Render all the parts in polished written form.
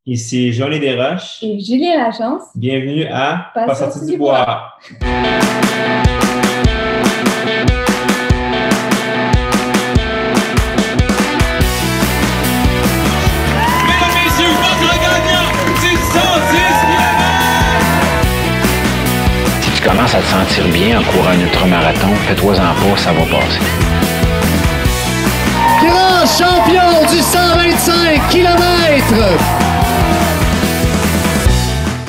Ici Johnny Desroches. Et Julien Lachance. Bienvenue à Pas sorti du bois. Si tu commences à te sentir bien en courant un ultramarathon, fais-toi-en pas, ça va passer. Grand champion du 125 km!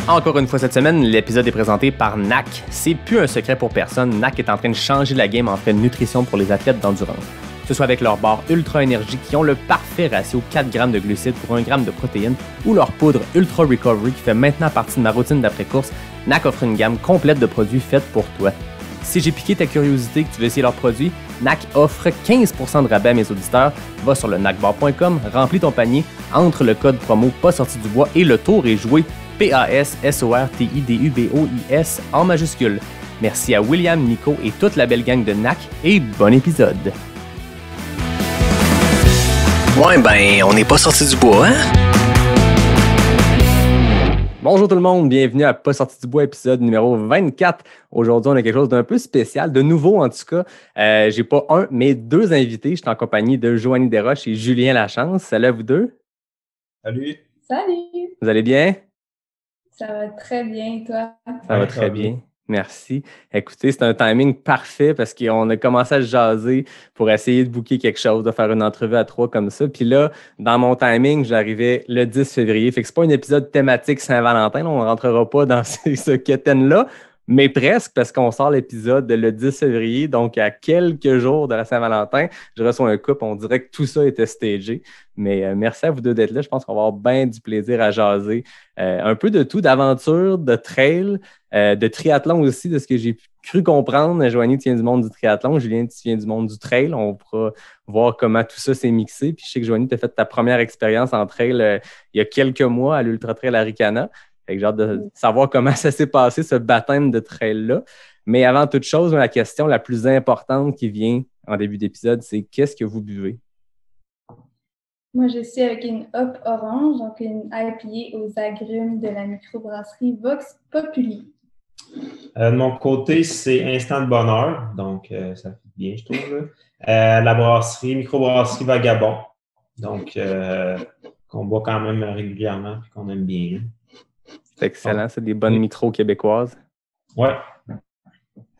Encore une fois cette semaine, l'épisode est présenté par NAC. C'est plus un secret pour personne, NAC est en train de changer la game en fait de nutrition pour les athlètes d'endurance. Que ce soit avec leur barre Ultra Énergie qui ont le parfait ratio 4 grammes de glucides pour 1 gramme de protéines ou leur poudre Ultra Recovery qui fait maintenant partie de ma routine d'après-course, NAC offre une gamme complète de produits faits pour toi. Si j'ai piqué ta curiosité et que tu veux essayer leurs produits, NAC offre 15% de rabais à mes auditeurs. Va sur le nacbar.com, remplis ton panier, entre le code promo Pas sorti du bois et le tour est joué. PASSORTIDUBOIS en majuscule. Merci à William, Nico et toute la belle gang de NAC et bon épisode. Ouais, ben, on n'est pas sorti du bois, hein? Bonjour tout le monde, bienvenue à Pas sorti du bois, épisode numéro 24. Aujourd'hui, on a quelque chose d'un peu spécial, de nouveau en tout cas. J'ai pas un, mais deux invités. Je suis en compagnie de Joanie Desroches et Julien Lachance. Salut à vous deux. Salut. Salut! Vous allez bien? Ça va très bien, et toi? Ça va très bien. Merci. Écoutez, c'est un timing parfait parce qu'on a commencé à se jaser pour essayer de booker quelque chose, de faire une entrevue à trois comme ça. Puis là, dans mon timing, j'arrivais le 10 février. Fait que c'est pas un épisode thématique Saint-Valentin. On ne rentrera pas dans ce quétaine-là, mais presque parce qu'on sort l'épisode le 10 février. Donc, à quelques jours de la Saint-Valentin, je reçois un couple. On dirait que tout ça était stagé. Mais merci à vous deux d'être là. Je pense qu'on va avoir bien du plaisir à jaser. Un peu de tout, d'aventure, de trail, de triathlon aussi, de ce que j'ai cru comprendre. Joanie, tu viens du monde du triathlon. Julien, tu viens du monde du trail. On pourra voir comment tout ça s'est mixé. Puis je sais que Joanie, tu as fait ta première expérience en trail il y a quelques mois à l'Ultra Trail Arikana. Fait que j'ai hâte de savoir comment ça s'est passé, ce baptême de trail-là. Mais avant toute chose, la question la plus importante qui vient en début d'épisode, c'est qu'est-ce que vous buvez? Moi, je suis avec une Hop Orange, donc une IPA aux agrumes de la microbrasserie Vox Populi. De mon côté, c'est Instant de bonheur, donc ça fait bien, je trouve. La brasserie, microbrasserie Vagabond, donc qu'on boit quand même régulièrement et qu'on aime bien. C'est excellent, c'est des bonnes micros québécoises. Ouais.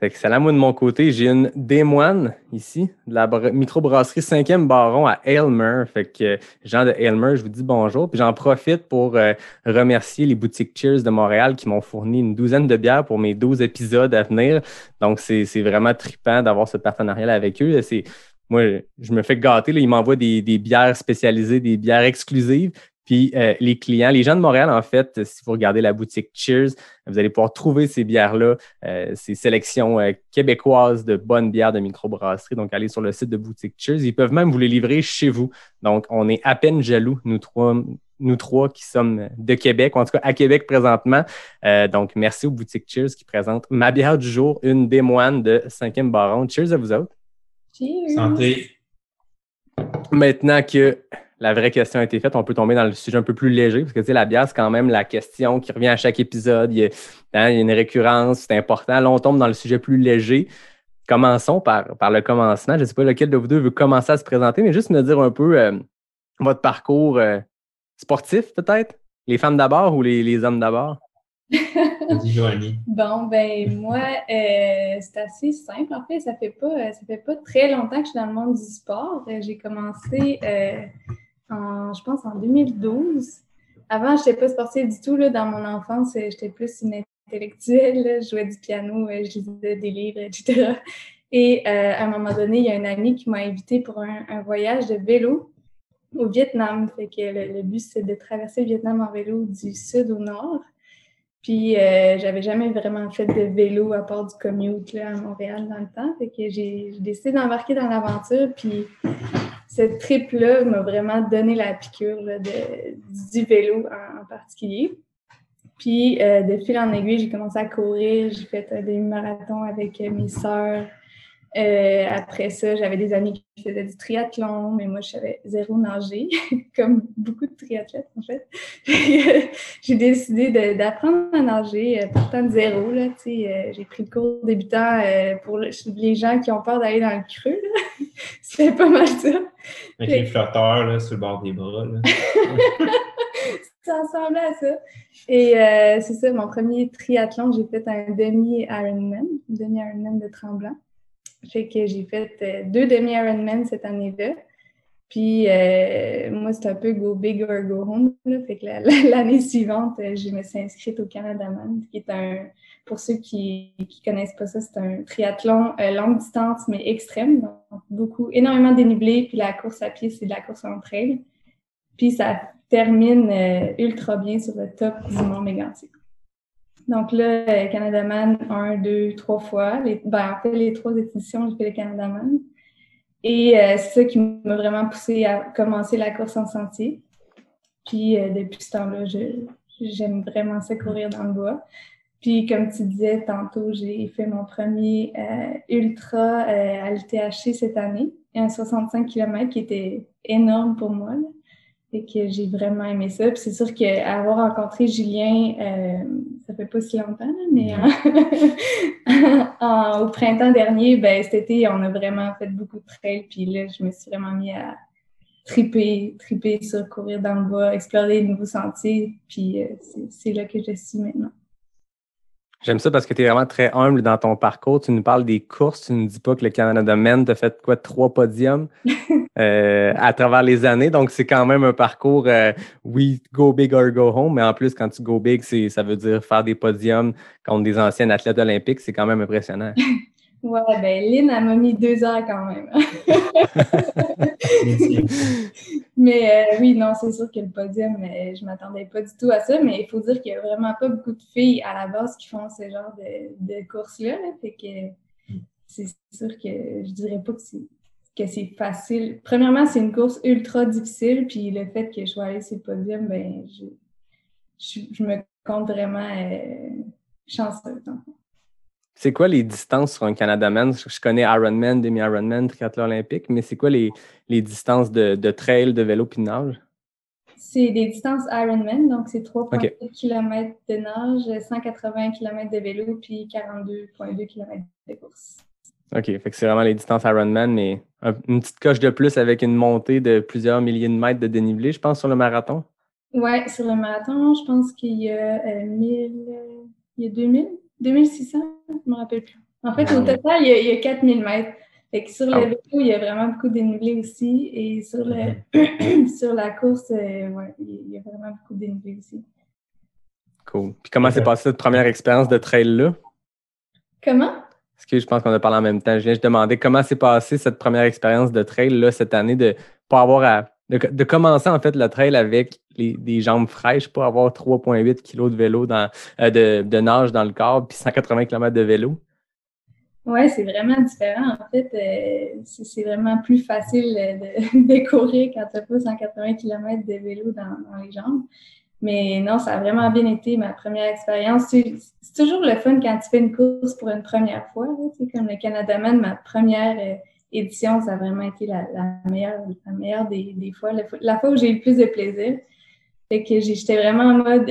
C'est excellent. Moi, de mon côté, j'ai une Des Moines ici, de la microbrasserie 5e Baron à Aylmer. Fait que, gens de Aylmer, je vous dis bonjour. Puis j'en profite pour remercier les boutiques Cheers de Montréal qui m'ont fourni une douzaine de bières pour mes 12 épisodes à venir. Donc, c'est vraiment trippant d'avoir ce partenariat avec eux. Moi, je me fais gâter. Là, ils m'envoient des bières spécialisées, des bières exclusives. Puis les clients, les gens de Montréal, en fait, si vous regardez la boutique Cheers, vous allez pouvoir trouver ces bières-là, ces sélections québécoises de bonnes bières de microbrasserie. Donc, allez sur le site de boutique Cheers. Ils peuvent même vous les livrer chez vous. Donc, on est à peine jaloux, nous trois qui sommes de Québec, ou en tout cas à Québec présentement. Donc, merci aux boutiques Cheers qui présentent ma bière du jour, une Des Moines de 5e Baron. Cheers à vous autres. Cheers! Santé! Maintenant que la vraie question a été faite, on peut tomber dans le sujet un peu plus léger, parce que tu sais, la bière, c'est quand même la question qui revient à chaque épisode. Il y a une récurrence, c'est important. Là, on tombe dans le sujet plus léger. Commençons par le commencement. Je ne sais pas lequel de vous deux veut commencer à se présenter, mais juste me dire un peu votre parcours sportif, peut-être. Les femmes d'abord ou les hommes d'abord? Vas-y, Joanie. Bon, ben moi, c'est assez simple. En fait, ça fait pas très longtemps que je suis dans le monde du sport. J'ai commencé je pense en 2012. Avant, je n'étais pas sportive du tout. Là, dans mon enfance, j'étais plus une intellectuelle. Là. Je jouais du piano, je lisais des livres, etc. Et à un moment donné, il y a un ami qui m'a invitée pour un voyage de vélo au Vietnam. Fait que le but, c'est de traverser le Vietnam en vélo du sud au nord. Puis, j'avais jamais vraiment fait de vélo à part du commute là, à Montréal dans le temps. Fait que j'ai décidé d'embarquer dans l'aventure. Puis, cette trip-là m'a vraiment donné la piqûre là, du vélo en particulier. Puis, de fil en aiguille, j'ai commencé à courir. J'ai fait des marathons avec mes sœurs. Après ça, j'avais des amis qui faisaient du triathlon, mais moi, je savais zéro nager, comme beaucoup de triathlètes, en fait. J'ai décidé d'apprendre à nager, partant de zéro, là, tu sais. J'ai pris le cours débutant pour les gens qui ont peur d'aller dans le creux, là. C'était pas mal ça. Avec les flotteurs, là, sur le bord des bras, là. Ça ressemblait à ça. Et c'est ça, mon premier triathlon, j'ai fait un demi-Ironman de Tremblant. Fait que j'ai fait 2 demi-Ironman cette année-là. Puis moi, c'était un peu go big or go home. Là. Fait que l'année suivante, je me suis inscrite au Canadaman, qui est pour ceux qui connaissent pas ça, c'est un triathlon longue distance, mais extrême. Donc, énormément dénivelé. Puis la course à pied, c'est de la course en trail. Puis ça termine ultra bien sur le top du Mont Mégantic. Donc là, Canadaman, 1, 2, 3 fois. En fait, les 3 éditions, j'ai fait le Canadaman. Et c'est ça qui m'a vraiment poussée à commencer la course en sentier. Puis depuis ce temps-là, j'aime vraiment ça courir dans le bois. Puis comme tu disais tantôt, j'ai fait mon premier ultra à l'UTHC cette année, un 65 km qui était énorme pour moi, là. Et que j'ai vraiment aimé ça. Puis c'est sûr qu'avoir rencontré Julien, ça fait pas si longtemps, là, mais au printemps dernier, ben cet été, on a vraiment fait beaucoup de trails. Puis là, je me suis vraiment mis à triper sur courir dans le bois, explorer de nouveaux sentiers. Puis c'est là que je suis maintenant. J'aime ça parce que tu es vraiment très humble dans ton parcours. Tu nous parles des courses, tu ne nous dis pas que le Canadaman t'a fait 3 podiums à travers les années. Donc, c'est quand même un parcours, oui, go big or go home, mais en plus, quand tu go big, ça veut dire faire des podiums contre des anciennes athlètes olympiques. C'est quand même impressionnant. Ouais, ben Lynn, elle m'a mis 2 heures quand même. Mais oui, non, c'est sûr que le podium, je ne m'attendais pas du tout à ça, mais il faut dire qu'il n'y a vraiment pas beaucoup de filles à la base qui font ce genre de course-là. Là, fait que c'est sûr que je dirais pas que c'est facile. Premièrement, c'est une course ultra difficile, puis le fait que je sois allée sur le podium, ben je me compte vraiment chanceuse. C'est quoi les distances sur un Canadaman? Je connais Ironman, demi-Ironman, triathlon olympique, mais c'est quoi les distances de trail, de vélo puis de nage? C'est des distances Ironman, donc c'est 3,8 km de nage, 180 km de vélo puis 42,2 km de course. OK, fait que c'est vraiment les distances Ironman, mais une petite coche de plus avec une montée de plusieurs milliers de mètres de dénivelé, je pense, sur le marathon? Oui, sur le marathon, je pense qu'il y a 2600, je ne me rappelle plus. En fait, au total, il y a 4000 mètres. Fait que sur le vélo, il y a vraiment beaucoup de dénivelé aussi. Et sur la course, il y a vraiment beaucoup de dénivelé aussi. Cool. Puis comment s'est passée cette première expérience de trail-là? Comment? Parce que je pense qu'on a parlé en même temps. Je viens de demander comment s'est passée cette première expérience de trail-là cette année, de pas avoir de commencer en fait le trail avec des jambes fraîches, pas avoir 3,8 kg de vélo de nage dans le corps puis 180 km de vélo. Oui, c'est vraiment différent. En fait, c'est vraiment plus facile de courir quand tu n'as pas 180 km de vélo dans les jambes. Mais non, ça a vraiment bien été ma première expérience. C'est toujours le fun quand tu fais une course pour une première fois. Là, comme le Canadaman, ma première édition, ça a vraiment été la meilleure des fois, la fois où j'ai eu le plus de plaisir. Fait que j'étais vraiment en mode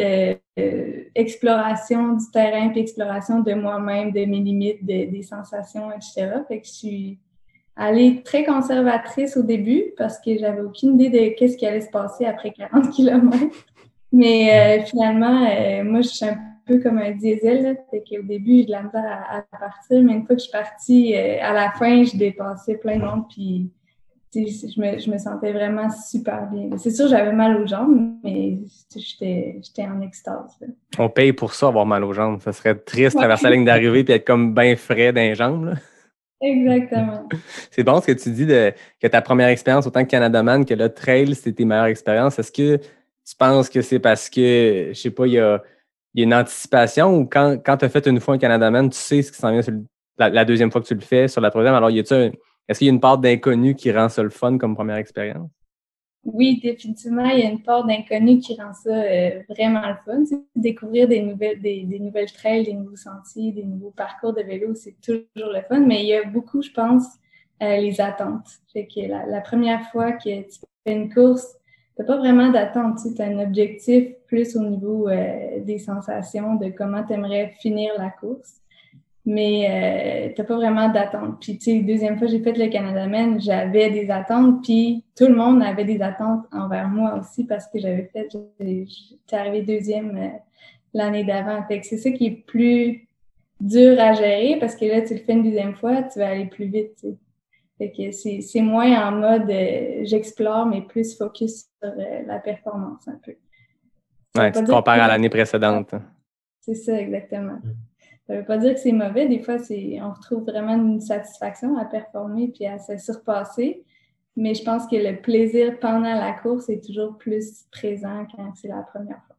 exploration du terrain puis exploration de moi-même, de mes limites, des sensations, etc. Fait que je suis allée très conservatrice au début parce que j'avais aucune idée de qu'est-ce qui allait se passer après 40 km. Mais finalement, moi, je suis un peu comme un diesel. Là, fait qu'au début, j'ai de la misère à partir, mais une fois que je suis partie, à la fin, je dépassais plein de monde, puis je me sentais vraiment super bien. C'est sûr, j'avais mal aux jambes, mais j'étais en extase. Là. On paye pour ça, avoir mal aux jambes. Ça serait triste traverser la ligne d'arrivée et être comme bien frais dans les jambes. Là. Exactement. C'est bon ce que tu dis que ta première expérience, autant que Canadaman, que le trail, c'était tes meilleures expériences. Est-ce que tu penses que c'est parce que, je sais pas, il y a une anticipation ou quand tu as fait une fois un Canadaman, tu sais ce qui s'en vient sur la deuxième fois que tu le fais, sur la troisième, alors est-ce qu'il y a une part d'inconnu qui rend ça le fun comme première expérience? Oui, définitivement, il y a une part d'inconnu qui rend ça vraiment le fun. Tu sais, découvrir des nouvelles trails, des nouveaux sentiers, des nouveaux parcours de vélo, c'est toujours le fun. Mais il y a beaucoup, je pense, les attentes. Fait que la première fois que tu fais une course, t'as pas vraiment d'attente. Tu as un objectif plus au niveau des sensations, de comment tu aimerais finir la course. Mais t'as pas vraiment d'attente. Puis, tu sais, deuxième fois, j'ai fait le Canadaman, j'avais des attentes, puis tout le monde avait des attentes envers moi aussi parce que j'étais arrivée deuxième l'année d'avant. Fait que c'est ça qui est plus dur à gérer parce que là, tu le fais une deuxième fois, tu vas aller plus vite, tu sais. Fait que c'est moins en mode j'explore, mais plus focus sur la performance un peu. Ouais, tu te compares à l'année précédente. C'est ça, exactement. Ça ne veut pas dire que c'est mauvais. Des fois, on retrouve vraiment une satisfaction à performer puis à se surpasser. Mais je pense que le plaisir pendant la course est toujours plus présent quand c'est la première fois.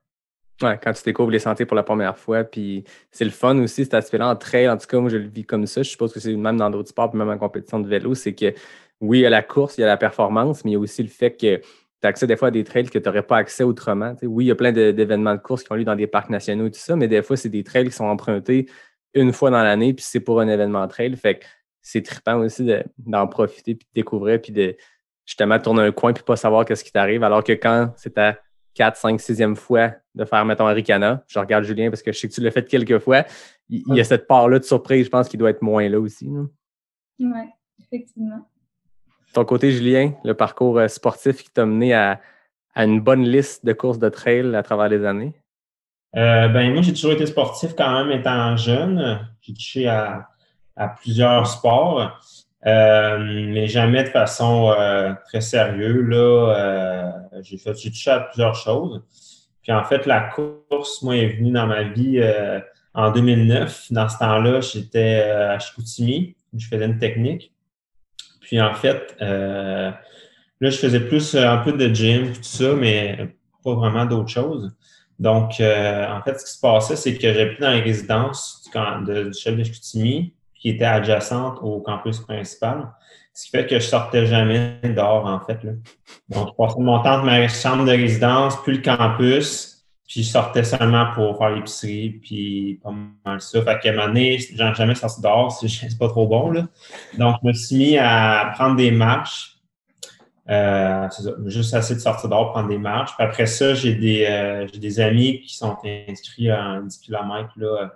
Ouais, quand tu découvres les sentiers pour la première fois. Puis c'est le fun aussi, cet aspect-là en trail. En tout cas, moi, je le vis comme ça. Je suppose que c'est même dans d'autres sports, puis même en compétition de vélo. C'est que oui, il y a la course, il y a la performance, mais il y a aussi le fait que tu as accès des fois à des trails que tu n'aurais pas accès autrement. T'sais, oui, il y a plein d'événements de course qui ont lieu dans des parcs nationaux et tout ça, mais des fois, c'est des trails qui sont empruntés une fois dans l'année, puis c'est pour un événement trail. Fait que c'est trippant aussi d'en profiter, puis de découvrir, puis de justement tourner un coin, puis pas savoir qu'est-ce qui t'arrive. Alors que quand c'est ta 4, 5, 6e fois de faire, mettons, un Ricana, je regarde Julien parce que je sais que tu l'as fait quelques fois, il y a cette part-là de surprise, je pense, qui doit être moins là aussi. Oui, effectivement. Ton côté, Julien, le parcours sportif qui t'a mené à une bonne liste de courses de trail à travers les années? Moi, j'ai toujours été sportif quand même étant jeune. J'ai touché à plusieurs sports, mais jamais de façon très sérieuse. J'ai touché à plusieurs choses. Puis en fait, la course, moi, est venue dans ma vie en 2009. Dans ce temps-là, j'étais à Chicoutimi, où je faisais une technique. Puis en fait, là, je faisais plus un peu de gym, tout ça, mais pas vraiment d'autres choses. Donc, en fait, ce qui se passait, c'est que j'habitais dans les résidences du chef de Chicoutimi, qui était adjacente au campus principal, ce qui fait que je sortais jamais dehors, en fait. Là. Donc, je passais mon temps de ma chambre de résidence, puis le campus, puis je sortais seulement pour faire l'épicerie, puis pas mal ça. Fait qu'à un moment donné, j'en ai jamais sorti dehors, c'est pas trop bon, là. Donc, je me suis mis à prendre des marches. C'est ça, juste assez de sortir dehors, prendre des marches. Puis après ça, j'ai des amis qui sont inscrits à 10 km là,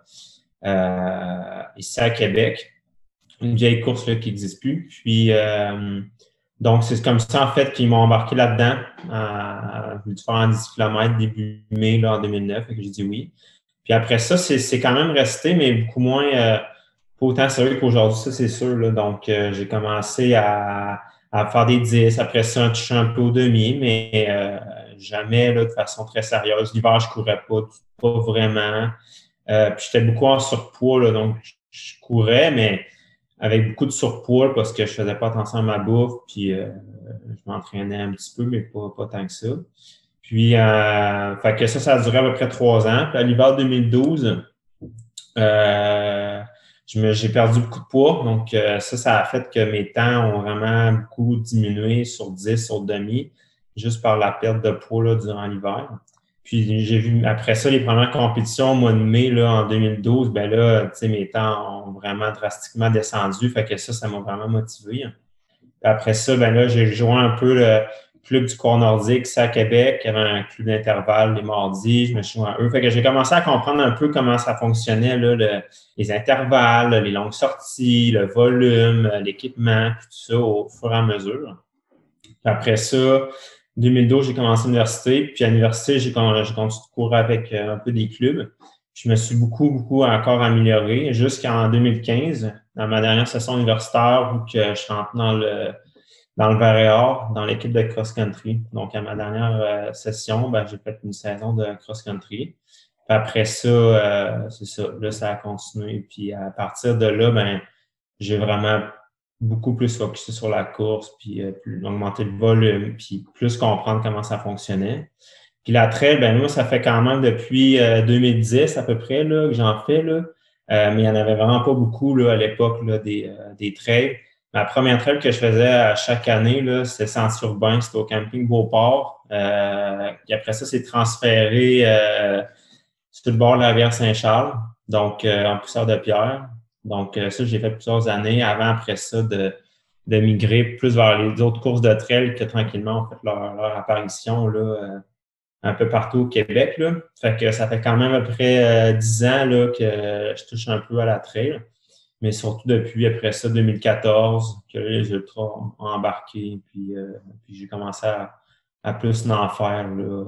ici à Québec. Une vieille course là, qui n'existe plus. Puis donc, c'est comme ça en fait qu'ils m'ont embarqué là-dedans. Voulu faire en 10 km début mai là, en 2009. Et que j'ai dit oui. Puis après ça, c'est quand même resté, mais beaucoup moins pas autant sérieux qu'aujourd'hui, ça c'est sûr. Là. Donc, j'ai commencé à faire des 10, après ça, toucher un peu au demi, mais jamais là, de façon très sérieuse. L'hiver, je courais pas vraiment. Puis j'étais beaucoup en surpoids, là, donc je courais, mais avec beaucoup de surpoids parce que je faisais pas attention à ma bouffe, puis je m'entraînais un petit peu, mais pas tant que ça. Puis, fait que ça a duré à peu près 3 ans. Puis à l'hiver 2012, j'ai perdu beaucoup de poids, donc ça a fait que mes temps ont vraiment beaucoup diminué sur 10, sur demi, juste par la perte de poids là, durant l'hiver. Puis j'ai vu après ça les premières compétitions au mois de mai là, en 2012, ben là, tu sais, mes temps ont vraiment drastiquement descendu, fait que ça m'a vraiment motivé. Puis après ça, ben là, j'ai rejoint un peu le club du cours nordique, c'est à Québec. Il y avait un club d'intervalle les mardis. Je me suis joint à eux. Fait que j'ai commencé à comprendre un peu comment ça fonctionnait, là, les intervalles, les longues sorties, le volume, l'équipement, tout ça au fur et à mesure. Puis après ça, 2012, j'ai commencé à l'université. Puis à l'université, j'ai continué de courir avec un peu des clubs. Je me suis beaucoup encore amélioré jusqu'en 2015, dans ma dernière session universitaire où que je rentre dans le Varéor, dans l'équipe de cross-country. Donc, à ma dernière session, ben, j'ai fait une saison de cross-country. Puis après ça, c'est ça. Là, ça a continué. Puis à partir de là, ben, j'ai vraiment beaucoup plus focusé sur la course, puis augmenter le volume, puis plus comprendre comment ça fonctionnait. Puis la trail, ben moi, ça fait quand même depuis 2010 à peu près là, que j'en fais, là. Mais il n'y en avait vraiment pas beaucoup là, à l'époque là, des trails. ma première trail que je faisais à chaque année, là, c'était Sentier urbain, c'était au camping Beauport. Puis après ça, c'est transféré sur le bord de la rivière Saint-Charles, donc en poussière de pierre. Donc ça, j'ai fait plusieurs années avant, après ça, de migrer plus vers les autres courses de trail que tranquillement ont fait leur apparition là, un peu partout au Québec. Là. Fait que ça fait quand même à peu près 10 ans là, que je touche un peu à la trail. Mais surtout depuis après ça, 2014, que les ultras ont embarqué. Puis j'ai commencé à plus en faire. Là.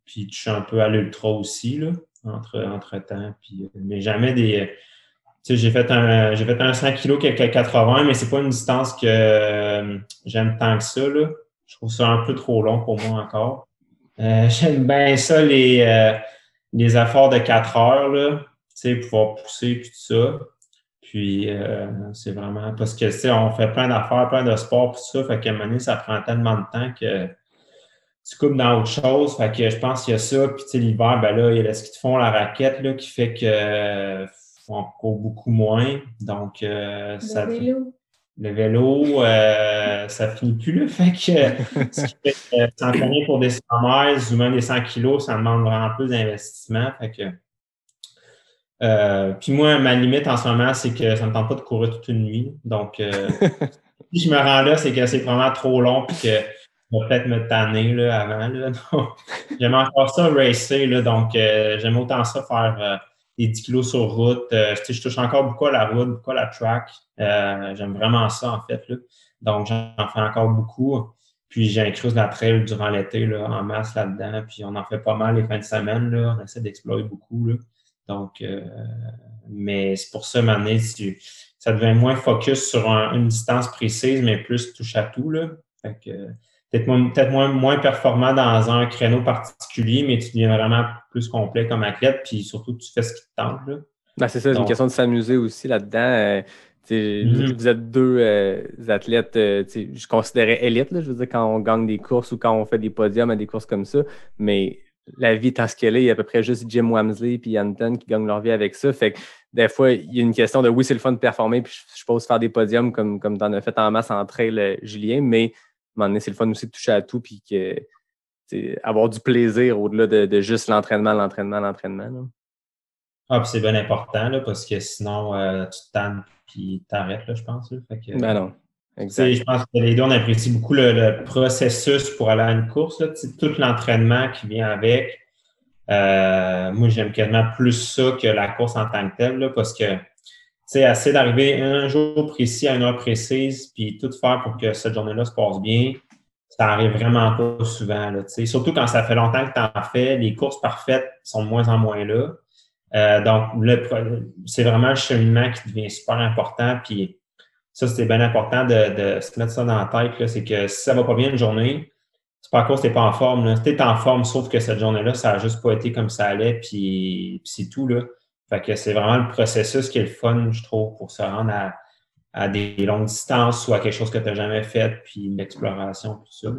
Puis toucher un peu à l'ultra aussi, là, entre-temps. Puis, mais jamais des. Tu sais, j'ai fait un 100 kg quelques 80, mais c'est pas une distance que j'aime tant que ça. Là. Je trouve ça un peu trop long pour moi encore. J'aime bien ça, les efforts de 4 heures, là, tu sais, pouvoir pousser puis tout ça. Puis, c'est vraiment parce que, tu sais, on fait plein d'affaires, plein de sports, puis tout ça. Fait qu'à un moment donné, ça prend tellement de temps que tu coupes dans autre chose. Fait que je pense qu'il y a ça. Puis, tu sais, l'hiver, ben là, il y a le ski de fond, la raquette, là, qui fait que on court beaucoup moins. Donc, ça fait. Le vélo, ça finit plus, là. Fait que ce qui fait que s'entraîner pour des 100 miles ou même des 100 kilos, ça demande vraiment plus d'investissement. Fait que puis moi, ma limite en ce moment, c'est que ça ne me tente pas de courir toute une nuit. Donc, si je me rends là, c'est que c'est vraiment trop long puis que je vais peut-être me tanner là, avant. Là. Donc, j'aime encore ça racer. Là, donc, j'aime autant ça faire des 10 kilos sur route. Je touche encore beaucoup à la route, beaucoup à la track. J'aime vraiment ça, en fait. Là. Donc, j'en fais encore beaucoup. Puis, j'incruse la trail durant l'été là, en masse là-dedans. Puis, on en fait pas mal les fins de semaine. Là. On essaie d'explorer beaucoup. Là. Donc, mais c'est pour ça, maintenant, ça devient moins focus sur une distance précise, mais plus touche à tout. Là. Fait que, peut-être moins performant dans un créneau particulier, mais tu deviens vraiment plus complet comme athlète, puis surtout, tu fais ce qui te tente. Là. Ben, c'est ça, c'est une question de s'amuser aussi là-dedans. Vous êtes deux athlètes, je considérais élite, là, je veux dire, quand on gagne des courses ou quand on fait des podiums à des courses comme ça, mais la vie étant ce qu'elle est, il y a à peu près juste Jim Wamsley et Anton qui gagnent leur vie avec ça. Fait que des fois, il y a une question de oui, c'est le fun de performer, puis je suppose faire des podiums comme tu en as fait en masse en trail, Julien, mais à un moment donné, c'est le fun aussi de toucher à tout puis que avoir du plaisir au-delà de juste l'entraînement. Là. Ah, puis c'est bien important là, parce que sinon, tu te tannes puis t'arrêtes, là, je pense. Là. Fait que, ben non. Exact. Je pense que les deux, on apprécie beaucoup le processus pour aller à une course. Là, tout l'entraînement qui vient avec. Moi, j'aime quasiment plus ça que la course en tant que telle, là, parce que essayer d'arriver un jour précis à une heure précise, puis tout faire pour que cette journée-là se passe bien, ça arrive vraiment pas souvent. Là, surtout quand ça fait longtemps que tu en fais, les courses parfaites sont de moins en moins là. Donc, c'est vraiment un cheminement qui devient super important, puis ça, c'est bien important de se mettre ça dans la tête, là, c'est que si ça va pas bien une journée, c'est pas à cause que t'es pas en forme. Là. Si t'es en forme, sauf que cette journée-là, ça a juste pas été comme ça allait, puis c'est tout. Là. Fait que c'est vraiment le processus qui est le fun, je trouve, pour se rendre à des longues distances ou à quelque chose que tu n'as jamais fait, puis l'exploration, tout ça.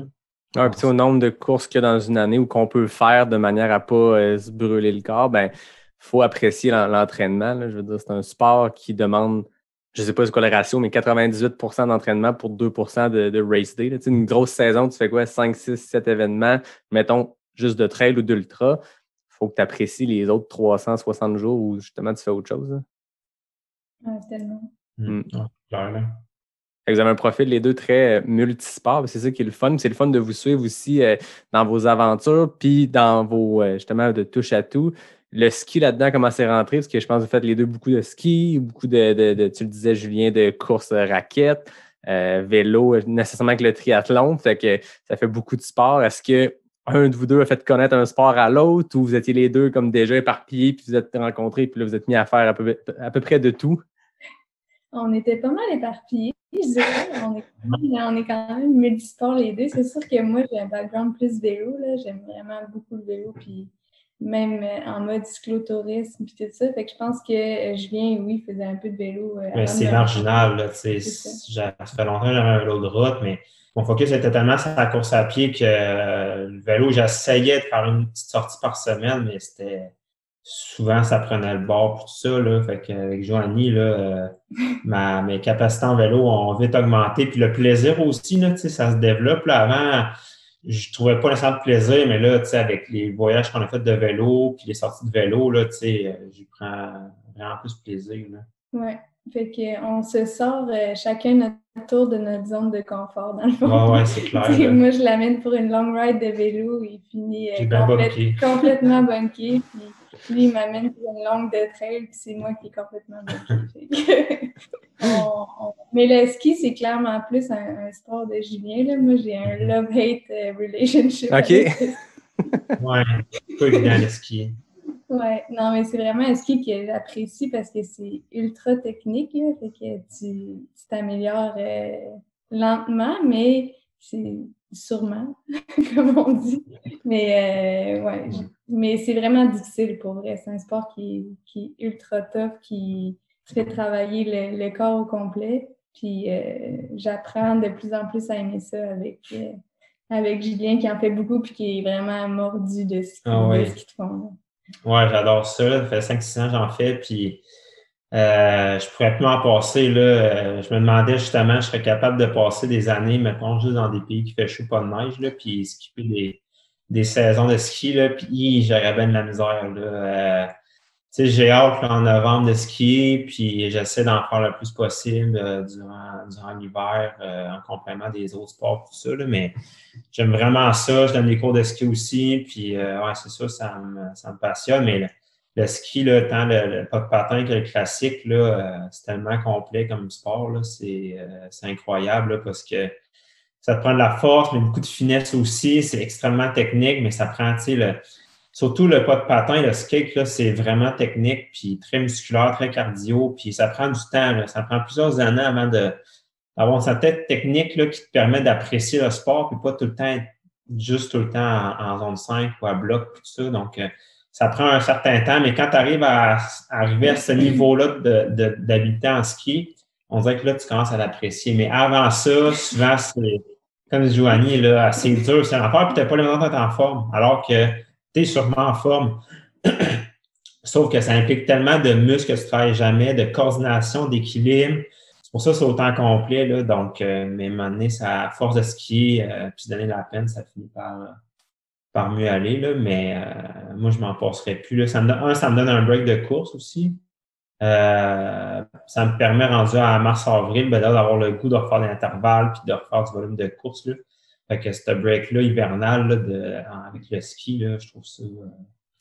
Ah, puis au nombre de courses qu'il y a dans une année ou qu'on peut faire de manière à pas se brûler le corps, ben faut apprécier l'entraînement. Là. Je veux dire, c'est un sport qui demande, je ne sais pas c'est quoi le ratio, mais 98% d'entraînement pour 2% de race day. Là. Une grosse saison, tu fais quoi? 5, 6, 7 événements, mettons juste de trail ou d'ultra. Il faut que tu apprécies les autres 360 jours où justement tu fais autre chose. Là. Ouais, tellement. Clairement. Vous avez un profil, les deux, très multisports. C'est ça qui est le fun. C'est le fun de vous suivre aussi dans vos aventures, puis dans vos, justement, de touche à tout. Le ski là-dedans, comment c'est rentré? Parce que je pense que vous faites les deux beaucoup de ski, beaucoup de tu le disais, Julien, de course raquettes, vélo, nécessairement avec le triathlon. Fait que ça fait beaucoup de sport. Est-ce que un de vous deux a fait connaître un sport à l'autre ou vous étiez les deux comme déjà éparpillés puis vous êtes rencontrés puis là, vous êtes mis à faire à peu près de tout? On était pas mal éparpillés, je dirais. On est quand même multisports les deux. C'est sûr que moi, j'ai un background plus vélo. Là. J'aime vraiment beaucoup le vélo. Puis même en mode cyclotourisme puis tout ça. Fait que je pense que Julien, oui, faisait un peu de vélo. Mais c'est marginal. Là, ça fait longtemps que j'avais un vélo de route, mais mon focus était tellement sur la course à pied que le vélo, j'essayais de faire une petite sortie par semaine, mais c'était souvent, ça prenait le bord pour tout ça. Là. Fait qu'avec Joanie, là, mes capacités en vélo ont vite augmenté. Puis le plaisir aussi, là, ça se développe. Là. Avant, je trouvais pas nécessairement de plaisir, mais là, avec les voyages qu'on a fait de vélo, puis les sorties de vélo, là, j'y prends vraiment plus plaisir. Oui. Fait qu'on se sort chacun notre tour de notre zone de confort, dans le fond. Ouais, c'est clair. Moi, je l'amène pour une long ride de vélo, il finit complètement bunké, puis lui, il m'amène pour une longue de trail, puis c'est moi qui est complètement bunké. Mais le ski, c'est clairement plus un sport de Julien. Là. Moi, j'ai un love-hate relationship. OK. Ouais, c'est pas évident le ski. Oui, non, mais c'est vraiment un ski que j'apprécie parce que c'est ultra technique, là, fait que tu t'améliores lentement, mais c'est sûrement, comme on dit. Mais mais c'est vraiment difficile pour vrai. C'est un sport qui est ultra tough, qui fait travailler le corps au complet. Puis j'apprends de plus en plus à aimer ça avec Julien qui en fait beaucoup puis qui est vraiment mordu de ski de fond. Là. Ouais, j'adore ça. Ça fait 5-6 ans que j'en fais, puis je pourrais plus m'en passer. Là. Je me demandais justement, je serais capable de passer des années, mettons, juste dans des pays qui fait chaud, pas de neige, là, puis skipper des saisons de ski, là, puis j'aurais bien de la misère. Là. J'ai hâte là, en novembre de skier, puis j'essaie d'en faire le plus possible durant l'hiver, en complément des autres sports, tout ça. Là, mais j'aime vraiment ça. Je donne des cours de ski aussi, puis c'est ça me passionne. Mais le ski, là, tant le pas de patin que le classique, là, c'est tellement complet comme sport. Là, c'est incroyable là, parce que ça te prend de la force, mais beaucoup de finesse aussi. C'est extrêmement technique, mais ça prend, surtout le pas de patin, le skate, là, c'est vraiment technique, puis très musculaire, très cardio, puis ça prend du temps. Là. Ça prend plusieurs années avant d'avoir une tête technique là, qui te permet d'apprécier le sport, puis pas tout le temps être juste tout le temps en zone 5 ou à bloc, tout ça. Donc, ça prend un certain temps, mais quand tu arrives à arriver à ce niveau-là d'habileté en ski, on dirait que là, tu commences à l'apprécier. Mais avant ça, souvent, c'est, comme dit Joanie, là, c'est dur, c'est l'enfer, puis tu n'as pas le moment d'être en forme, alors que tu es sûrement en forme. Sauf que ça implique tellement de muscles que tu ne travailles jamais, de coordination, d'équilibre. C'est pour ça que c'est autant complet. Là. Donc, mais à un moment donné, à force de skier puis de donner la peine, ça finit par mieux aller. Là. Mais moi, je ne m'en passerai plus. Là. Ça me donne un break de course aussi. Ça me permet, rendu à mars-avril, d'avoir le goût de refaire des intervalles puis de refaire du volume de course. Là. Fait que ce break-là hivernal là, avec le ski, là, je trouve ça.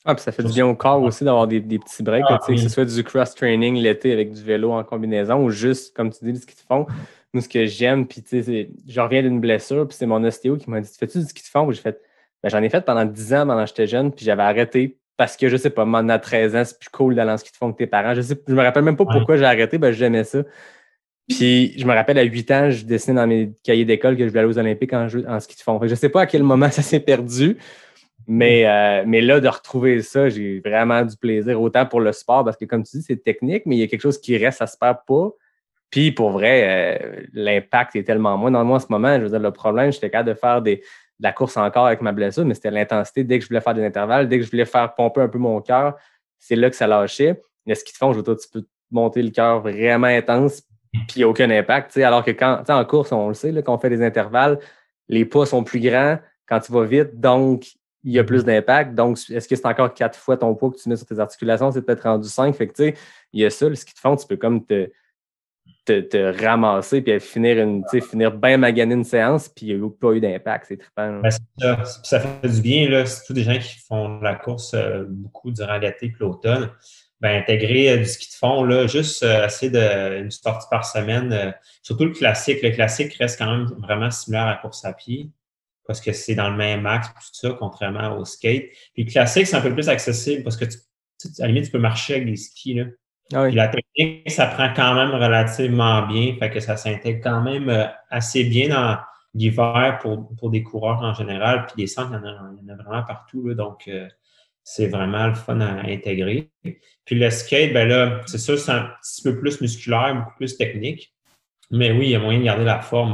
Puis ça fait du bien au corps aussi d'avoir des petits breaks, que ce soit du cross-training l'été avec du vélo en combinaison ou juste, comme tu dis, du ski de fond. Moi, ce que j'aime, puis je reviens d'une blessure, puis c'est mon ostéo qui m'a dit: fais-tu du ski de fond? J'ai fait, j'en ai fait pendant 10 ans, pendant que j'étais jeune, puis j'avais arrêté parce que, je sais pas, maintenant à 13 ans, c'est plus cool d'aller en ski de fond que tes parents. Je me rappelle même pas pourquoi j'ai arrêté, j'aimais ça. Puis, je me rappelle, à 8 ans, je dessinais dans mes cahiers d'école que je voulais aller aux Olympiques en ski de fond. Fait que je sais pas à quel moment ça s'est perdu, mais là, de retrouver ça, j'ai vraiment du plaisir, autant pour le sport, parce que, comme tu dis, c'est technique, mais il y a quelque chose qui reste, ça se perd pas. Puis, pour vrai, l'impact est tellement moins. Dans moi, en ce moment, je veux dire, le problème, j'étais capable de faire de la course encore avec ma blessure, mais c'était l'intensité. Dès que je voulais faire des intervalles, dès que je voulais faire pomper un peu mon cœur, c'est là que ça lâchait. Le ski de fond, je veux dire, tu peux monter le cœur vraiment intense, puis il n'y a aucun impact. Alors que quand en course, on le sait, là, quand on fait des intervalles, les pas sont plus grands quand tu vas vite, donc il y a plus d'impact. Donc, est-ce que c'est encore 4 fois ton poids que tu mets sur tes articulations? C'est peut-être rendu 5. Fait que, tu sais, il y a ça, le ski de fond, tu peux comme te ramasser puis finir bien magané une séance, puis il n'y a pas eu d'impact. C'est trippant. Ça fait du bien, là. C'est tous des gens qui font de la course beaucoup durant l'été et l'automne. Intégrer du ski de fond, là, juste essayer une sortie par semaine. Surtout le classique. Le classique reste quand même vraiment similaire à la course à pied parce que c'est dans le même axe, tout ça, contrairement au skate. Puis le classique, c'est un peu plus accessible parce que à la limite, tu peux marcher avec des skis. Là. Ah oui. Puis la technique, ça prend quand même relativement bien, fait que ça s'intègre quand même assez bien dans l'hiver pour des coureurs en général. Puis des centres, il y en a vraiment partout. Là, donc, c'est vraiment le fun à intégrer. Puis le skate, là, c'est sûr, c'est un petit peu plus musculaire, beaucoup plus technique. Mais oui, il y a moyen de garder la forme.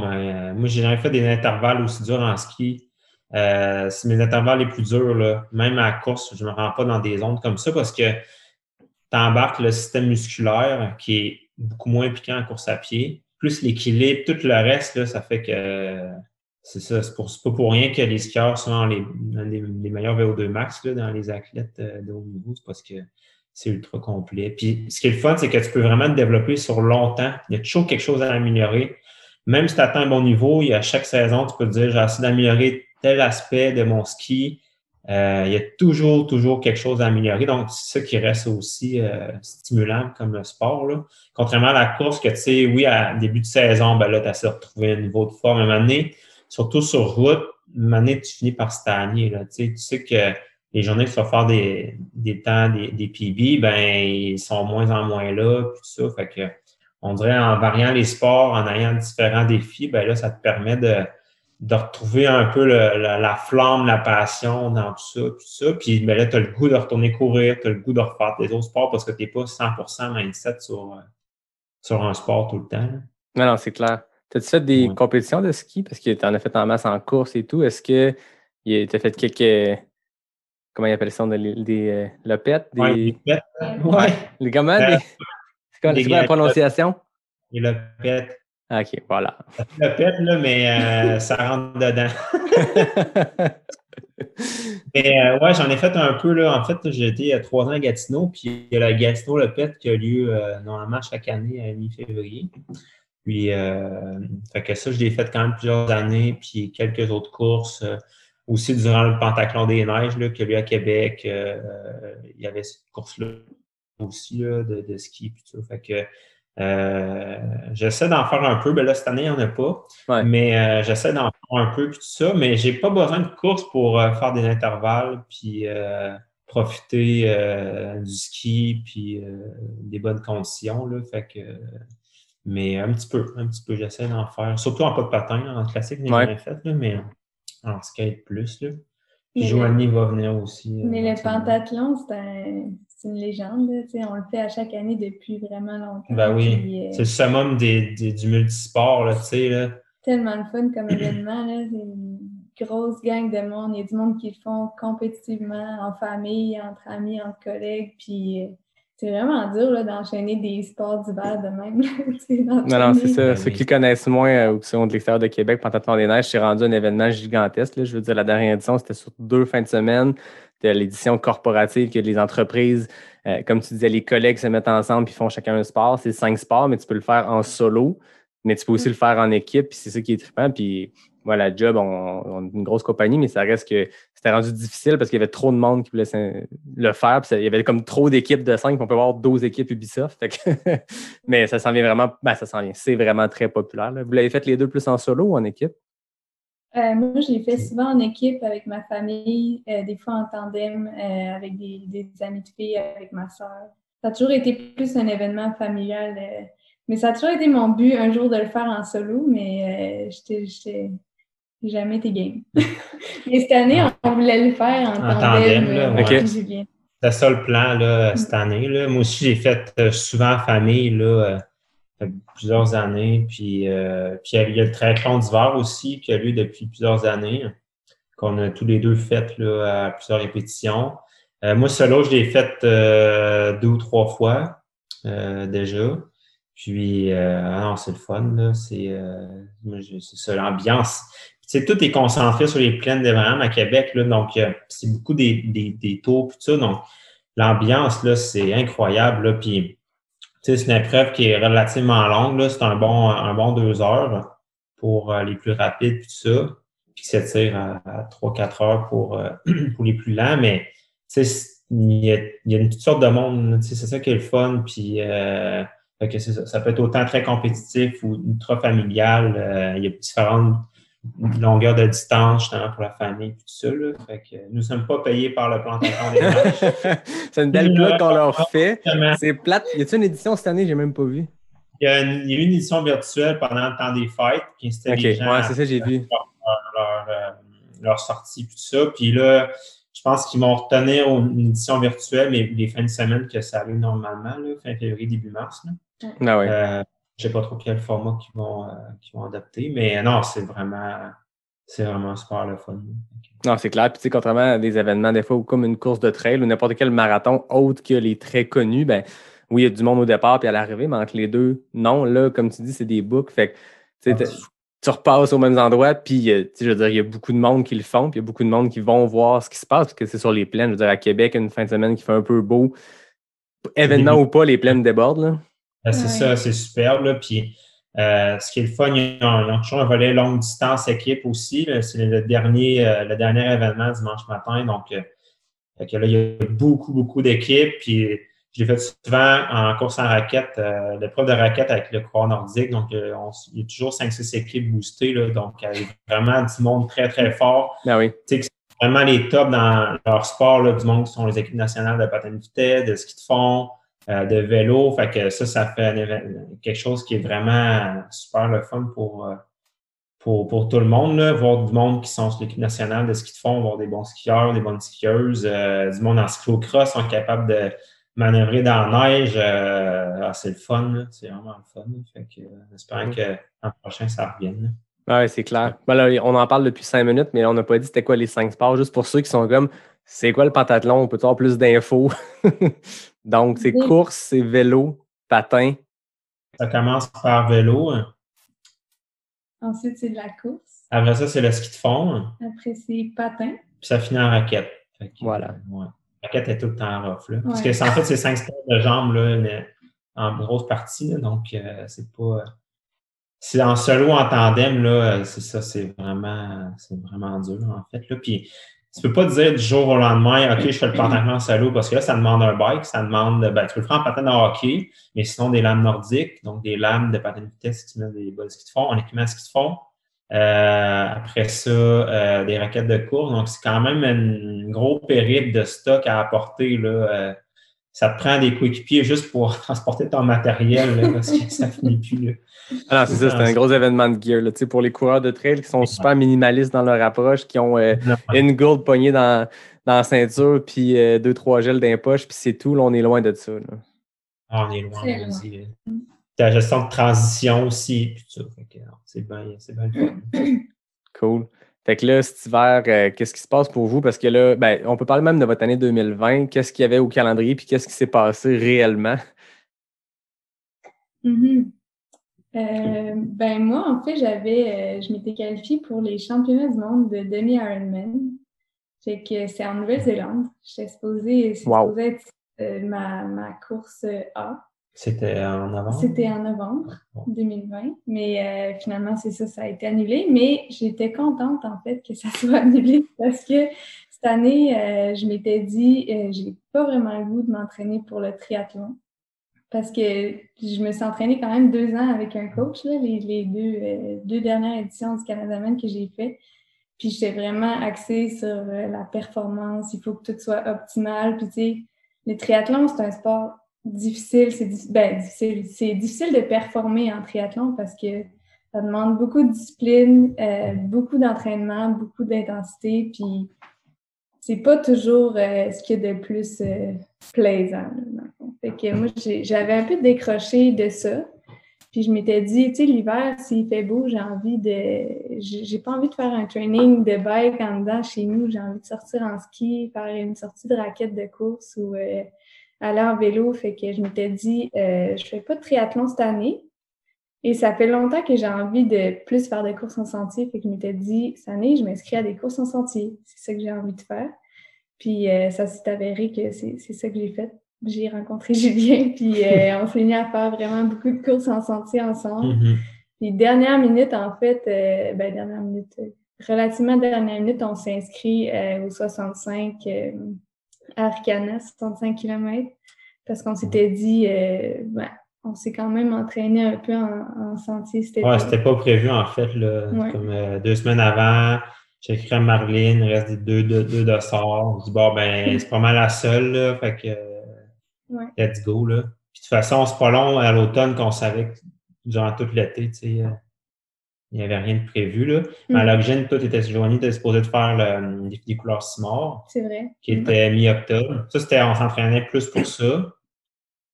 Moi, j'ai jamais fait des intervalles aussi durs en ski c'est mes intervalles les plus durs, là. Même à la course, je ne me rends pas dans des zones comme ça parce que tu embarques le système musculaire qui est beaucoup moins piquant en course à pied, plus l'équilibre, tout le reste, là, ça fait que c'est ça. C'est pas pour rien que les skieurs sont les meilleurs VO2 max là, dans les athlètes de haut niveau, c'est parce que c'est ultra complet. Puis ce qui est le fun, c'est que tu peux vraiment te développer sur longtemps. Il y a toujours quelque chose à améliorer. Même si tu atteins un bon niveau, à chaque saison, tu peux te dire, j'ai essayé d'améliorer tel aspect de mon ski. Il y a toujours quelque chose à améliorer. Donc, c'est ça qui reste aussi stimulant comme le sport, là. Contrairement à la course, que tu sais, oui, à début de saison, ben là, tu essaies de retrouver un niveau de forme. À un moment donné, surtout sur route, à un moment donné, tu finis par stagner, là. Tu sais que les journées que tu vas faire des temps, des PB, ben, ils sont moins en moins là, puis tout ça. Fait que, on dirait en variant les sports, en ayant différents défis, ben là, ça te permet de retrouver un peu la flamme, la passion dans tout ça. Puis ben là, tu as le goût de retourner courir, tu as le goût de refaire tes autres sports parce que tu n'es pas 100% mindset sur un sport tout le temps, là. Non, c'est clair. T'as-tu fait des compétitions de ski? Parce que tu en as fait en masse en course et tout. Est-ce que tu as fait quelques. Comment ils appellent ça? Des lopettes? Des lopettes. Les comment? C'est quoi la prononciation? Les lopettes. OK, voilà. Lopette, là, mais ça rentre dedans. Mais ouais, j'en ai fait un peu, là. En fait, j'ai été 3 ans à Gatineau, puis il y a la Gatineau Lopette qui a lieu normalement chaque année à mi-février. Puis, fait que ça, je l'ai fait quand même plusieurs années, puis quelques autres courses. Aussi, durant le Pentathlon des Neiges, là, qui a lieu à Québec, il y avait cette course-là aussi, là, de ski, puis tout ça. Fait que j'essaie d'en faire un peu. Ben là, cette année, il n'y en a pas. Ouais. Mais j'essaie d'en faire un peu, puis tout ça. Mais j'ai pas besoin de course pour faire des intervalles, puis profiter du ski, puis des bonnes conditions, là. Fait que... Mais un petit peu, j'essaie d'en faire. Surtout en pas de patin, en classique, je n'ai jamais fait, là, mais en skate plus, là. Puis Joanie va venir aussi. Mais le pentathlon, c'est une légende, là. On le fait à chaque année depuis vraiment longtemps. Ben oui, puis, c'est le summum du multisport, là, tu sais, là. Tellement le fun comme événement, là. C'est une grosse gang de monde. Il y a du monde qui le font compétitivement, en famille, entre amis, entre collègues, puis... c'est vraiment dur là, d'enchaîner des sports d'hiver de même. Non, c'est ça. Ceux qui connaissent moins ou qui sont de l'extérieur de Québec, Pentathlon des Neiges, c'est rendu un événement gigantesque, là. Je veux dire, la dernière édition, c'était sur 2 fins de semaine. C'était l'édition corporative que les entreprises, comme tu disais, les collègues se mettent ensemble et font chacun un sport. C'est 5 sports, mais tu peux le faire en solo, mais tu peux aussi le faire en équipe, puis c'est ça qui est trippant. Puis voilà, Job, on est une grosse compagnie, mais ça reste que c'était rendu difficile parce qu'il y avait trop de monde qui voulait le faire. Puis il y avait comme trop d'équipes de 5, puis on peut avoir 12 équipes Ubisoft. Mais ça s'en vient vraiment, ça s'en vient. C'est vraiment très populaire, là. Vous l'avez fait les deux plus en solo ou en équipe? Moi, je l'ai fait souvent en équipe avec ma famille, des fois en tandem avec des amis de filles, avec ma soeur. Ça a toujours été plus un événement familial. Mais ça a toujours été mon but un jour de le faire en solo, mais j'ai jamais été game. Mais cette année, on voulait le faire en tandem là, ouais. Julien. C'est ça le plan là, cette année. Là. Moi aussi, j'ai fait souvent en famille là, plusieurs années. Puis il y a le triathlon d'hiver aussi qui a lieu depuis plusieurs années, qu'on a tous les deux fait là, à plusieurs répétitions. Moi, solo, je l'ai fait 2 ou 3 fois déjà. Puis, non, c'est le fun, là. C'est ça, l'ambiance. Tu sais, tout est concentré sur les plaines d'Abraham à Québec, là. Donc, c'est beaucoup des tours, puis tout ça. Donc, l'ambiance, là, c'est incroyable, là. Puis, tu sais, c'est une épreuve qui est relativement longue, là. C'est un bon 2 heures pour les plus rapides, puis tout ça. Puis, qui s'étire à 3-4 heures pour les plus lents. Mais, tu sais, il y a une toute sorte de monde, tu sais, c'est ça qui est le fun. Puis, fait que ça peut être autant très compétitif ou ultra familial. Il y a différentes longueurs de distance justement pour la famille et tout ça. Là. Fait que nous ne sommes pas payés par le Pentathlon des Neiges. C'est une belle plug qu'on leur fait. C'est plate. Y a-t-il une édition cette année? J'ai même pas vu. Il y a eu une édition virtuelle pendant le temps des fêtes qui incitait les gens ouais, c'est ça, j'ai vu. leur sortie et tout ça. Puis là, je pense qu'ils vont retenir une édition virtuelle les fins de semaine que ça arrive normalement, là, fin février, début mars. Là. Ah ouais. Je ne sais pas trop quel format qu'ils vont adopter, mais non, c'est vraiment c'est vraiment super le fun. Non, c'est clair. Puis, tu sais, contrairement à des événements, des fois, ou comme une course de trail ou n'importe quel marathon autre que les très connus, ben oui, il y a du monde au départ puis à l'arrivée, mais entre les deux, non. Là, comme tu dis, c'est des boucles. Fait que, tu sais, tu repasses aux mêmes endroits, puis, tu sais, je veux dire, il y a beaucoup de monde qui le font, puis il y a beaucoup de monde qui vont voir ce qui se passe, parce que c'est sur les plaines. Je veux dire, à Québec, une fin de semaine qui fait un peu beau. Événement ou pas, les plaines débordent, là. C'est ça, c'est superbe. Là. Puis, ce qui est le fun, ils ont toujours un volet longue distance équipe aussi. Là. C'est le dernier événement dimanche matin. Donc, fait que là, il y a beaucoup, beaucoup d'équipes. Puis, je l'ai fait souvent en course en raquette, l'épreuve de raquette avec le coureur nordique. Donc, il y a toujours 5-6 équipes boostées. Là. Donc, il y a vraiment du monde très, très fort. Ah oui. Tu sais, que c'est vraiment les tops dans leur sport, là, du monde qui sont les équipes nationales de patin de vitesse, de ski de fond, de vélo. Fait que ça fait quelque chose qui est vraiment super le fun pour tout le monde. Là. Voir du monde qui sont sur l'équipe nationale de ski de fond, voir des bons skieurs, des bonnes skieuses, du monde en cyclocross sont capables de manœuvrer dans la neige. C'est le fun. Là. C'est vraiment le fun. Là. Fait que, j'espère que l'an prochain, ça revienne. Oui, c'est clair. Ben là, on en parle depuis 5 minutes, mais on n'a pas dit c'était quoi les 5 sports. Juste pour ceux qui sont comme, c'est quoi le pentathlon? On peut avoir plus d'infos. Donc, c'est course, c'est vélo, patin. Ça commence par vélo. Ensuite, c'est de la course. Après ça, c'est le ski de fond. Après, c'est patin. Puis ça finit en raquette. Fait que, voilà. Ouais. La raquette est tout le temps rough. Là. Parce que en fait, c'est 5 sports de jambes là, mais en grosse partie. Là, donc, c'est pas... C'est en solo, en tandem, là, c'est ça, c'est vraiment dur, en fait. Là. Puis, tu peux pas te dire du jour au lendemain, OK, je fais le pentathlon en solo, parce que là, ça demande un bike, ça demande, tu peux le faire en patin de hockey, mais sinon des lames nordiques, donc des lames de patin de vitesse qui mettent des bas de ski de fond, en équipement de ski de fond. Après ça, des raquettes de course. Donc, c'est quand même un gros périple de stock à apporter, là. Ça te prend des coéquipiers juste pour transporter ton matériel, là, parce que ça finit plus, là. Alors, c'est ça, c'est un gros événement de gear. Là. Pour les coureurs de trail qui sont super minimalistes dans leur approche, qui ont une gourde poignée dans la ceinture, puis 2-3 gels dans les poches, puis c'est tout. Là, on est loin de ça. Là. Ah, on est loin aussi. La gestion de transition aussi, puis tout ça. C'est bien le fun. Cool. Fait que là, cet hiver, qu'est-ce qui se passe pour vous? Parce que là, on peut parler même de votre année 2020. Qu'est-ce qu'il y avait au calendrier, puis qu'est-ce qui s'est passé réellement? Moi, en fait, je m'étais qualifiée pour les championnats du monde de demi-Ironman. Fait que c'est en Nouvelle-Zélande. J'étais supposée être ma course A. C'était en novembre? C'était en novembre 2020. Mais finalement, c'est ça, ça a été annulé. Mais j'étais contente, en fait, que ça soit annulé parce que cette année, je m'étais dit, j'ai pas vraiment le goût de m'entraîner pour le triathlon. Parce que je me suis entraînée quand même 2 ans avec un coach, là, les deux dernières éditions du Canadaman que j'ai fait. Puis j'étais vraiment axée sur la performance. Il faut que tout soit optimal. Puis tu sais, le triathlon, c'est un sport difficile. C'est difficile de performer en triathlon parce que ça demande beaucoup de discipline, beaucoup d'entraînement, beaucoup d'intensité. Puis c'est pas toujours ce qu'il y a de plus plaisant. Là, fait que moi, j'avais un peu décroché de ça. Puis je m'étais dit, tu sais, l'hiver, s'il fait beau, j'ai pas envie de faire un training de bike en dedans chez nous. J'ai envie de sortir en ski, faire une sortie de raquette de course ou aller en vélo. Fait que je m'étais dit, je fais pas de triathlon cette année. Et ça fait longtemps que j'ai envie de plus faire des courses en sentier. Fait que je m'étais dit, cette année, je m'inscris à des courses en sentier. C'est ça que j'ai envie de faire. Puis ça s'est avéré que c'est ça que j'ai fait. J'ai rencontré Julien, puis on s'est mis à faire vraiment beaucoup de courses en sentier ensemble. Puis dernière minute, en fait, relativement dernière minute, on s'est inscrit au 65 à Arcana, 65 km, parce qu'on s'était dit, on s'est quand même entraîné un peu en sentier. C'était pas prévu, en fait, là, comme 2 semaines avant. J'ai écrit à Marlene, il reste 2 de sort. Je dis, c'est pas mal la seule, là, fait que let's go, là. Puis de toute façon, c'est pas long à l'automne qu'on savait que durant tout l'été, tu sais, il n'y avait rien de prévu, là. Mais à l'origine, tout était joigné, tu étais supposé de faire le défi des couleurs Simard. C'est vrai. Qui était mi-octobre. Ça, on s'entraînait plus pour ça.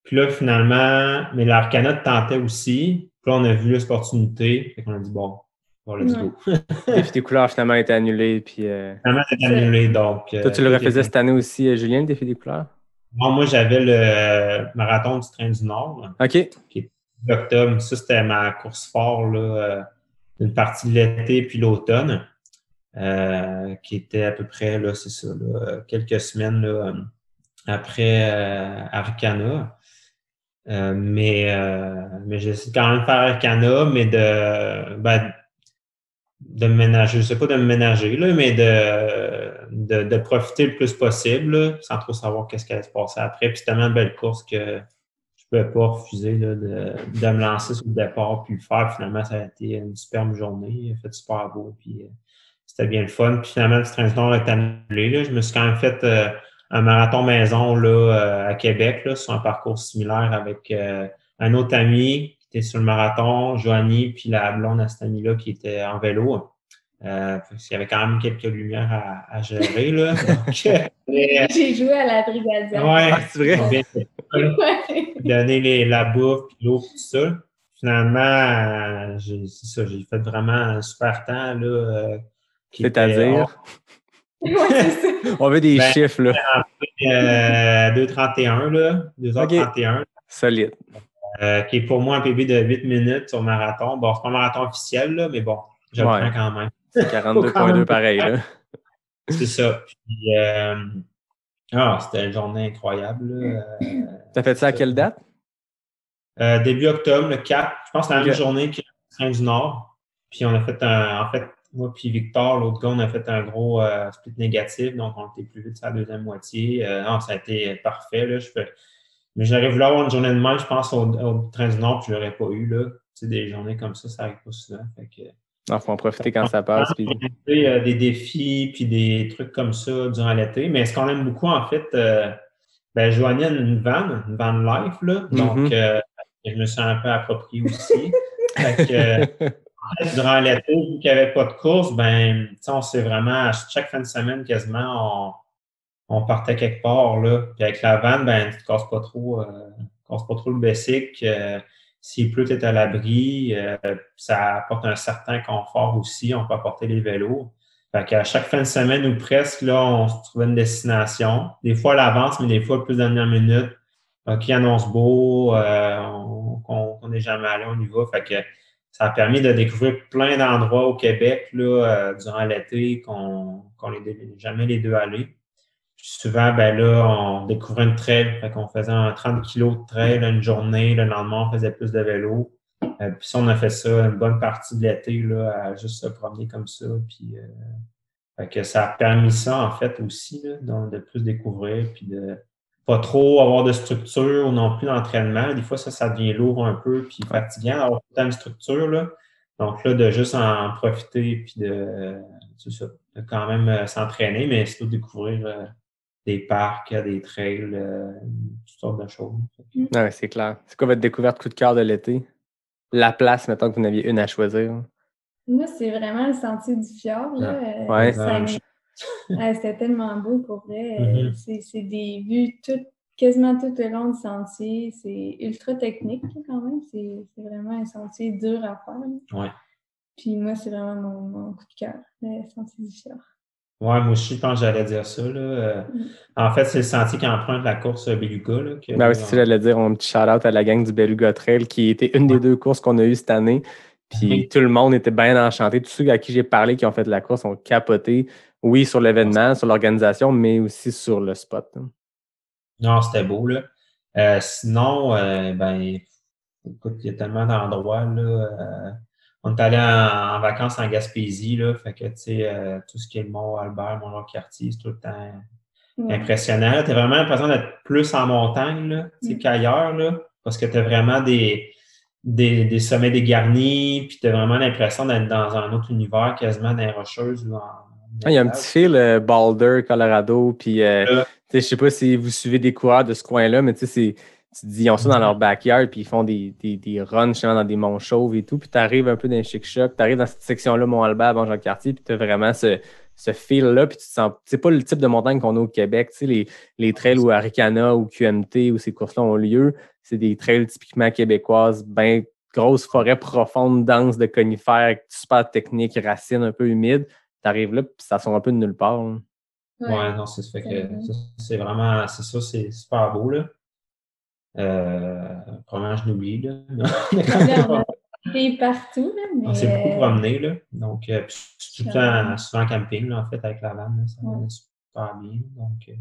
Puis là, finalement, mais l'Arcana tentait aussi. Puis là, on a vu l'opportunité. Fait qu'on a dit, let's go. Le défi des couleurs finalement a été annulé. Puis, Finalement, c'est annulé, donc. toi, tu le refaisais cette année aussi, Julien, le défi des couleurs? Moi, j'avais le marathon du Train du Nord. OK. Qui est octobre. Ça, c'était ma course phare, là, une partie de l'été puis l'automne, qui était à peu près, là, c'est ça, là, quelques semaines là, après Arcana. Mais j'essaie quand même de faire Arcana, mais de me ménager, je sais pas de me ménager, là, mais de profiter le plus possible, là, sans trop savoir qu'est-ce qui allait se passer après. Puis c'est tellement une belle course que je ne pouvais pas refuser là, de me lancer sur le départ puis le faire. Finalement, ça a été une superbe journée. Il a fait super beau. Puis c'était bien le fun. Puis finalement, le Train du Nord est annulé. Là. Je me suis quand même fait un marathon maison là, à Québec, là, sur un parcours similaire avec un autre ami qui était sur le marathon, Joanie, puis la blonde à cet ami-là qui était en vélo. Il y avait quand même quelques lumières à gérer. Là. Donc, j'ai joué à la brigadière. Ouais, c'est vrai. Donner la bouffe, puis l'eau, tout ça. Finalement, j'ai fait vraiment un super temps. Là, c'est-à-dire? Ouais, c'est ça. On veut des chiffres, là. 2h31, là. 2h31. Okay. Solide. Qui est pour moi un PB de 8 minutes sur marathon. Bon, c'est pas un marathon officiel, là, mais bon, je le prends quand même. 42,2 pareil, là. C'est ça. Puis, c'était une journée incroyable. T'as fait ça à quelle date? Début octobre, le 4. Je pense que c'est la même journée que le Train du Nord. Puis on a fait moi puis Victor, l'autre gars, on a fait un gros split négatif, donc on était plus vite sur la deuxième moitié. Ça a été parfait. Là. Mais j'aurais voulu avoir une journée de même, je pense, au Train du Nord, puis je l'aurais pas eu. Là. Tu sais, des journées comme ça arrive pas souvent. Fait que, il faut en profiter quand ça passe. Puis... des défis, puis des trucs comme ça durant l'été. Mais ce qu'on aime beaucoup, en fait, Joanie a une van life, là. Donc, je me suis un peu approprié aussi. Fait que, durant l'été, vu qu'il n'y avait pas de course, on s'est vraiment, chaque fin de semaine, quasiment, on partait quelque part, là. Puis avec la van, tu ne te casses pas trop le basic. S'il pleut, tu es à l'abri. Ça apporte un certain confort aussi. On peut apporter les vélos. Fait qu'à chaque fin de semaine ou presque, là, on se trouvait une destination. Des fois à l'avance, mais des fois plus dernière minute. Qui annonce beau, on n'est jamais allé, on y va. Fait que ça a permis de découvrir plein d'endroits au Québec là, durant l'été qu'on n'est jamais les deux allés. Puis souvent, on découvrait une trail. Fait qu'on faisait un 30 kilos de trail une journée. Le lendemain, on faisait plus de vélo. Puis ça, on a fait ça une bonne partie de l'été là, à juste se promener comme ça. Puis fait que ça a permis ça, en fait, aussi, là, donc, de plus découvrir, puis de pas trop avoir de structure ou non plus d'entraînement. Des fois, ça devient lourd un peu, puis fatigant d'avoir tout le temps de structure. Là. Donc là, de juste en profiter, puis de quand même s'entraîner, mais c'est de découvrir des parcs, des trails, toutes sortes de choses. Ouais, c'est clair. C'est quoi votre découverte coup de cœur de l'été? La place, mettons que vous en aviez une à choisir. Moi, c'est vraiment le sentier du fjord. Là. C'était tellement beau pour vrai. C'est des vues quasiment tout le long du sentier. C'est ultra technique là, quand même. C'est vraiment un sentier dur à faire. Ouais. Puis moi, c'est vraiment mon coup de cœur, le sentier du fjord. Ouais, moi aussi, je pense que j'allais dire ça. Là. En fait, c'est le sentier qui emprunte la course Beluga. Là, oui, c'est ça, j'allais dire. Un petit shout-out à la gang du Beluga Trail qui était une des deux courses qu'on a eues cette année. Puis tout le monde était bien enchanté. Tous ceux à qui j'ai parlé qui ont fait la course ont capoté. Oui, sur l'événement, sur l'organisation, mais aussi sur le spot. Non, c'était beau. Là. Sinon, écoute, il y a tellement d'endroits. Là. On est allé en vacances en Gaspésie. Là, fait que, tu sais, tout ce qui est le Mont-Albert, Mont-Cartier, c'est tout le temps impressionnant. Tu as vraiment l'impression d'être plus en montagne là, qu'ailleurs. Là, parce que tu as vraiment des sommets dégarnis, puis tu as vraiment l'impression d'être dans un autre univers, quasiment dans les Rocheuses. Il y a un petit fil Boulder, Colorado, puis je ne sais pas si vous suivez des coureurs de ce coin-là, mais tu dis, ils ont ça dans leur backyard, puis ils font des runs justement dans des monts chauves et tout, puis tu arrives un peu dans les chic-chocs, tu arrives dans cette section-là, Mont-Albert, Bon-Jacques-Cartier, puis tu as vraiment ce fil-là, puis tu te sens, c'est pas le type de montagne qu'on a au Québec, tu sais, les trails où Arikana ou QMT, où ces courses-là ont lieu, c'est des trails typiquement québécoises, bien grosse forêt profonde, dense de conifères, super technique, racines un peu humides. Tu arrives là, puis ça sort un peu de nulle part. Là. Ouais, non, c'est fait que c'est vraiment, c'est ça, c'est super beau, là. Probablement, je l'oublie, là. On a été partout, là, mais... On s'est beaucoup promené, là. Donc, tout le temps, souvent en camping, là, en fait, avec la van, là, ça va super bien. Donc,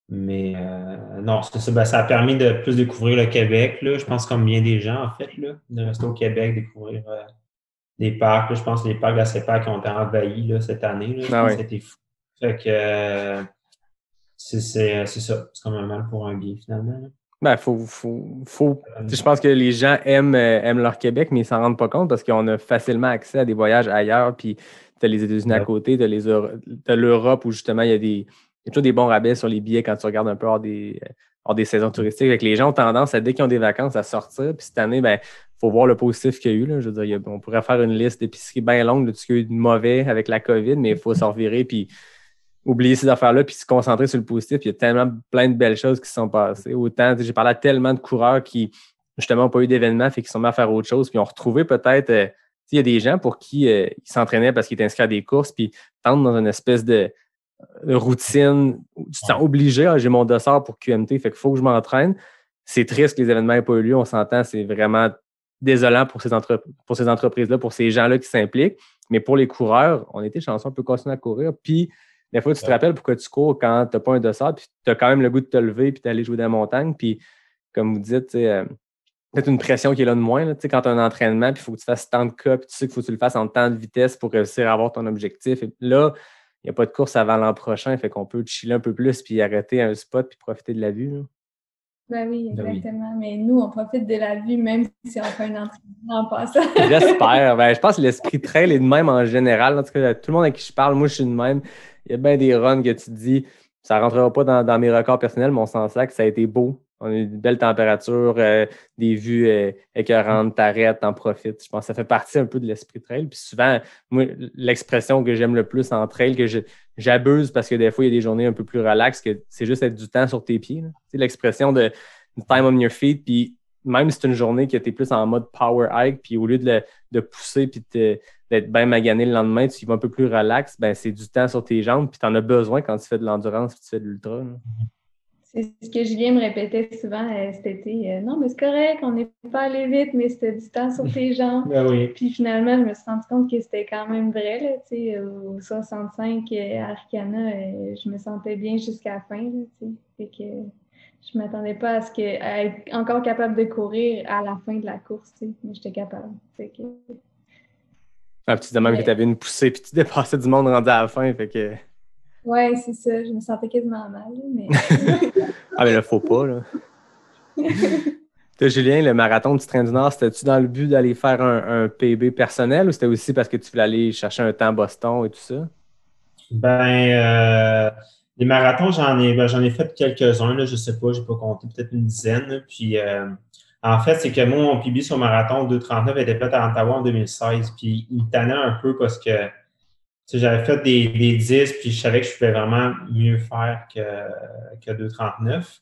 non, c'est ça. Ben, ça a permis de plus découvrir le Québec, là. Je pense comme bien des gens, en fait, là, de rester au Québec, découvrir des parcs. Là. Je pense que les parcs de la CEPAC ont été envahis là, cette année. Là. Je pense que c'était fou. Fait que c'est ça. C'est comme un mal pour un bien, finalement. Là. Ben, je pense que les gens aiment leur Québec, mais ils s'en rendent pas compte parce qu'on a facilement accès à des voyages ailleurs. Puis tu as les États-Unis à côté, tu as l'Europe où justement il y a toujours des bons rabais sur les billets quand tu regardes un peu hors des saisons touristiques. Avec les gens ont tendance à, dès qu'ils ont des vacances, à sortir. Puis cette année, ben, faut voir le positif qu'il y a eu. Là. Je veux dire, on pourrait faire une liste d'épiceries bien longue de tout ce qu'il y a eu de mauvais avec la COVID, mais il faut s'en revirer puis oublier ces affaires-là puis se concentrer sur le positif. Il y a tellement plein de belles choses qui se sont passées. Autant, j'ai parlé à tellement de coureurs qui, justement, n'ont pas eu d'événements, fait qu'ils sont mis à faire autre chose, puis ont retrouvé peut-être... il y a des gens pour qui ils s'entraînaient parce qu'ils étaient inscrits à des courses, puis tentent dans une espèce de routine où tu te sens obligé. J'ai mon dossard pour QMT, fait qu'il faut que je m'entraîne. C'est triste que les événements n'aient pas eu lieu, on s'entend, c'est vraiment désolant pour ces entreprises-là, pour ces gens-là qui s'impliquent. Mais pour les coureurs, on était chanceux, on peut continuer à courir. Puis, des fois, tu te rappelles pourquoi tu cours quand tu n'as pas un dossard, puis tu as quand même le goût de te lever puis d'aller jouer dans la montagne. Puis, comme vous dites, peut-être une pression qui est là de moins. Là, quand tu as un entraînement, puis il faut que tu fasses tant de cas, puis tu sais qu'il faut que tu le fasses en temps de vitesse pour réussir à avoir ton objectif. Et là, il n'y a pas de course avant l'an prochain, fait qu'on peut chiller un peu plus, puis arrêter à un spot, puis profiter de la vue. Là. Ben oui, exactement. Mais nous, on profite de la vue, même si on fait un entraînement en passant. J'espère. Ben, je pense que l'esprit trail est de même en général. En tout cas, tout le monde avec qui je parle, moi, je suis de même. Il y a bien des runs que tu te dis, ça ne rentrera pas dans mes records personnels, mais on s'en sait que ça a été beau. On a eu de belles températures, des vues écœurantes, t'arrêtes, t'en profites. Je pense que ça fait partie un peu de l'esprit trail. Puis souvent, moi, l'expression que j'aime le plus en trail, que j'abuse parce que des fois, il y a des journées un peu plus relaxes, que c'est juste être du temps sur tes pieds. Tu sais, l'expression de time on your feet. Puis même si c'est une journée que tu es plus en mode power hike, puis au lieu de pousser puis d'être bien magané le lendemain, tu y vas un peu plus relax, ben c'est du temps sur tes jambes, puis tu en as besoin quand tu fais de l'endurance puis tu fais de l'ultra. Là. C'est ce que Julien me répétait souvent cet été. Non, mais c'est correct, on n'est pas allé vite, mais c'était du temps sur tes jambes. Ben oui. Puis finalement, je me suis rendu compte que c'était quand même vrai. Là, au 65 à Arcana, je me sentais bien jusqu'à la fin. Là, fait que je ne m'attendais pas à être encore capable de courir à la fin de la course. Mais j'étais capable. Fait que... tu disais même que tu avais une poussée puis tu dépassais du monde rendu à la fin. Fait que... Oui, c'est ça. Je me sentais quasiment mal. Mais... mais là, faut pas. Là. Julien, le marathon du Train du Nord, c'était-tu dans le but d'aller faire un PB personnel ou c'était aussi parce que tu voulais aller chercher un temps à Boston et tout ça? Les marathons, j'en ai fait quelques-uns. Là, je ne sais pas, je n'ai pas compté, peut-être une dizaine. Là, puis, en fait, c'est que moi, mon PB sur marathon 2,39 était fait à Ottawa en 2016. Puis, il me tannait un peu parce que j'avais fait des 10, puis je savais que je pouvais vraiment mieux faire que 2,39.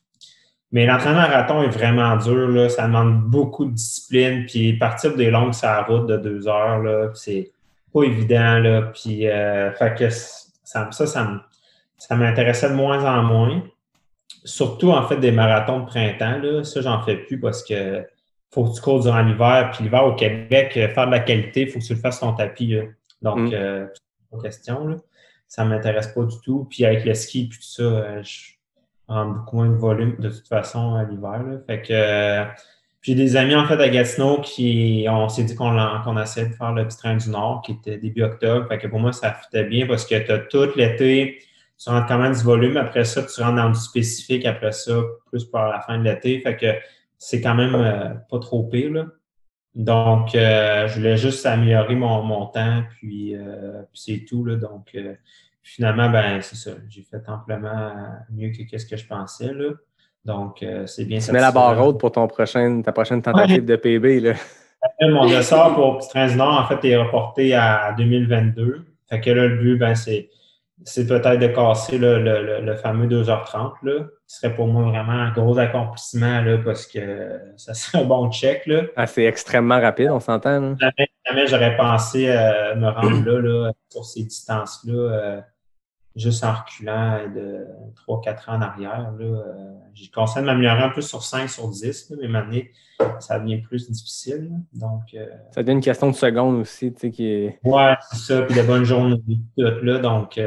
Mais l'entraînement marathon est vraiment dur. Là. Ça demande beaucoup de discipline. Puis partir des longues sur la route de 2 heures, là, c'est pas évident. Là. Puis, fait que ça m'intéressait de moins en moins. Surtout, en fait, des marathons de printemps. Là. Ça, j'en fais plus parce que faut que tu cours durant l'hiver. Puis l'hiver au Québec, faire de la qualité, il faut que tu le fasses sur ton tapis. Là. Donc, question, là. Ça ne m'intéresse pas du tout. Puis avec le ski et tout ça, je rentre beaucoup moins de volume de toute façon à l'hiver. Là. Fait que j'ai des amis en fait à Gatineau on s'est dit qu'on essayait de faire le petit train du Nord qui était début octobre. Fait que pour moi, ça fitait bien parce que tu as tout l'été, tu rentres quand même du volume. Après ça, tu rentres dans du spécifique après ça, plus pour la fin de l'été. Fait que c'est quand même pas trop pire, là. Donc, je voulais juste améliorer mon temps, puis c'est tout. Là. Donc, finalement, ben c'est ça. J'ai fait amplement mieux que ce que je pensais. Là. Donc, c'est bien. Tu mets la barre haute pour ta prochaine tentative de PB. Là. Mon dossard pour Petit Train du Nord, en fait, est reporté à 2022. Fait que là, le but, ben, c'est c'est peut-être de casser le fameux 2h30, là, qui serait pour moi vraiment un gros accomplissement, là, parce que ça serait un bon check, là. Ah, c'est extrêmement rapide, on s'entend, là. Jamais j'aurais pensé me rendre là, sur ces distances-là, juste en reculant de 3-4 ans en arrière. J'ai commencé à m'améliorer un peu sur 5, sur 10, là, mais maintenant, ça devient plus difficile. Là. Donc, ça devient une question de secondes aussi, tu sais, qui est... ouais, c'est ça. Puis de bonnes journées, tout là. Donc,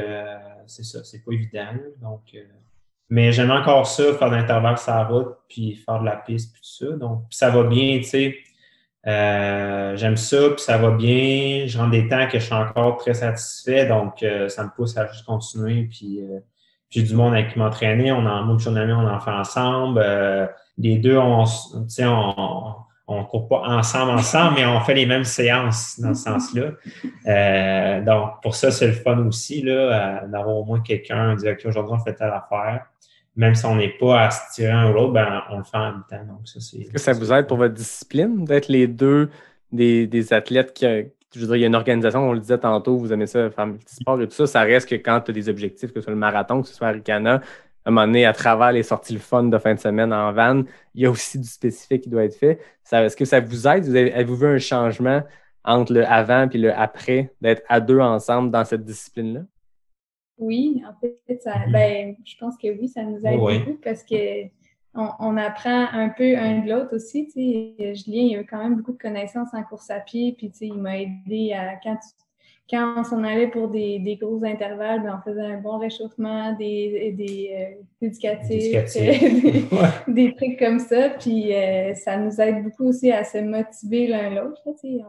c'est ça. C'est pas évident. Là. Donc, mais j'aime encore ça, faire de l'intervalle sur la route, puis faire de la piste, puis tout ça. Donc, puis ça va bien, tu sais. J'aime ça, puis ça va bien. Je rentre des temps que je suis encore très satisfait, donc ça me pousse à juste continuer. Puis j'ai du monde avec qui m'entraîner. Moi, et Journalien, on en fait ensemble. Les deux, on court pas ensemble, mais on fait les mêmes séances dans ce sens-là. Donc, pour ça, c'est le fun aussi, là, d'avoir au moins quelqu'un dire OK, aujourd'hui, on fait telle affaire. Même si on n'est pas à se tirer un ou l'autre, ben, on le fait en même temps. Donc, ça, c'est. Est-ce que ça vous aide pour votre discipline d'être les deux des athlètes qui, je veux dire, il y a une organisation, on le disait tantôt, vous aimez ça, faire multisport et tout ça, ça reste que quand tu as des objectifs, que ce soit le marathon, que ce soit Arikana, à un moment donné, à travers les sorties le fun de fin de semaine en van, il y a aussi du spécifique qui doit être fait. Est-ce que ça vous aide? Avez-vous vu un changement entre le avant et le après d'être à deux ensemble dans cette discipline-là? Oui, en fait, je pense que oui, ça nous aide beaucoup parce que on apprend un peu un de l'autre aussi. Tu sais, Julien, il a quand même beaucoup de connaissances en course à pied, puis tu sais, il m'a aidé à quand on s'en allait pour des gros intervalles, ben, on faisait un bon réchauffement, des éducatifs, des trucs comme ça. Puis ça nous aide beaucoup aussi à se motiver l'un l'autre. Tu sais,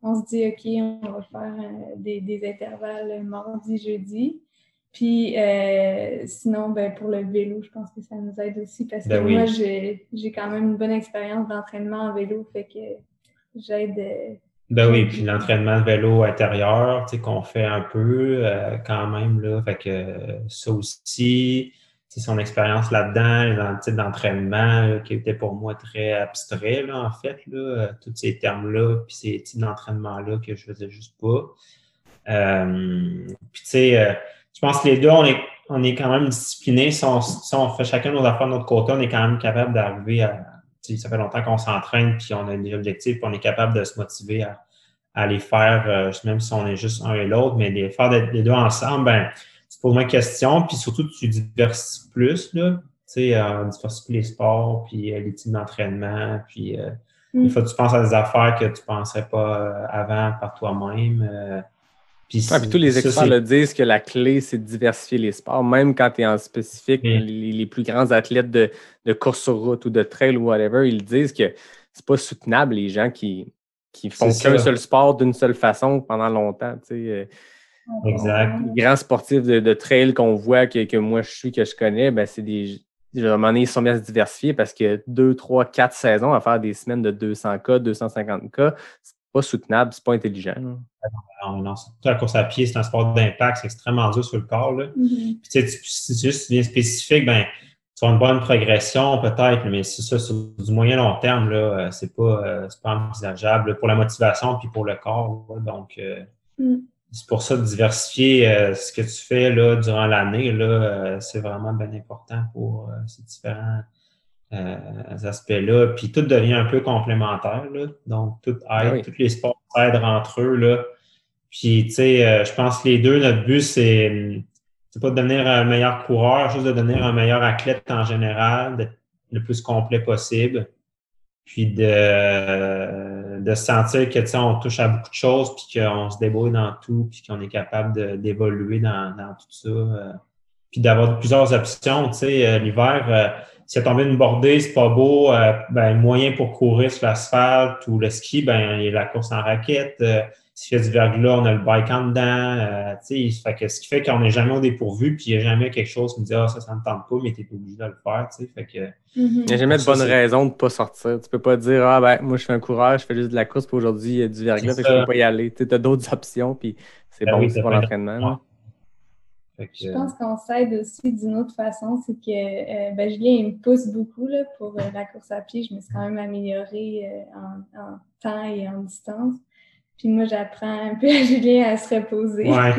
on se dit, OK, on va faire des intervalles mardi, jeudi. Puis sinon, ben, pour le vélo, je pense que ça nous aide aussi parce que moi, j'ai quand même une bonne expérience d'entraînement en vélo, fait que j'aide. Ben oui, puis l'entraînement de vélo intérieur, tu sais, qu'on fait un peu quand même, là. Fait que ça aussi, son expérience là-dedans, dans le type d'entraînement là, qui était pour moi très abstrait, là, en fait, là, tous ces termes-là, puis ces types d'entraînement-là que je faisais juste pas. Puis tu sais, je pense que les deux, on est quand même disciplinés. Si on fait chacun nos affaires de notre côté, on est quand même capable d'arriver à. Ça fait longtemps qu'on s'entraîne, puis on a des objectifs, puis on est capable de se motiver à les faire, même si on est juste un et l'autre, mais les faire les deux ensemble, ben, tu te poses moins de questions, puis surtout, tu diversifies plus, là. Tu sais, on diversifie les sports, puis les types d'entraînement, puis des fois, tu penses à des affaires que tu ne penserais pas avant par toi-même. Puis tous les experts le disent que la clé, c'est de diversifier les sports. Même quand tu es en spécifique, les plus grands athlètes de course sur route ou de trail ou whatever, ils disent que c'est pas soutenable les gens qui font qu'un seul sport d'une seule façon pendant longtemps. Tu sais. Exact. Les grands sportifs de trail qu'on voit, que moi je suis, que je connais, ben c'est à un moment donné, ils sont bien à se diversifier parce que 2, 3, 4 saisons à faire des semaines de 200K, 250K, c'est pas soutenable, c'est pas intelligent. Non, surtout la course à pied, c'est un sport d'impact, c'est extrêmement dur sur le corps. Là. Puis, tu sais, si tu juste bien spécifique, ben, tu as une bonne progression peut-être, mais c'est ça, sur du moyen long terme, là, c'est pas envisageable là, pour la motivation puis pour le corps. Là. Donc, c'est pour ça de diversifier ce que tu fais là, durant l'année, là, c'est vraiment bien important pour ces différents aspects-là. Puis tout devient un peu complémentaire. Là. Donc, tout aide, tous les sports aident entre eux. Là. Puis, tu sais, je pense que les deux, notre but, c'est pas de devenir un meilleur coureur, juste de devenir un meilleur athlète en général, d'être le plus complet possible. Puis de sentir que, tu sais, on touche à beaucoup de choses, puis qu'on se débrouille dans tout, puis qu'on est capable d'évoluer dans tout ça. Puis d'avoir plusieurs options, tu sais, l'hiver, si il a tombé une bordée, c'est pas beau, ben, moyen pour courir sur l'asphalte ou le ski, ben, il y a la course en raquette. S'il y a du verglas, on a le bike en dedans. Tu sais, fait que ce qui fait qu'on n'est jamais au dépourvu, puis il n'y a jamais quelque chose qui me dit ça ne me tente pas, mais tu es obligé de le faire. Tu sais, fait que, il n'y a jamais de bonne raison de ne pas sortir. Tu peux pas dire moi je fais un coureur, je fais juste de la course, puis aujourd'hui il y a du verglas, fait que je ne peux pas y aller. Tu as d'autres options, puis c'est bon aussi pour l'entraînement. Je pense qu'on s'aide aussi d'une autre façon, c'est que Julien il me pousse beaucoup là, pour la course à pied. Je me suis quand même améliorée en temps et en distance. Puis moi, j'apprends un peu à Julien à se reposer. Ouais,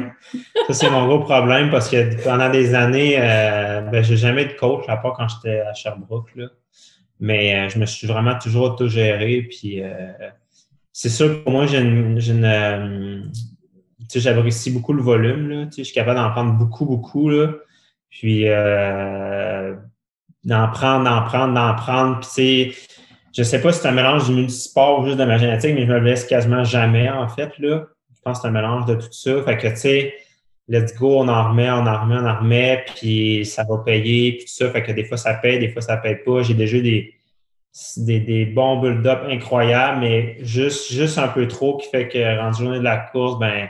ça c'est mon gros problème parce que pendant des années, j'ai jamais été coach, à part quand j'étais à Sherbrooke, là. Mais je me suis vraiment toujours autogéré. Puis c'est sûr que pour moi, tu sais, j'apprécie beaucoup le volume, là. Tu sais, je suis capable d'en prendre beaucoup, beaucoup, là. Puis d'en prendre. Puis tu sais, je sais pas si c'est un mélange du multisport ou juste de ma génétique, mais je me blesse quasiment jamais, en fait, là. Je pense que c'est un mélange de tout ça. Fait que, tu sais, let's go, on en remet, puis ça va payer, puis tout ça. Fait que des fois, ça paye, des fois, ça paye pas. J'ai déjà eu des bons build-up incroyables, mais juste un peu trop qui fait que, rendu journée de la course, ben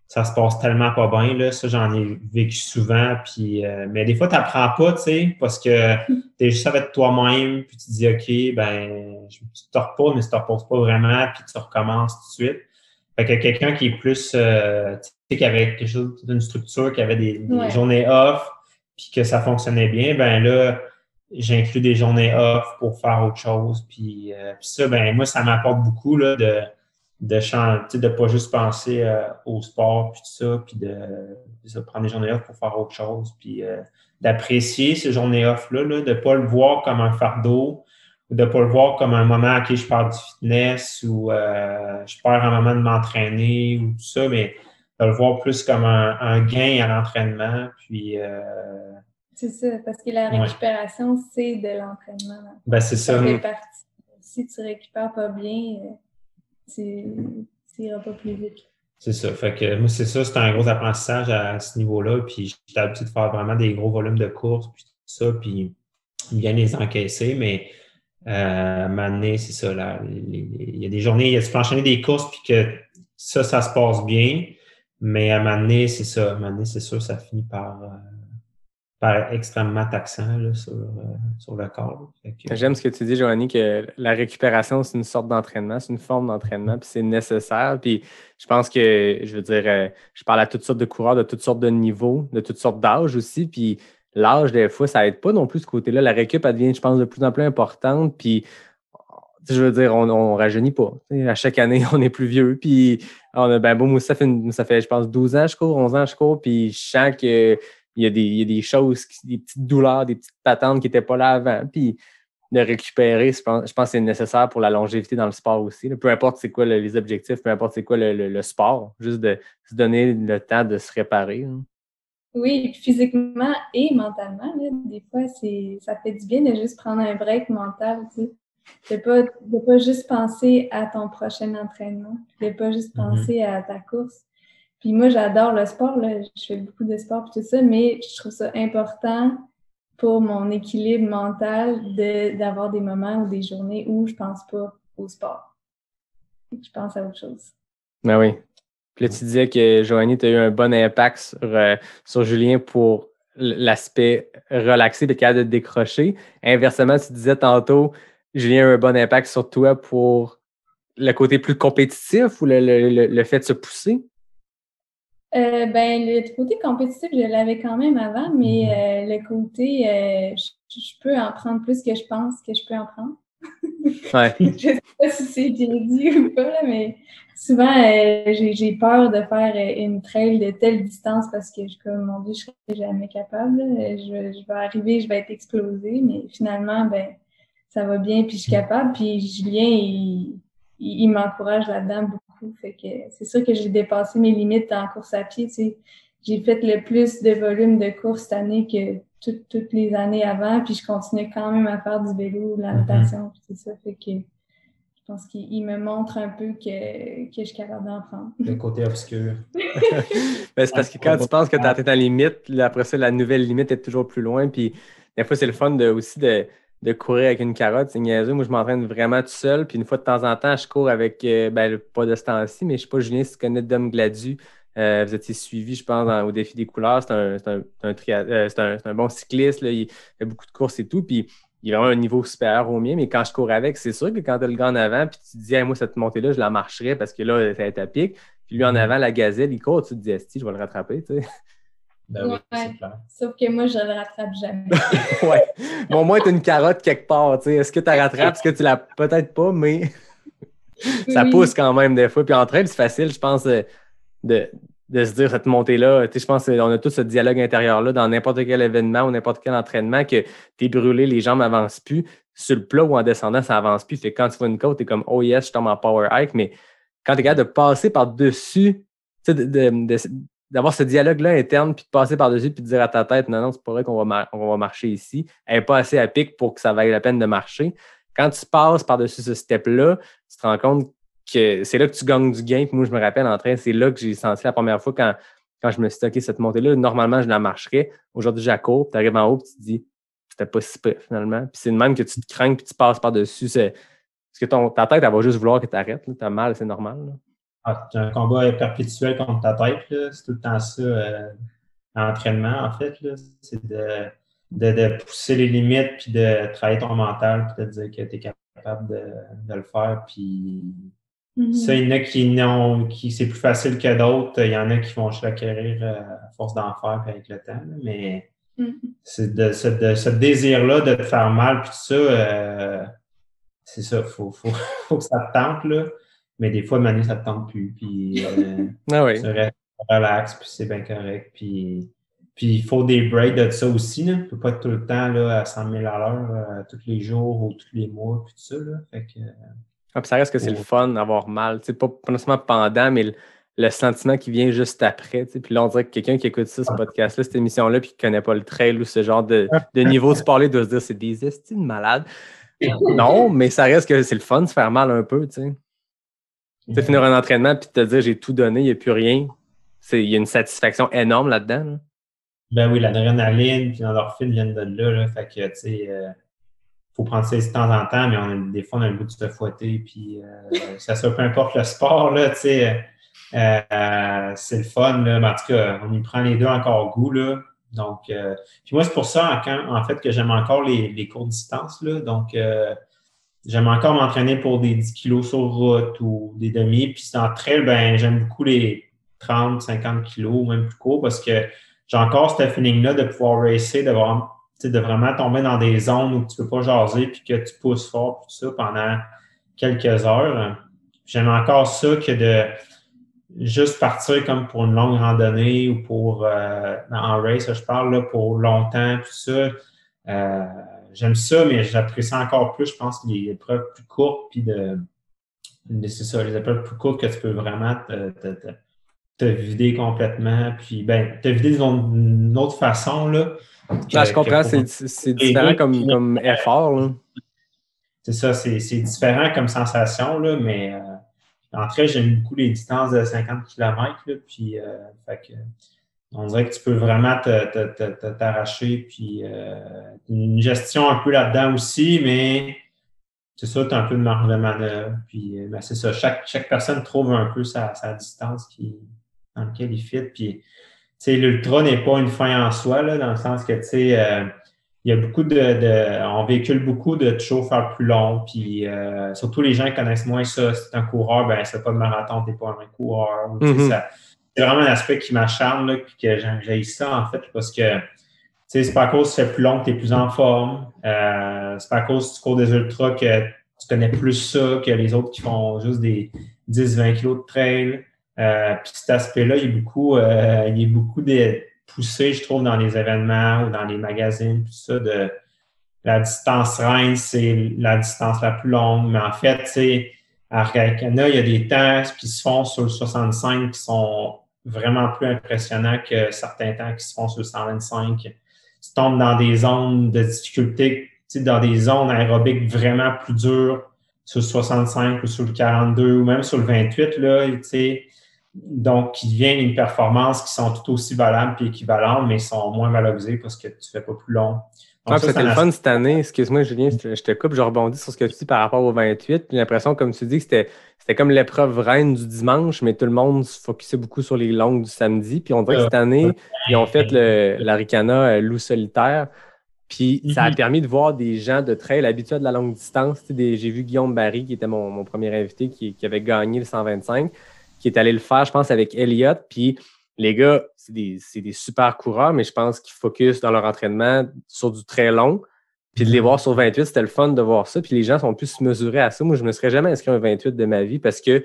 ça se passe tellement pas bien, là. Ça, j'en ai vécu souvent, puis mais des fois, tu n'apprends pas, tu sais, parce que tu es juste avec toi-même, puis tu te dis, OK, ben tu te reposes, mais tu te reposes pas vraiment, puis tu recommences tout de suite. Fait que quelqu'un qui est plus, tu sais, qui avait quelque chose d'une structure, qui avait des journées off, puis que ça fonctionnait bien, ben là, j'inclus des journées off pour faire autre chose. Puis ça, ben moi, ça m'apporte beaucoup là, de pas juste penser au sport, puis tout ça, puis de prendre des journées off pour faire autre chose, puis d'apprécier ces journées off-là, là, de ne pas le voir comme un fardeau, ou de ne pas le voir comme un moment, OK, je perds du fitness, ou je perds un moment de m'entraîner, ou tout ça, mais de le voir plus comme un gain à l'entraînement, puis c'est ça, parce que la récupération, c'est de l'entraînement. Ben, c'est ça. Ça fait partie. Si tu récupères pas bien, tu n'iras pas plus vite. C'est ça. Fait que moi, c'est ça, c'est un gros apprentissage à ce niveau-là. Puis j'étais habitué de faire vraiment des gros volumes de courses, puis tout ça, puis bien les encaisser, mais à un moment donné, c'est ça. Là, il y a des journées, tu peux enchaîner des courses, puis que ça se passe bien, mais à un moment donné, c'est ça. À un moment donné, c'est sûr, ça finit par extrêmement taxant là, sur le corps. J'aime ce que tu dis, Joanie, que la récupération, c'est une sorte d'entraînement, c'est une forme d'entraînement, puis c'est nécessaire. Puis je pense que, je veux dire, je parle à toutes sortes de coureurs, de toutes sortes de niveaux, de toutes sortes d'âges aussi. Puis l'âge, des fois, ça n'aide pas non plus ce côté-là. La récup, elle devient, je pense, de plus en plus importante. Puis je veux dire, on rajeunit pas. À chaque année, on est plus vieux. Puis on a, moi, ça fait, je pense, 12 ans que je cours, 11 ans que je cours. Puis je sens que il y a des choses, des petites douleurs, des petites patentes qui n'étaient pas là avant. Puis de récupérer, je pense que c'est nécessaire pour la longévité dans le sport aussi. Là. Peu importe c'est quoi les objectifs, peu importe c'est quoi le sport, juste de se donner le temps de se réparer. Hein. Oui, physiquement et mentalement. Là, des fois, ça fait du bien de juste prendre un break mental. Tu sais. De pas juste penser à ton prochain entraînement, de pas juste penser à ta course. Puis moi, j'adore le sport, là. Je fais beaucoup de sport et tout ça, mais je trouve ça important pour mon équilibre mental d'avoir des moments ou des journées où je pense pas au sport. Je pense à autre chose. Ben oui. Puis là, tu disais que Joanie, tu as eu un bon impact sur Julien pour l'aspect relaxé et capable de décrocher. Inversement, tu disais tantôt, Julien a eu un bon impact sur toi pour le côté plus compétitif ou le fait de se pousser? Le côté compétitif, je l'avais quand même avant, mais le côté, je peux en prendre plus que je pense que je peux en prendre. Ouais. Je sais pas si c'est bien dit ou pas, là, mais souvent, j'ai peur de faire une trail de telle distance parce que mon Dieu, je serais jamais capable. Je vais arriver, je vais être explosée, mais finalement, ça va bien, puis je suis capable. Puis Julien, il m'encourage là-dedans beaucoup. Fait que c'est sûr que j'ai dépassé mes limites en course à pied. Tu sais. J'ai fait le plus de volume de course cette année que toutes les années avant, puis je continue quand même à faire du vélo, de la natation, puis c'est ça. Fait que je pense qu'il me montre un peu que je suis capable d'en prendre. Le côté obscur. C'est parce que quand tu penses que tu as atteint ta limite, après ça, la nouvelle limite est toujours plus loin. Puis des fois, c'est le fun aussi de courir avec une carotte. C'est niaiseux. Moi, je m'entraîne vraiment tout seul. Puis une fois de temps en temps, je cours avec, pas de ce temps-ci, mais je ne sais pas, Julien, si tu connais Dom Gladu. Vous étiez suivi, je pense, au défi des couleurs. C'est un bon cycliste. Là. Il fait beaucoup de courses et tout. Puis il a vraiment un niveau supérieur au mien. Mais quand je cours avec, c'est sûr que quand tu as le gars en avant, puis tu te dis, hey, moi, cette montée-là, je la marcherais parce que là, ça va être à pic. Puis lui, en avant, la gazelle, il court. Tu te dis, je vais le rattraper. Tu sais. Ben oui, c'est clair. Sauf que moi, je ne le rattrape jamais. Ouais. Bon, au moins, tu as une carotte quelque part. Tu sais. Est-ce que tu la rattrapes? Est-ce que tu l'as peut-être pas, mais. Ça Oui. pousse quand même des fois. Puis en trail, c'est facile, je pense, de se dire cette montée-là. Tu sais, je pense qu'on a tous ce dialogue intérieur-là dans n'importe quel événement ou n'importe quel entraînement que tu es brûlé, les jambes n'avancent plus. Sur le plat ou en descendant, ça n'avance plus. Fait que quand tu vois une côte, tu es comme oh yes, je tombe en power hike. Mais quand tu es capable de passer par-dessus, tu sais, d'avoir ce dialogue-là interne, puis de passer par-dessus, puis de dire à ta tête, non, c'est pas vrai qu'on va marcher ici. Elle n'est pas assez à pic pour que ça vaille la peine de marcher. Quand tu passes par-dessus ce step-là, tu te rends compte que c'est là que tu gagnes du gain. Puis moi, je me rappelle en train, c'est là que j'ai senti la première fois quand je me suis dit, OK, cette montée-là, normalement, je la marcherais. Aujourd'hui, je la cours, tu arrives en haut, puis tu te dis, c'était pas si pire finalement. Puis c'est de même que tu te crains, puis tu passes par-dessus. Parce que ta tête, elle va juste vouloir que tu arrêtes. Tu as mal, c'est normal. Là. C'est un combat perpétuel contre ta tête. Là. C'est tout le temps ça, l'entraînement, en fait. Là. C'est de pousser les limites, puis de travailler ton mental, puis de dire que tu es capable de le faire. Puis ça, il y en a qui c'est plus facile que d'autres. Il y en a qui vont juste l'acquérir à force d'en faire, puis avec le temps. Là. Mais c'est de ce désir-là de te faire mal, puis tout ça, c'est ça, faut que ça te tente, là. Mais des fois, Manu, ça te tente plus. Puis, oui. tu restes relax, puis c'est bien correct. Puis il faut des breaks de ça aussi. Là. Tu ne peux pas être tout le temps là, à 100 000 à l'heure, tous les jours ou tous les mois, puis tout ça. Là. Fait que, puis ça reste que c'est le fun d'avoir mal. Pas nécessairement pendant, mais le sentiment qui vient juste après. T'sais. Puis là, on dirait que quelqu'un qui écoute ça, ce podcast-là, cette émission-là, puis qui ne connaît pas le trail ou ce genre de niveau de sport-là, doit se dire c'est des estimes malades. Non, mais ça reste que c'est le fun de se faire mal un peu. Tu sais, finir un entraînement puis te dire j'ai tout donné, il n'y a plus rien. Il y a une satisfaction énorme là-dedans. Là. Ben oui, l'adrénaline puis l'endorphine viennent de là. Fait que, tu sais, faut prendre ça de temps en temps, mais des fois, on a le goût de se fouetter. Puis, ça soit peu importe le sport, là, tu sais, c'est le fun. Là, mais en tout cas, on y prend les deux encore goût. Là. Donc, puis moi, c'est pour ça, en fait, que j'aime encore les courtes distances. Là. Donc, j'aime encore m'entraîner pour des 10 kilos sur route ou des demi. Puis en trail, ben, j'aime beaucoup les 30, 50 kilos ou même plus court parce que j'ai encore ce feeling-là de pouvoir racer, de vraiment tomber dans des zones où tu ne peux pas jaser puis que tu pousses fort tout ça pendant quelques heures. J'aime encore ça que de juste partir comme pour une longue randonnée ou pour en race, je parle là, pour longtemps, tout ça. J'aime ça, mais j'apprécie encore plus, je pense, les épreuves plus courtes, puis c'est ça, les épreuves plus courtes que tu peux vraiment te vider complètement, puis te vider d'une autre façon, là. Je comprends, c'est différent comme effort, là. C'est ça, c'est différent comme sensation, là, mais en train, j'aime beaucoup les distances de 50 km, là, puis fait que on dirait que tu peux vraiment t'arracher, puis une gestion un peu là-dedans aussi, mais c'est ça, tu as un peu de marge de manœuvre, puis c'est ça, chaque personne trouve un peu sa distance dans laquelle il fit, puis tu sais, l'ultra n'est pas une fin en soi, là, dans le sens que, tu sais, il y a beaucoup on véhicule beaucoup de toujours faire plus long, puis surtout les gens qui connaissent moins ça, si tu es un coureur, ben c'est pas de marathon, tu n'es pas un coureur, ou, tu sais, c'est vraiment un aspect qui m'acharne, là, puis que j'ai ça, en fait, parce que, tu sais, c'est pas à cause que tu fais plus long que tu es plus en forme. C'est pas à cause que tu cours des ultras que tu connais plus ça que les autres qui font juste des 10-20 kilos de trail. Puis cet aspect-là, il y a beaucoup de poussé, je trouve, dans les événements ou dans les magazines, tout ça, de la distance reine, c'est la distance la plus longue. Mais en fait, tu sais, à Arcana, il y a des temps qui se font sur le 65 qui sont vraiment plus impressionnants que certains temps qui se font sur le 125. Tu tombes dans des zones de difficulté, tu sais, dans des zones aérobiques vraiment plus dures sur le 65 ou sur le 42 ou même sur le 28, là, tu sais. Donc, qui deviennent une performance qui sont tout aussi valables et équivalentes, mais sont moins valorisées parce que tu ne fais pas plus long. C'était le fun cette année. Excuse-moi, Julien, je te coupe, je rebondis sur ce que tu dis par rapport au 28. J'ai l'impression, comme tu dis, que c'était comme l'épreuve reine du dimanche, mais tout le monde se focusait beaucoup sur les longues du samedi. Puis on dirait que cette année, ils ont fait l'Aricana loup solitaire. Puis ça a permis de voir des gens de trail habitués à de la longue distance. J'ai vu Guillaume Barry, qui était mon premier invité, qui avait gagné le 125, qui est allé le faire, je pense, avec Elliott. Puis les gars, c'est des super coureurs, mais je pense qu'ils focusent dans leur entraînement sur du très long. Puis de les voir sur 28, c'était le fun de voir ça. Puis les gens sont plus mesurés à ça. Moi, je ne me serais jamais inscrit à un 28 de ma vie parce que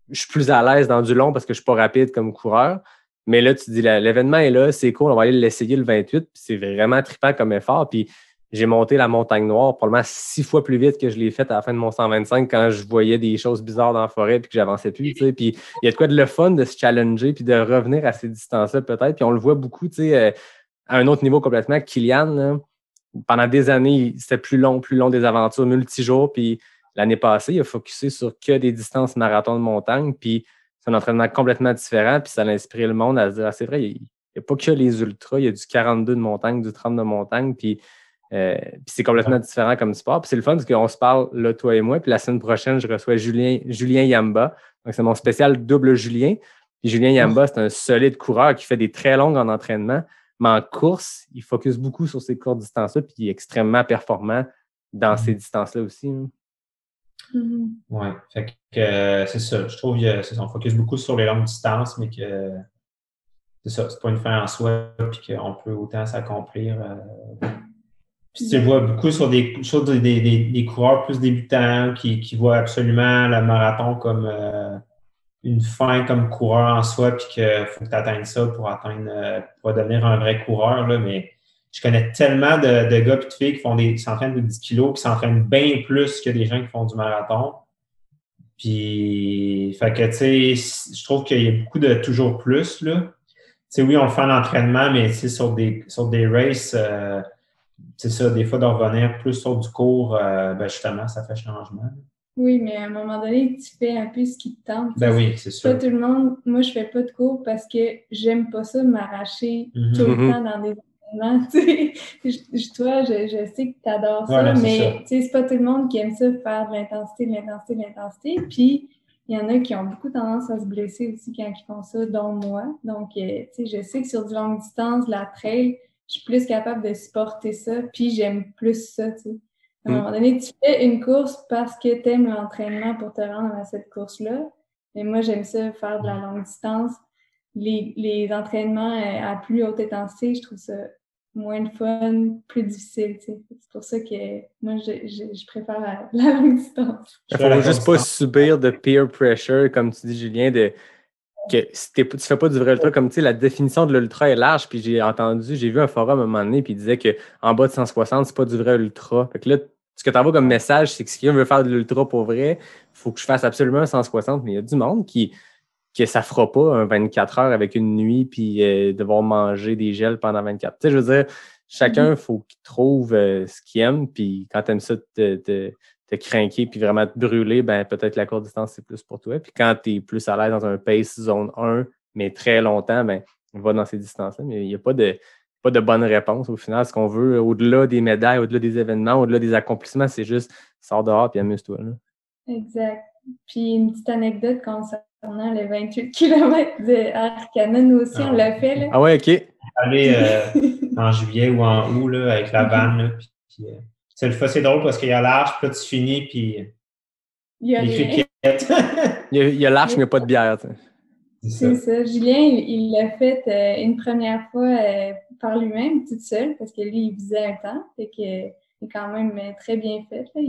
je suis plus à l'aise dans du long parce que je ne suis pas rapide comme coureur. Mais là, tu dis, l'événement est là, c'est cool, on va aller l'essayer le 28. Puis c'est vraiment trippant comme effort. Puis j'ai monté la montagne noire probablement 6 fois plus vite que je l'ai fait à la fin de mon 125 quand je voyais des choses bizarres dans la forêt puis que j'avançais plus. Tu sais. Puis il y a de quoi de le fun de se challenger puis de revenir à ces distances-là peut-être. Puis on le voit beaucoup, tu sais, à un autre niveau complètement. Kylian, là, pendant des années, c'était plus long des aventures multijours. Puis l'année passée, il a focusé sur que des distances marathon de montagne. Puis c'est un entraînement complètement différent. Puis ça a inspiré le monde à se dire, ah, c'est vrai, il n'y a pas que les ultras, il y a du 42 de montagne, du 30 de montagne. Puis c'est complètement différent comme sport. Puis c'est le fun parce qu'on se parle, là, toi et moi. Puis la semaine prochaine, je reçois Julien Yamba. Donc, c'est mon spécial double Julien. Puis Julien Yamba, c'est un solide coureur qui fait des très longues en entraînement. Mais en course, il focus beaucoup sur ces courtes distances-là. Puis il est extrêmement performant dans ces distances-là aussi. Hein. Oui, fait que c'est ça. Je trouve qu'on focus beaucoup sur les longues distances, mais que c'est ça, c'est pas une fin en soi, puis qu'on peut autant s'accomplir. Puis tu le vois beaucoup sur des coureurs plus débutants qui voient absolument le marathon comme une fin comme coureur en soi, puis qu'il faut que tu atteignes ça pour devenir un vrai coureur. Là, mais je connais tellement de gars et de filles qui s'entraînent de 10 kilos, qui s'entraînent bien plus que des gens qui font du marathon. Puis, fait que, tu sais, je trouve qu'il y a beaucoup de toujours plus, là. Tu sais, oui, on le fait en entraînement, mais tu sais, sur des races, c'est ça, des fois, de revenir plus sur du court, justement, ça fait changement. Oui, mais à un moment donné, tu fais un peu ce qui te tente. Ben oui, c'est sûr. Pas tout le monde, moi, je fais pas de cours parce que j'aime pas ça m'arracher tout le temps dans des événements. Toi, je sais que tu adores ça, mais c'est pas tout le monde qui aime ça faire de l'intensité. Puis, il y en a qui ont beaucoup tendance à se blesser aussi quand ils font ça, dont moi. Donc, je sais que sur du longue distance, la trail, je suis plus capable de supporter ça, puis j'aime plus ça, tu sais. À un moment donné, tu fais une course parce que tu aimes l'entraînement pour te rendre à cette course-là. Mais moi, j'aime ça, faire de la longue distance. Les entraînements à plus haute intensité, je trouve ça moins de fun, plus difficile. Tu sais. C'est pour ça que moi, je préfère la longue distance. Il ne faut juste pas subir de peer pressure, comme tu dis, Julien, que si tu fais pas du vrai ultra, comme tu sais, la définition de l'ultra est large, puis j'ai vu un forum à un moment donné, puis il disait qu'en bas de 160, c'est pas du vrai ultra. Fait que là, ce que tu envoies comme message, c'est que si quelqu'un veut faire de l'ultra pour vrai, il faut que je fasse absolument un 160, mais il y a du monde que ça fera pas un 24 heures avec une nuit, puis devoir manger des gels pendant 24. Tu sais, je veux dire, chacun, il faut qu'il trouve ce qu'il aime, puis quand tu aimes ça, te craquer puis vraiment te brûler, ben peut-être la courte distance, c'est plus pour toi. Puis quand tu es plus à l'aise dans un pace zone 1, mais très longtemps, ben on va dans ces distances-là. Mais il n'y a pas de bonne réponse au final. Ce qu'on veut, au-delà des médailles, au-delà des événements, au-delà des accomplissements, c'est juste sors dehors puis amuse-toi. Là. Exact. Puis une petite anecdote concernant les 28 km de Arcana, nous aussi, on l'a fait. Là. Ah ouais, OK. Aller en juillet ou en août là, avec la vanne, là, puis c'est drôle parce qu'il y a l'arche, puis là, tu finis, puis il y a les criquettes. il y a l'arche, mais il n'y a pas de bière. C'est ça. Julien, il l'a fait une première fois par lui-même, toute seule, parce que lui, il faisait un temps. Fait que il est quand même très bien fait. Là.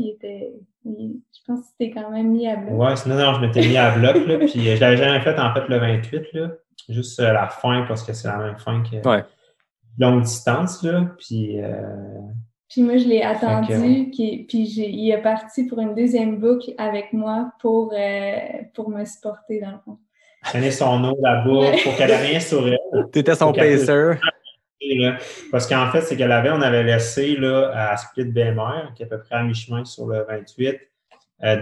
Je pense que c'était quand même mis à bloc. Ouais, non, je m'étais mis à bloc, là, puis je l'avais jamais fait, en fait, le 28, là. Juste la fin, parce que c'est la même fin que longue distance, là, puis... Puis moi, je l'ai attendu, puis il est parti pour une deuxième boucle avec moi pour me supporter, dans le fond. Prenez son eau là-bas pour qu'elle ait rien sur elle. T'étais son pacer. Parce qu'en fait, c'est on avait laissé là, à Split BMR, qui est à peu près à mi-chemin sur le 28,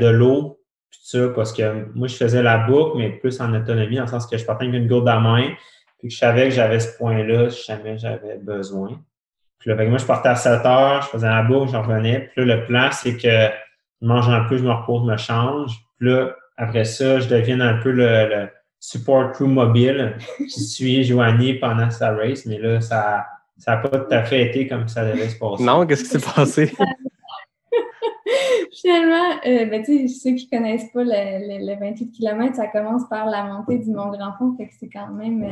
de l'eau, tout ça, parce que moi, je faisais la boucle, mais plus en autonomie, dans le sens que je partais avec une gourde à main, puis que je savais que j'avais ce point-là si jamais j'avais besoin. Puis là, moi, je partais à 7 heures, je faisais la boucle, j'en revenais. Puis là, le plan, c'est que je mange un peu, je me repose, je me change. Puis là, après ça, je deviens un peu le support crew mobile. Je suis Joanie pendant sa race, mais là, ça n'a pas tout à fait été comme ça devait se passer. Non, qu'est-ce qui s'est passé? Finalement, tu sais, ceux qui ne connaissent pas le 28 km, ça commence par la montée du Mont-Grand-Fond, fait que c'est quand même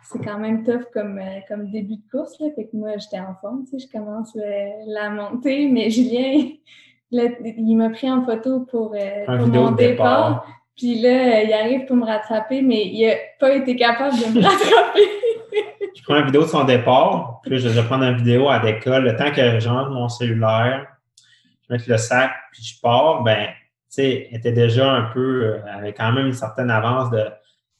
c'est quand même tough comme début de course, là. Fait que moi, j'étais en forme, tu sais, je commence la montée, mais Julien, là, il m'a pris en photo pour mon départ. Puis là, il arrive pour me rattraper, mais il n'a pas été capable de me rattraper. Je prends une vidéo de son départ, puis là, je vais prendre une vidéo à l'école. Le temps que je rentre mon cellulaire, je mets le sac, puis je pars, ben, tu sais, elle était déjà un peu, avec quand même une certaine avance de,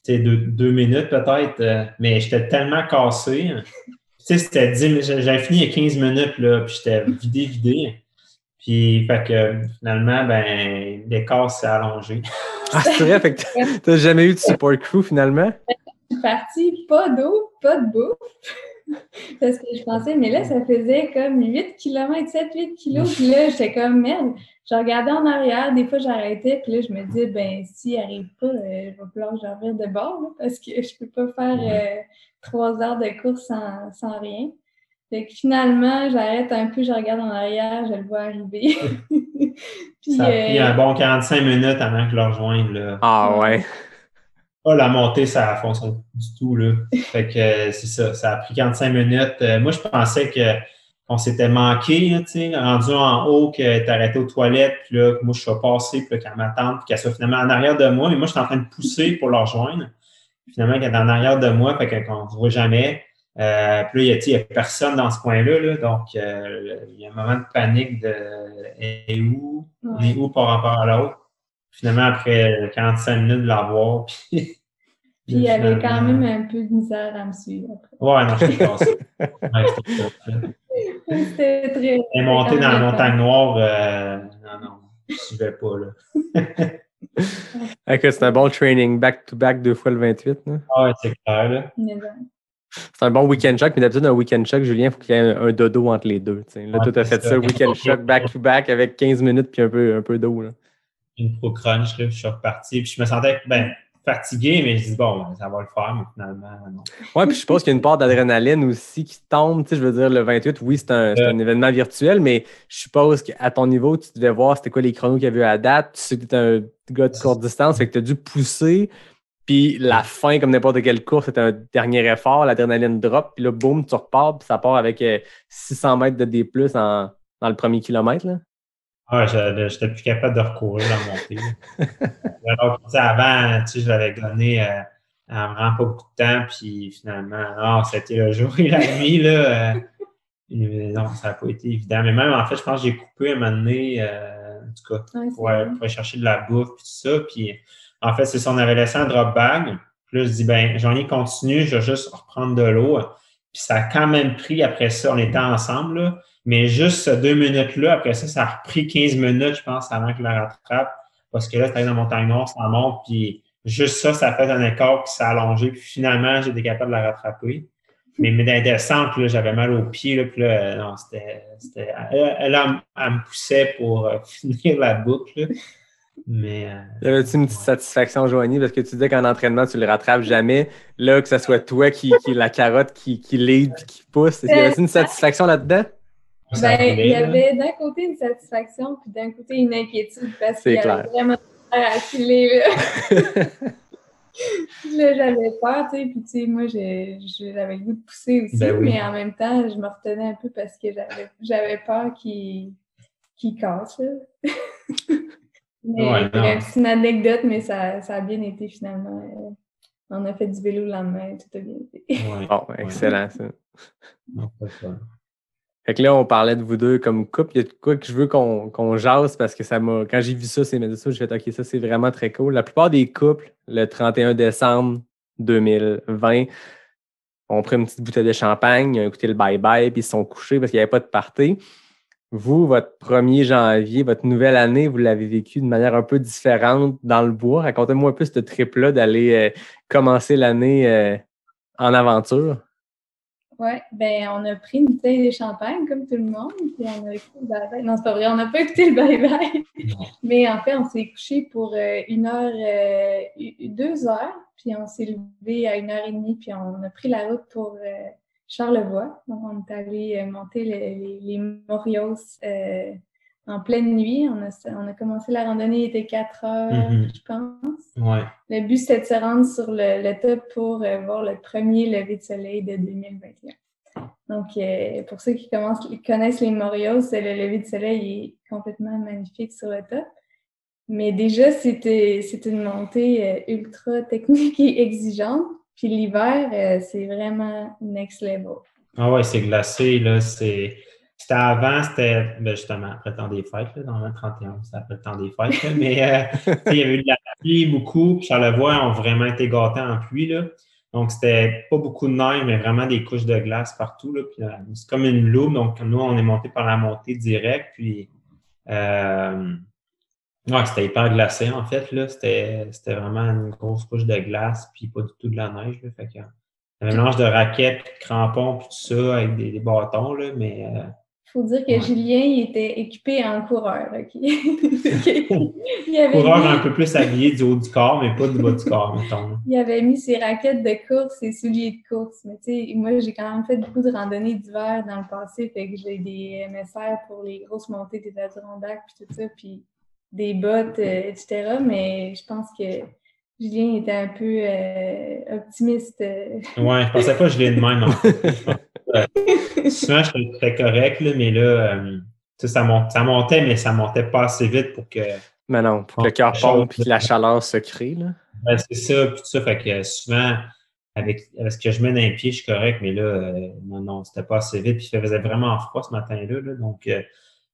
tu sais, 2 minutes peut-être, mais j'étais tellement cassé. Tu sais, c'était 10 minutes, j'avais fini il y a 15 minutes, là, puis j'étais vidé. Puis, fait que finalement, ben, l'écart s'est allongé. Ah, c'est vrai, fait que t'as jamais eu de support crew finalement? Je suis partie, pas d'eau, pas de bouffe. Parce que je pensais, mais là, ça faisait comme 8 km, 7-8 kilos. Puis là, j'étais comme, merde. Je regardais en arrière, des fois, j'arrêtais. Puis là, je me disais, ben, s'il n'arrive pas, il va falloir que j'en revienne de bord, là, parce que je peux pas faire 3 heures de course sans rien. Fait que finalement, j'arrête un peu, je regarde en arrière, je le vois arriver. Puis, ça a pris un bon 45 minutes avant que je le rejoigne, là. Ah ouais. Ah, la montée, ça ne fonctionne du tout, là. Fait que c'est ça, ça a pris 45 minutes. Moi, je pensais qu'on s'était manqué, là, tu sais, rendu en haut, que tu arrêté aux toilettes, puis là, que moi, je suis passé, puis qu'elle m'attende, puis qu'elle soit finalement en arrière de moi. Mais moi, je suis en train de pousser pour la rejoindre. Finalement, qu'elle est en arrière de moi, fait qu'on ne se voit jamais. Puis là, il n'y a personne dans ce coin-là, là, donc il y a un moment de panique de elle est où? On est où par rapport à l'autre? Finalement, après 45 minutes de l'avoir, puis il y avait quand même un peu de misère à me suivre. Après. Ouais, non, je suis passé. Ouais, c'était très... Elle est montée dans la montagne noire, non, je ne suivais pas, là. Okay, c'est un bon training back-to-back 2 fois le 28. Là. Ah ouais, c'est clair, là. C'est un bon week-end choc, mais d'habitude, un week-end choc, Julien, il faut qu'il y ait un dodo entre les deux. T'sais. Là, ouais, toi, tu as fait ça, week-end choc back-to-back avec 15 minutes puis un peu d'eau. Là. Une pro-crunch, là, puis je suis reparti. Puis je me sentais fatigué, mais je dis bon, ça va le faire, mais finalement, non. Oui, puis je suppose qu'il y a une part d'adrénaline aussi qui tombe. Je veux dire, le 28, oui, c'est un événement virtuel, mais je suppose qu'à ton niveau, tu devais voir c'était quoi les chronos qu'il y avait eu à date. Tu sais que tu es un gars de courte distance, fait que tu as dû pousser. Puis la fin, comme n'importe quelle course, c'est un dernier effort, l'adrénaline drop, puis là, boum, tu repars, puis ça part avec 600 mètres de D+, dans le premier kilomètre. Là. Ah, j'étais plus capable de recourir dans mon montée. Alors, avant, je l'avais donné vraiment pas beaucoup de temps, puis finalement, c'était le jour et la nuit, là. Non, ça n'a pas été évident. Mais même, en fait, je pense que j'ai coupé un moment donné, en tout cas, pour aller chercher de la bouffe, puis tout ça, puis en fait, c'est ça, on avait laissé un drop bag. Puis là, je dis, j'en ai continué, je vais juste reprendre de l'eau. Puis ça a quand même pris, après ça, on était ensemble, là, mais juste ces 2 minutes-là, après ça, ça a repris 15 minutes, je pense, avant que je la rattrape. Parce que là, c'était dans la montagne noire, ça monte, puis juste ça a fait un écart qui s'est allongé. Puis finalement, j'ai été capable de la rattraper. Mais dans les descentes, là, j'avais mal aux pieds, là, puis là, non, c'était elle me poussait pour finir la boucle, là. Mais, y avait-tu une petite satisfaction, Joanie, parce que tu disais qu'en entraînement, tu ne le rattrapes jamais. Là, que ce soit toi qui la carotte qui lead et qui pousse. Y avait-tu une satisfaction là-dedans? Il y avait d'un côté une satisfaction puis d'un côté une inquiétude parce qu'il y avait vraiment à filer. Là, j'avais peur, tu sais, puis tu sais, moi, j'avais le goût de pousser aussi, mais en même temps, je me retenais un peu parce que j'avais peur qu'il casse, là. Mais c'est une anecdote, mais ça a bien été finalement. On a fait du vélo le lendemain, tout a bien été. Excellent, ça. Fait que là, on parlait de vous deux comme couple. Il y a de quoi que je veux qu'on jase parce que ça m'a. Quand j'ai vu ça, j'ai fait OK, ça, c'est vraiment très cool. La plupart des couples, le 31 décembre 2020, ont pris une petite bouteille de champagne, ils ont écouté le bye-bye, puis ils se sont couchés parce qu'il n'y avait pas de party. Vous, votre 1er janvier, votre nouvelle année, vous l'avez vécu de manière un peu différente dans le bois. Racontez-moi un peu ce trip-là d'aller commencer l'année en aventure. Oui, on a pris une bouteille de champagne comme tout le monde, puis on a écouté le bye-bye. Non, c'est pas vrai, on n'a pas écouté le bye-bye. Mais en fait, on s'est couché pour 1 heure, 2 heures, puis on s'est levé à 1h30, puis on a pris la route pour Charlevoix. Donc, on est allé monter les Morios en pleine nuit. On a commencé la randonnée, il était 4 heures, je pense. Ouais. Le but, c'était de se rendre sur le top pour voir le premier lever de soleil de 2021. Donc, pour ceux qui connaissent les Morios, le lever de soleil est complètement magnifique sur le top. Mais déjà, c'est une montée ultra technique et exigeante. Puis l'hiver, c'est vraiment next level. Ah ouais, c'est glacé, là. C'était avant, justement après le temps des fêtes, là, dans le 31, c'était après le temps des fêtes, là, mais il y avait eu de la pluie beaucoup, puis Charlevoix ont vraiment été gâtés en pluie, là. Donc, c'était pas beaucoup de neige, mais vraiment des couches de glace partout, là. Puis, c'est comme une loupe, donc nous, on est monté par la montée directe, puis ouais, c'était hyper glacé, en fait, là. C'était vraiment une grosse couche de glace, puis pas du tout de la neige, là. Fait que, un mélange de raquettes, puis de crampons, puis tout ça, avec des bâtons, là, mais... faut dire que Julien, il était équipé en coureur, OK? Coureur un peu plus habillé du haut du corps, mais pas du bas du corps, mettons. Il avait mis ses raquettes de course et souliers de course. Mais tu sais, moi, j'ai quand même fait beaucoup de randonnées d'hiver dans le passé, fait que j'ai des MSR pour les grosses montées des Adirondacks, puis tout ça, puis des bottes, etc. Mais je pense que Julien était un peu optimiste. Ouais, je pensais pas que je l'ai de même, en fait. Souvent, je très correct, là, mais là, ça montait, mais ça montait pas assez vite pour que... Mais non, pour que le cœur pompe et que la chaleur se crée, là. Ben, c'est ça, puis tout ça, fait que souvent, avec ce que je mets dans les pieds, je suis correct, mais là, non, c'était pas assez vite, puis il faisait vraiment froid ce matin-là, là, donc...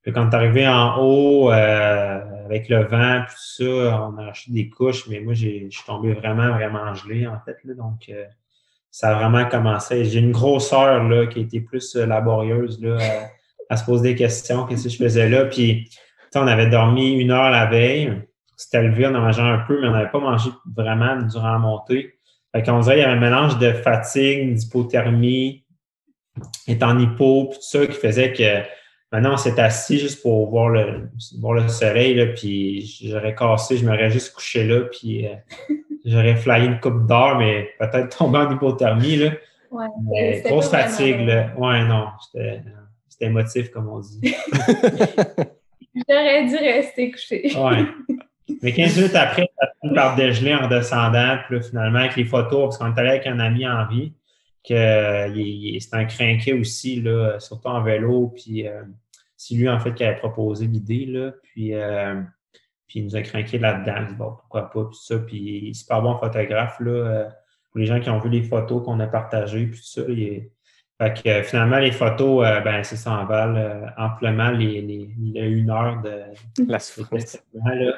Puis quand t'es arrivé en haut, avec le vent, puis tout ça, on a acheté des couches, mais moi, je suis tombé vraiment, vraiment gelé, en fait, là, donc ça a vraiment commencé. J'ai une grosse heure, là, qui a été plus laborieuse, là, à se poser des questions, qu'est-ce que je faisais là, puis, on avait dormi 1 heure la veille, c'était levé, on a mangé un peu, mais on n'avait pas mangé vraiment durant la montée. Fait qu'on dirait qu'il y avait un mélange de fatigue, d'hypothermie, étant en hypo, puis tout ça, qui faisait que maintenant, on s'est assis juste pour voir le soleil, là, puis j'aurais cassé, je m'aurais juste couché là, puis j'aurais flyé une coupe d'heure, mais peut-être tombé en hypothermie, là. Ouais, mais grosse fatigue, là. Ouais, non, c'était émotif, comme on dit. J'aurais dû rester couché. Ouais. Mais 15 minutes après, ça a fini par dégeler en descendant, puis là, finalement, avec les photos, parce qu'on est allé avec un ami en vie, que c'est un crinqué aussi, là, surtout en vélo, puis c'est lui, en fait, qui avait proposé l'idée, là, puis il nous a crinqué là-dedans, il dit, bon, pourquoi pas, puis ça, puis il est super bon photographe, là, pour les gens qui ont vu les photos qu'on a partagées, puis tout ça, fait que finalement, les photos, ben, c'est ça, en valent amplement les 1 heure de la souffrance.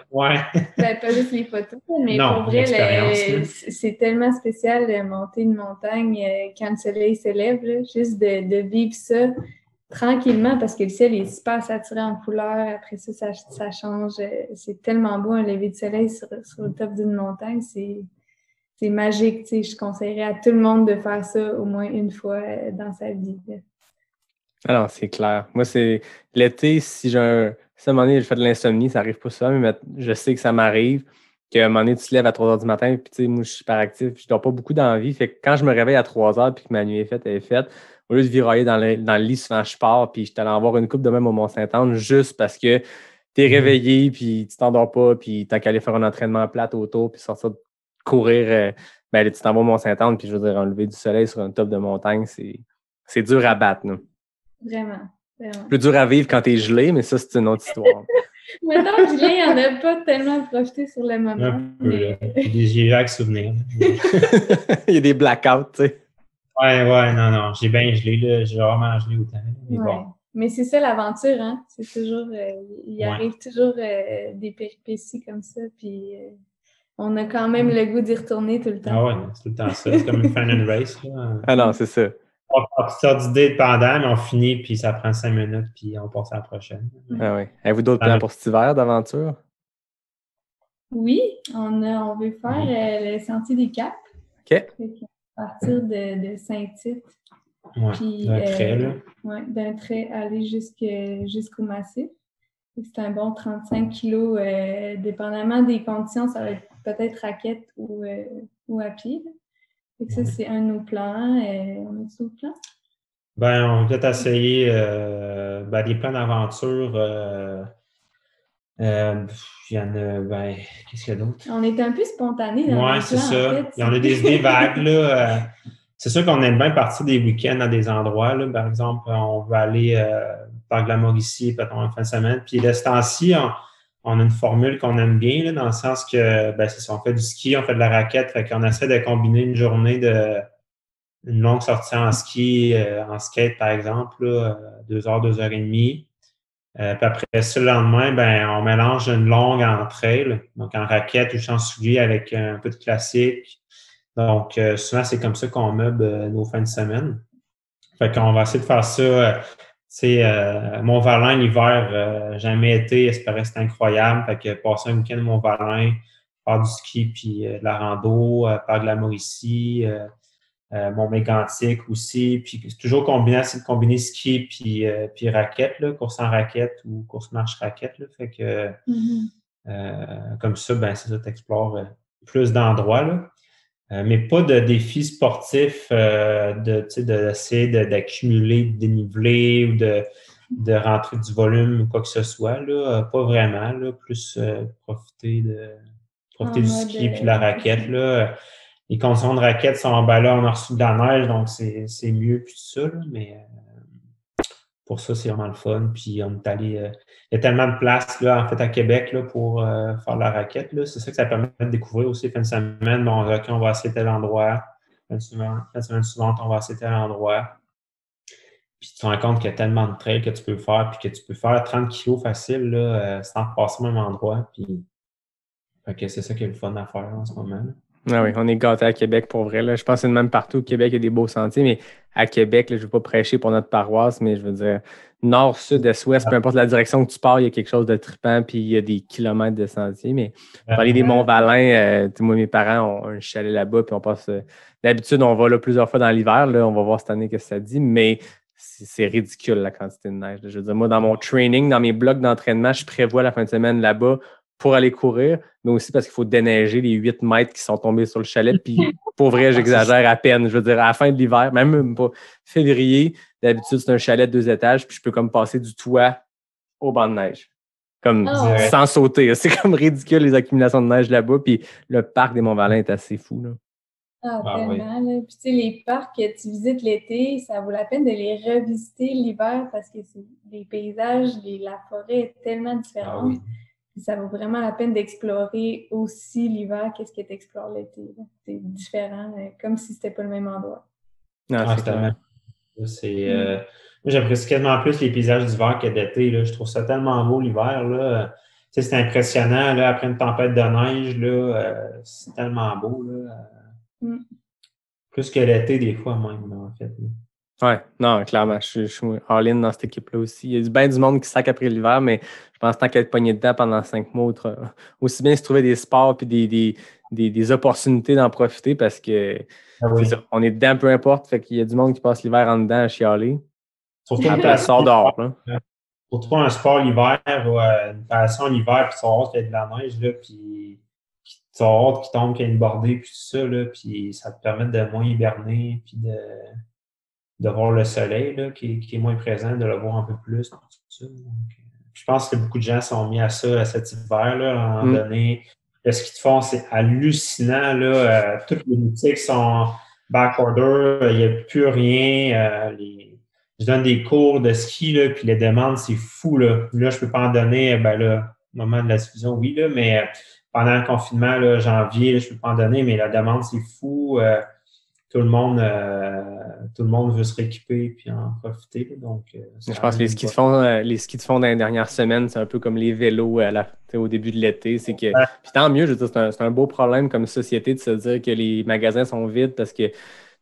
Ouais. Ben, pas juste les photos, mais non, pour vrai, c'est tellement spécial de monter une montagne quand le soleil se lève, là, juste de vivre ça tranquillement parce que le ciel est super saturé en couleurs. Après ça, ça change. C'est tellement beau un lever de soleil sur le top d'une montagne. C'est magique, tu sais. Je conseillerais à tout le monde de faire ça au moins une fois dans sa vie. Alors, c'est clair. Moi, c'est l'été, si à un moment donné, je fais de l'insomnie, ça n'arrive pas ça, mais je sais que ça m'arrive, qu'à un moment donné, tu te lèves à 3 heures du matin, puis tu sais, moi, je suis hyper actif, puis je dors pas beaucoup dans la vie. Fait que quand je me réveille à 3 heures, puis que ma nuit est faite, elle est faite, au lieu de virailler dans le lit, souvent, je pars, puis je suis allé en voir une coupe de même au Mont-Saint-Anne, juste parce que tu es réveillé, puis tu t'endors pas, puis t'as qu'à aller faire un entraînement plate autour, puis sortir courir. Ben, tu t'en vas au Mont-Saint-Anne, puis je veux dire, un lever du soleil sur un top de montagne, c'est dur à battre. Là. Vraiment. Plus dur à vivre quand t'es gelé, mais ça, c'est une autre histoire. Maintenant, Julien, il n'en a pas tellement profité sur le moment. Un peu, mais... J'ai vagues souvenirs. Il y a des blackouts, tu sais. Ouais, non, j'ai bien gelé, là. J'ai vraiment gelé autant. Mais bon. Mais c'est ça l'aventure, hein? C'est toujours, il arrive toujours des péripéties comme ça, puis on a quand même le goût d'y retourner tout le temps. Ah ouais, c'est tout le temps ça. C'est comme une fan and race, là. Ah non, c'est ça. On sort d'idées pendant, mais on finit, puis ça prend 5 minutes, puis on passe à la prochaine. Ah oui. Avez-vous d'autres plans pour cet hiver d'aventure? Oui, on veut faire le Sentier des Caps. OK. À partir de Saint-Tite. Ouais, d'un trait, là. Oui, d'un trait aller jusqu'au massif. C'est un bon 35 kilos, dépendamment des conditions, ça va être peut-être raquette ou à pied. Et ça, c'est un de nos plans. On a d'autres plans? Ben, on va peut-être essayer des plans d'aventure Il y en a, qu'est-ce qu'il y a d'autre? On est un peu spontané dans Oui, nos c'est plans, ça. en fait. Il y en a des idées vagues, là. C'est sûr qu'on aime bien partir des week-ends à des endroits, là. Par exemple, on veut aller par de la Mauricie, peut-être en fin de semaine. Puis, de ce temps-ci, on a une formule qu'on aime bien, là, dans le sens que, c'est ça, on fait du ski, on fait de la raquette. Fait qu'on essaie de combiner une journée une longue sortie en ski, en skate, par exemple, là, 2 heures, 2 heures et demie. Puis après ça, le lendemain, on mélange une longue en trail, donc en raquette ou en soulier avec un peu de classique. Donc, souvent, c'est comme ça qu'on meuble nos fins de semaine. Fait qu'on va essayer de faire ça. Mont-Valin, l'hiver, jamais été, espérais que c'était incroyable. Fait que passer un week-end à Mont-Valin, faire du ski puis de la rando, faire de la Mauricie, Mont-Mégantic aussi. Puis c'est toujours essayer de combiner ski puis raquette, là, course en raquette ou course marche raquette. Là. Fait que comme ça, c'est ça, tu explores plus d'endroits. Là. Mais pas de défis sportifs d'essayer d'accumuler, de déniveler ou de rentrer du volume ou quoi que ce soit. Là. Pas vraiment. Là. Plus profiter du ski puis de la raquette. Là. Les conditions de raquette sont là, on a reçu de la neige, donc c'est mieux puis tout ça. Là. Mais pour ça, c'est vraiment le fun. Puis on est allé. Il y a tellement de place là, en fait, à Québec là, pour faire la raquette. Là. C'est ça que ça permet de découvrir aussi fin de semaine. Bon, OK, on va essayer tel endroit. Fin de semaine suivante, on va essayer tel endroit. Puis tu te rends compte qu'il y a tellement de trails que tu peux faire, puis que tu peux faire 30 kilos facile là, sans passer au même endroit. Puis fait que c'est ça qui est le fun à faire en ce moment. Là. Ah oui, on est gâtés à Québec pour vrai. Là. Je pense que c'est de même partout au Québec, il y a des beaux sentiers, mais à Québec, là, je ne veux pas prêcher pour notre paroisse, mais je veux dire, nord, sud, est, ouest, peu importe la direction que tu pars, il y a quelque chose de trippant, puis il y a des kilomètres de sentiers. Mais parler des Mont-Valin, moi, mes parents ont un chalet là-bas, puis on passe. D'habitude, on va là plusieurs fois dans l'hiver. Là, on va voir cette année ce que ça dit, mais c'est ridicule la quantité de neige. Là. Je veux dire, moi, dans mon training, dans mes blocs d'entraînement, je prévois la fin de semaine là-bas pour aller courir, mais aussi parce qu'il faut déneiger les 8 mètres qui sont tombés sur le chalet. Puis, pour vrai, j'exagère à peine. Je veux dire, à la fin de l'hiver, même pas février, d'habitude, c'est un chalet de 2 étages, puis je peux comme passer du toit au banc de neige. Comme sans sauter. C'est comme ridicule, les accumulations de neige là-bas. Puis, le parc des Mont-Valin est assez fou. Là. Tellement. Oui. Là. Puis, tu sais, les parcs que tu visites l'été, ça vaut la peine de les revisiter l'hiver parce que c'est des paysages, la forêt est tellement différente. Oui. Ça vaut vraiment la peine d'explorer aussi l'hiver qu'est-ce que tu explores l'été. C'est différent, comme si c'était pas le même endroit. Non, c'est clair. Moi, j'apprécie quasiment plus les paysages d'hiver que d'été. Là. Je trouve ça tellement beau l'hiver. Là. Tu sais, c'est impressionnant. Là, après une tempête de neige, là, c'est tellement beau. Là. Plus que l'été, des fois, même, là, en fait. Là. Oui, non, clairement, je suis all-in dans cette équipe-là aussi. Il y a bien du monde qui sac après l'hiver, mais je pense tant qu'être pogné dedans pendant 5 mois, aussi bien se trouver des sports et des opportunités d'en profiter parce que on est dedans, peu importe. Fait qu'il y a du monde qui passe l'hiver en dedans à chialer. Surtout après, elle sort dehors. Pour trouver un sport l'hiver ou une passion l'hiver, puis tu as hâte qu'il y ait de la neige, là, puis tu as hâte qu'il tombe, qu'il y ait une bordée, puis tout ça, là, puis ça te permet de moins hiberner, puis de voir le soleil là, qui est moins présent, de le voir un peu plus. Tout ça. Donc, je pense que beaucoup de gens sont mis à ça cet hiver. Là, à un moment donné, le ski de fond, c'est hallucinant. Là, toutes les boutiques sont back-order, il n'y a plus rien. Je donne des cours de ski, là, puis les demandes, c'est fou. Là, je ne peux pas en donner, là, au moment de la diffusion, oui, là, mais pendant le confinement, là, janvier, là, je ne peux pas en donner, mais la demande, c'est fou. Tout le monde veut se rééquiper puis en profiter. Donc, je pense que les skis de fond dans les dernières semaines, c'est un peu comme les vélos au début de l'été. C'est que, puis tant mieux, je veux dire, c'est un beau problème comme société de se dire que les magasins sont vides parce que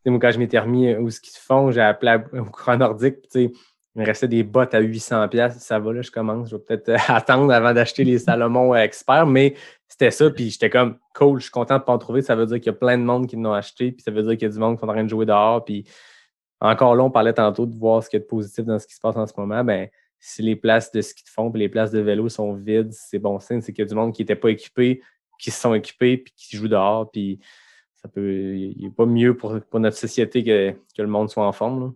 moi, quand je m'étais remis au ski de fond, j'ai appelé au courant nordique. Il me restait des bottes à 800$. Ça va, là, je commence. Je vais peut-être attendre avant d'acheter les Salomon experts, mais c'était ça. Puis j'étais comme, cool, je suis content de ne pas en trouver. Ça veut dire qu'il y a plein de monde qui l'ont acheté. Puis ça veut dire qu'il y a du monde qui sont en train de jouer dehors. Puis encore là, on parlait tantôt de voir ce qu'il y a de positif dans ce qui se passe en ce moment. Ben, si les places de ski de fond et les places de vélo sont vides, c'est bon signe. C'est qu'il y a du monde qui n'était pas équipé, qui se sont équipés puis qui jouent dehors. Puis il n'est pas mieux pour notre société que le monde soit en forme. Là.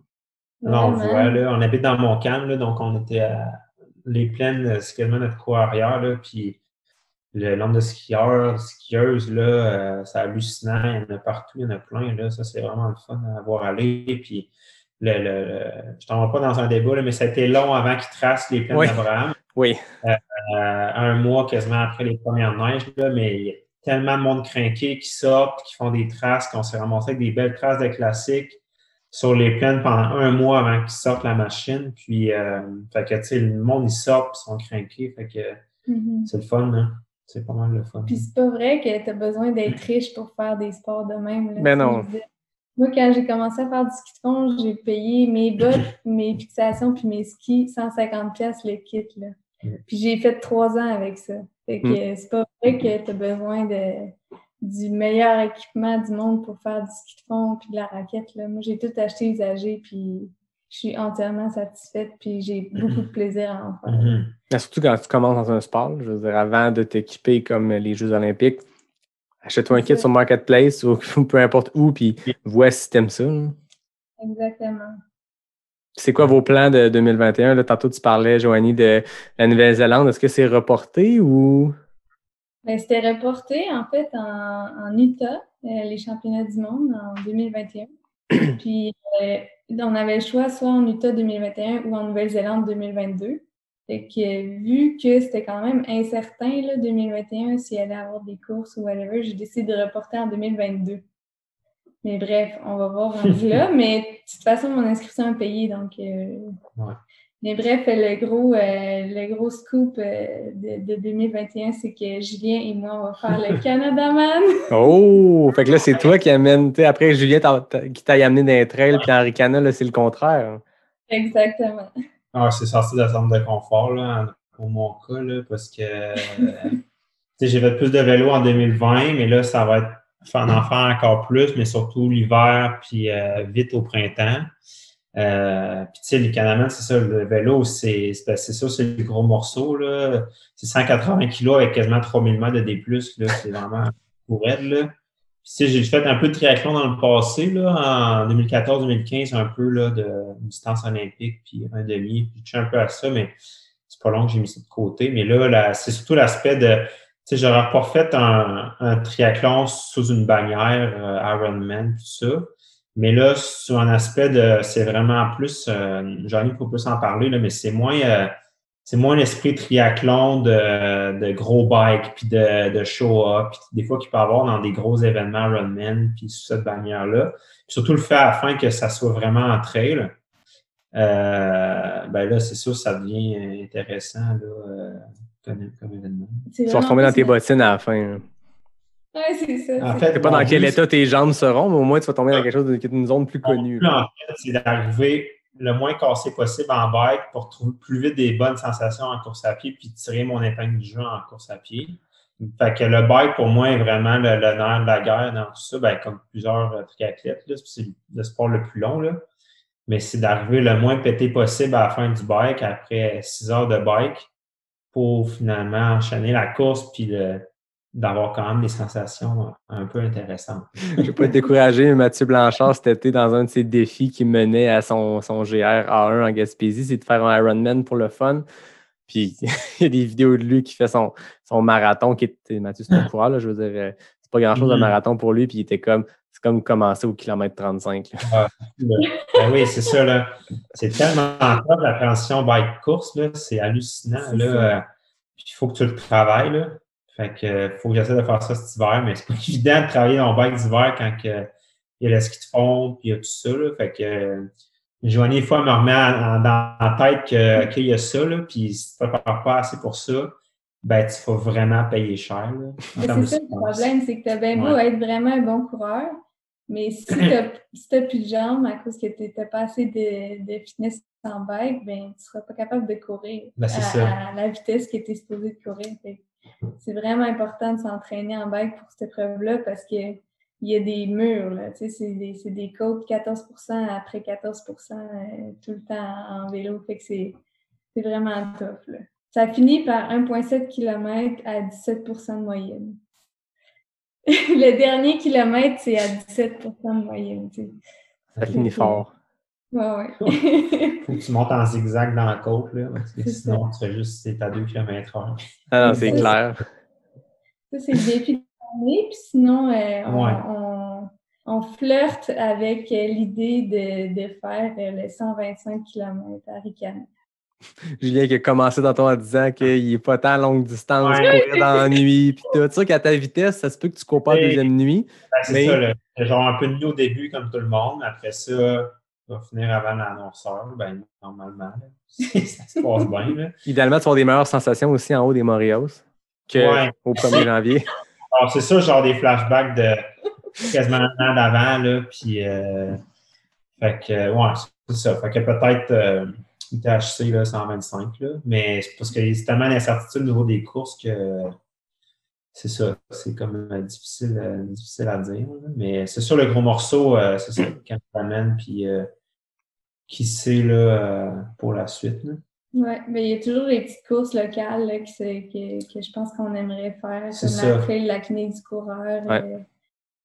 Non, on voit, là, on habite dans Montcalm, là, donc on était les plaines, c'est quasiment notre cours arrière, là, puis le nombre de skieurs, de skieuses, là, c'est hallucinant. Il y en a partout, il y en a plein. Là. Ça, c'est vraiment le fun à voir aller. Puis, je t'en vais pas dans un débat, là, mais ça a été long avant qu'ils tracent les plaines d'Abraham. Oui. Un mois quasiment après les premières neiges. Là, mais il y a tellement de monde crinqué qui sortent, qui font des traces, qu'on s'est ramassé avec des belles traces de classiques sur les plaines pendant un mois avant qu'ils sortent la machine. Puis, fait que, tu sais, le monde, ils sortent, puis ils sont crinqués. Fait que c'est le fun, hein? C'est pas mal le fun. Puis c'est pas vrai que tu as besoin d'être riche pour faire des sports de même. Là, mais non. Moi, quand j'ai commencé à faire du ski de fond, j'ai payé mes bottes, mes fixations puis mes skis 150$ le kit. Là. Puis j'ai fait 3 ans avec ça. Fait que c'est pas vrai que tu as besoin du meilleur équipement du monde pour faire du ski de fond puis de la raquette. Là. Moi, j'ai tout acheté usagé puis je suis entièrement satisfaite puis j'ai beaucoup de plaisir à en faire. Mais surtout quand tu commences dans un sport, je veux dire, avant de t'équiper comme les Jeux olympiques, achète-toi un kit sur Marketplace ou peu importe où, puis vois si t'aimes ça. Là. Exactement. C'est quoi vos plans de 2021? Là, tantôt, tu parlais, Joanie, de la Nouvelle-Zélande. Est-ce que c'est reporté ou... Ben, c'était reporté, en fait, en Utah, les championnats du monde en 2021. Puis, on avait le choix soit en Utah 2021 ou en Nouvelle-Zélande 2022. Fait que, vu que c'était quand même incertain, là, 2021, s'il y allait avoir des courses ou whatever, j'ai décidé de reporter en 2022. Mais bref, on va voir rendu là. Mais de toute façon, mon inscription est payée, donc... Ouais. Mais bref, le gros scoop de 2021, c'est que Julien et moi, on va faire le Canadaman. Oh! Fait que là, c'est toi qui amène... Après, Julien qui t'a amené dans les trails, puis Henri Cana, là, c'est le contraire. Exactement. Ah, c'est sorti de la zone de confort, là, pour mon cas, là, parce que j'ai fait plus de vélo en 2020, mais là, ça va être en faire encore plus, mais surtout l'hiver, puis vite au printemps. Puis, tu sais, les Canadaman, c'est ça, le vélo, c'est ça, c'est le gros morceau, là. C'est 180 kilos avec quasiment 3000 mètres de D+, là. C'est vraiment pour elle, là. Puis, tu sais, j'ai fait un peu de triathlon dans le passé, là, en 2014-2015, un peu, là, de distance olympique, puis un demi, puis je suis un peu à ça, mais c'est pas long que j'ai mis ça de côté. Mais là, c'est surtout l'aspect de, tu sais, j'aurais pas fait un triathlon sous une bannière, Ironman, tout ça. Mais là, sur un aspect c'est vraiment plus, Johnny peut plus en parler, là, mais c'est moins l'esprit triathlon de gros bike, puis de show-up, puis des fois qu'il peut y avoir dans des gros événements Ironman, puis sous cette bannière-là. Puis surtout le fait afin que ça soit vraiment en trail. Ben là, c'est sûr, ça devient intéressant là, comme événement. Tu vas retomber dans tes bottines à la fin. Hein. Oui, c'est ça. En fait, je sais pas dans quel état tes jambes seront, mais au moins tu vas tomber dans quelque chose d'une zone plus connue. En fait, c'est d'arriver le moins cassé possible en bike pour trouver plus vite des bonnes sensations en course à pied puis tirer mon épingle du jeu en course à pied. Fait que le bike, pour moi, est vraiment le nerf de la guerre dans tout ça, ben, comme plusieurs triathlètes, là, c'est le sport le plus long, là. Mais c'est d'arriver le moins pété possible à la fin du bike après 6 heures de bike pour finalement enchaîner la course puis d'avoir quand même des sensations un peu intéressantes. Je ne vais pas te décourager, mais Mathieu Blanchard, cet été, dans un de ses défis qui menait à son GR A1 en Gaspésie, c'est de faire un Ironman pour le fun. Puis il y a des vidéos de lui qui fait son marathon, qui était, Mathieu, c'est un coureur, là, je veux dire, c'est pas grand-chose un marathon pour lui, puis il était c'est comme commencer au kilomètre 35. Ben oui, c'est ça, là. C'est tellement top, la transition bike-course, là. C'est hallucinant, là. Puis il faut que tu le travailles, là. Fait que faut que j'essaie de faire ça cet hiver, mais c'est pas évident de travailler dans le bike d'hiver quand il y a le ski de fond, puis il y a tout ça, là. Fait que Joanie, des fois, me remet dans la tête qu'il y a ça, là, puis si tu ne prépares pas assez pour ça, ben tu vas vraiment payer cher. Là, c'est ça le problème, c'est que tu as bien beau être vraiment un bon coureur, mais si tu n'as plus de jambes à cause que tu n'as pas assez de fitness en bike, ben tu ne seras pas capable de courir à la vitesse que tu es supposé de courir. C'est vraiment important de s'entraîner en bike pour cette épreuve-là parce que il y a des murs, là, tu sais, c'est des côtes 14% après 14% tout le temps en vélo, fait que c'est vraiment tough, là. Ça finit par 1,7 km à 17% de moyenne. Le dernier kilomètre, c'est à 17% de moyenne, tu sais. Ça finit fort. Ouais. Faut que tu montes en zigzag dans la côte, là, parce que C'est sinon, tu fais juste, c'est à 2 km/h. Ah non, c'est Ça, clair. Ça, c'est le défi de l'année. Puis sinon, Ouais. on flirte avec l'idée de faire le 125 km à Ricana. Julien qui a commencé dans en disant qu'il n'est pas tant à longue distance, Ouais. courir dans la nuit, puis tout. Tu sais qu'à ta vitesse, ça se peut que tu cours pas la deuxième nuit. Ben, c'est Mais ça, là. Genre un peu de nuit au début, comme tout le monde. Après ça, tu vas finir avant la noirceur, ben, normalement. Là. Ça se passe bien. Là. idéalement, tu vas avoir des meilleures sensations aussi en haut des Montréals Ouais. qu'au 1er janvier. Alors, c'est ça, genre des flashbacks de quasiment un an d'avant, là. Puis, fait que, ouais, c'est ça. Fait que peut-être UTHC, là, 125, là. Mais c'est parce qu'il y a tellement d'incertitudes au niveau des courses que c'est ça. C'est comme difficile à dire. Là. Mais c'est sûr, le gros morceau, c'est ça, quand tu l'amènes, puis qui sait, là, pour la suite, là. Oui, mais il y a toujours les petites courses locales là, que je pense qu'on aimerait faire, C'est comme ça. la trail, la clinique du coureur, Ouais.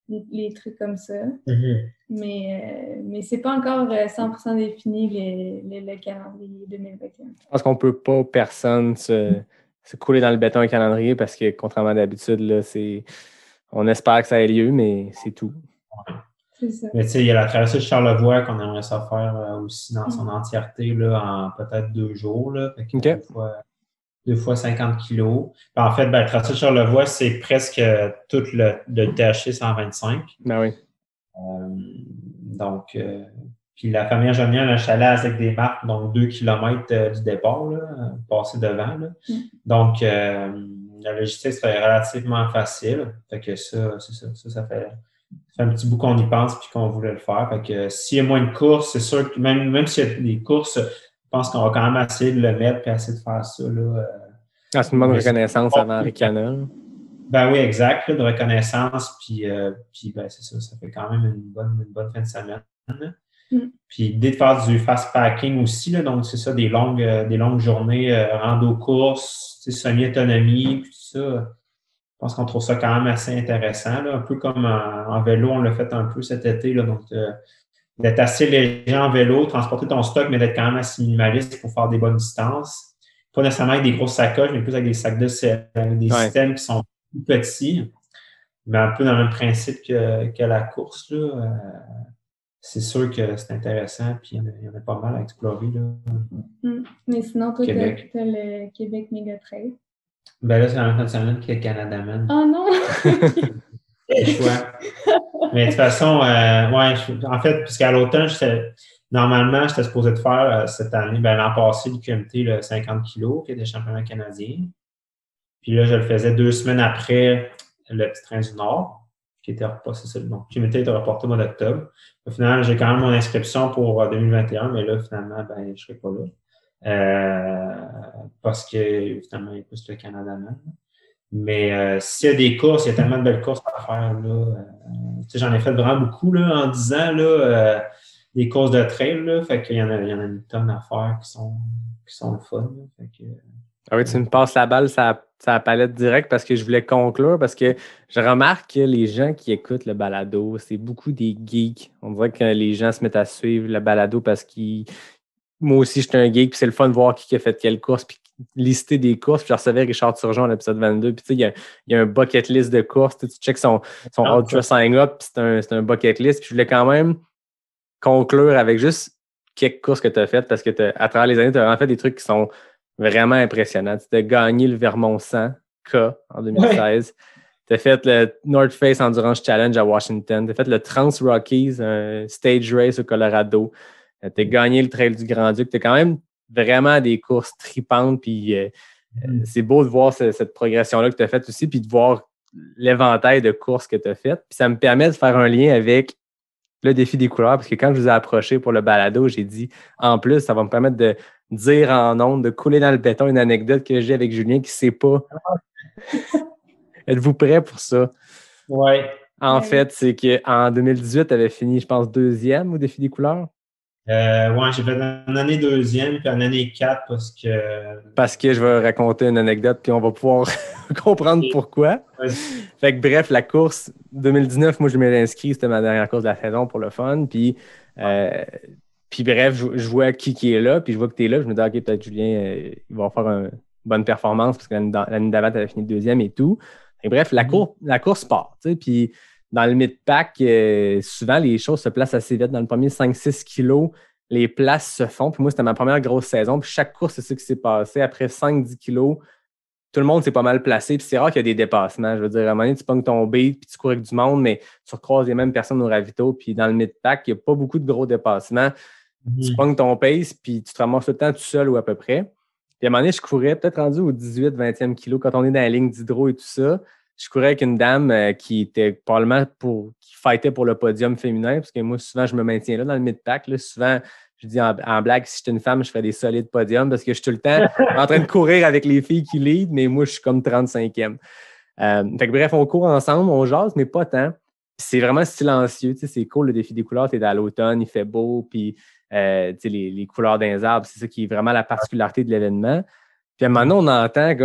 les trucs comme ça. Mm-hmm. Mais c'est pas encore 100% défini le calendrier 2021. Je pense qu'on peut pas, personne, se couler dans le béton un calendrier parce que, contrairement à d'habitude, là, on espère que ça ait lieu, mais c'est tout. C'est ça. Mais tu sais, il y a la traversée de Charlevoix qu'on aimerait ça faire aussi dans son entièreté là, en peut-être 2 jours. Là. Fait que OK. 2 fois 50 kilos. Puis en fait, la traversée de Charlevoix, c'est presque tout le THC 125. Ben oui. Donc, puis la famille Jeannière, un chalet avec des marques, donc 2 km du départ, là, passer devant. Là. Donc, la logistique serait relativement facile. Fait que ça, c'est ça. Ça fait un petit bout qu'on y pense puis qu'on voulait le faire. Fait que s'il y a moins de courses, c'est sûr que même s'il y a des courses, je pense qu'on va quand même essayer de le mettre et essayer de faire ça. Là, c'est une bonne reconnaissance avant Ricana. Ben oui, exact, là, de reconnaissance. Puis ben, c'est ça, ça fait quand même une bonne fin de semaine. Puis l'idée de faire du fast packing aussi, là, donc c'est ça, des longues journées rando-courses, semi-autonomie, puis tout ça. Je pense qu'on trouve ça quand même assez intéressant, là, un peu comme en vélo, on l'a fait un peu cet été, là, donc d'être assez léger en vélo, transporter ton stock, mais d'être quand même assez minimaliste pour faire des bonnes distances. Pas nécessairement avec des grosses sacoches, mais plus avec des sacs de sel, avec des systèmes qui sont plus petits, mais un peu dans le même principe que la course. Là. C'est sûr que c'est intéressant, puis il y en a pas mal à explorer. Là. Mais sinon, toi, tu as le Québec Méga Trail. Ben là, c'est la même semaine que Canada Man. Oh non! C'est choix. Mais de toute façon, en fait, puisqu'à l'automne, normalement, j'étais supposé de faire cette année, l'an passé, le QMT, le 50 kg, qui était championnat canadien. Puis là, je le faisais 2 semaines après le Petit Train du Nord, qui était reporté. Donc, QMT était reporté au mois d'octobre. Au final, j'ai quand même mon inscription pour 2021, mais là, finalement, je ne serai pas là. Parce que, finalement, il y a plus le Canada Man. Mais s'il y a des courses, il y a tellement de belles courses à faire. Là, j'en ai fait vraiment beaucoup là, en 10 ans, là, des courses de trail. Là, fait qu'il y en a une tonne à faire qui sont le fun. Là, fait que, ah oui, tu me passes la balle sur la palette directe parce que je voulais conclure, parce que je remarque que les gens qui écoutent le balado, c'est beaucoup des geeks. On dirait que les gens se mettent à suivre le balado parce qu'ils... Moi aussi, j'étais un geek, puis c'est le fun de voir qui a fait quelle course, puis lister des courses. Puis je recevais Richard Turgeon à l'épisode 22, puis tu sais, il y a un bucket list de courses. Tu checkes son Ultra Sign Up, puis c'est un bucket list. Puis je voulais quand même conclure avec juste quelques courses que tu as faites, parce que à travers les années, tu as vraiment fait des trucs qui sont vraiment impressionnant. Tu as gagné le Vermont 100K en 2016. Tu as fait le North Face Endurance Challenge à Washington. Tu as fait le Trans Rockies, un stage race au Colorado. Tu as gagné le Trail du Grand-Duc. Tu as quand même vraiment des courses tripantes. Puis c'est beau de voir cette progression-là que tu as faite aussi, puis de voir l'éventail de courses que tu as faites. Puis ça me permet de faire un lien avec le défi des coureurs, parce que quand je vous ai approché pour le balado, j'ai dit, en plus, ça va me permettre de dire en ondes, de couler dans le béton une anecdote que j'ai avec Julien qui ne sait pas. Êtes-vous prêts pour ça? Oui. En fait, c'est qu'en 2018, tu avais fini, je pense, 2e au défi des couleurs. Oui, j'ai fait une année 2e puis une année 4 Parce que je vais raconter une anecdote puis on va pouvoir comprendre pourquoi. Ouais. Fait que bref, la course 2019, moi je m'étais inscrit, c'était ma dernière course de la saison pour le fun. Puis Puis bref, je vois qui est là, puis je vois que tu es là. Je me dis, OK, peut-être Julien, il va faire une bonne performance parce que l'année d'avant, tu avais fini deuxième et tout. Et bref, la course part. Puis dans le mid-pack, souvent, les choses se placent assez vite. Dans le premier 5-6 kilos, les places se font. Puis moi, c'était ma première grosse saison. Puis chaque course, c'est ça qui s'est passé. Après 5-10 kilos, tout le monde s'est pas mal placé. Puis c'est rare qu'il y ait des dépassements. Je veux dire, à un moment donné, tu pognes ton beat, puis tu cours avec du monde, mais tu recroises les mêmes personnes au ravito. Puis dans le mid-pack, il n'y a pas beaucoup de gros dépassements. Tu pognes ton pace, puis tu te ramasses tout le temps tout seul ou à peu près. Puis à un moment donné, je courais peut-être rendu au 18-20e kilo quand on est dans la ligne d'hydro et tout ça. Je courais avec une dame qui était probablement qui fightait pour le podium féminin, parce que moi, souvent, je me maintiens là dans le mid-pack. Là. Souvent, je dis en blague, si j'étais une femme, je ferais des solides podiums parce que je suis tout le temps en train de courir avec les filles qui lead, mais moi, je suis comme 35e. Fait que bref, on court ensemble, on jase, mais pas tant. Puis c'est vraiment silencieux. C'est cool, le défi des couleurs. Tu es dans l'automne, il fait beau, puis les couleurs des arbres, c'est ça qui est vraiment la particularité de l'événement. Puis à un moment donné, on entend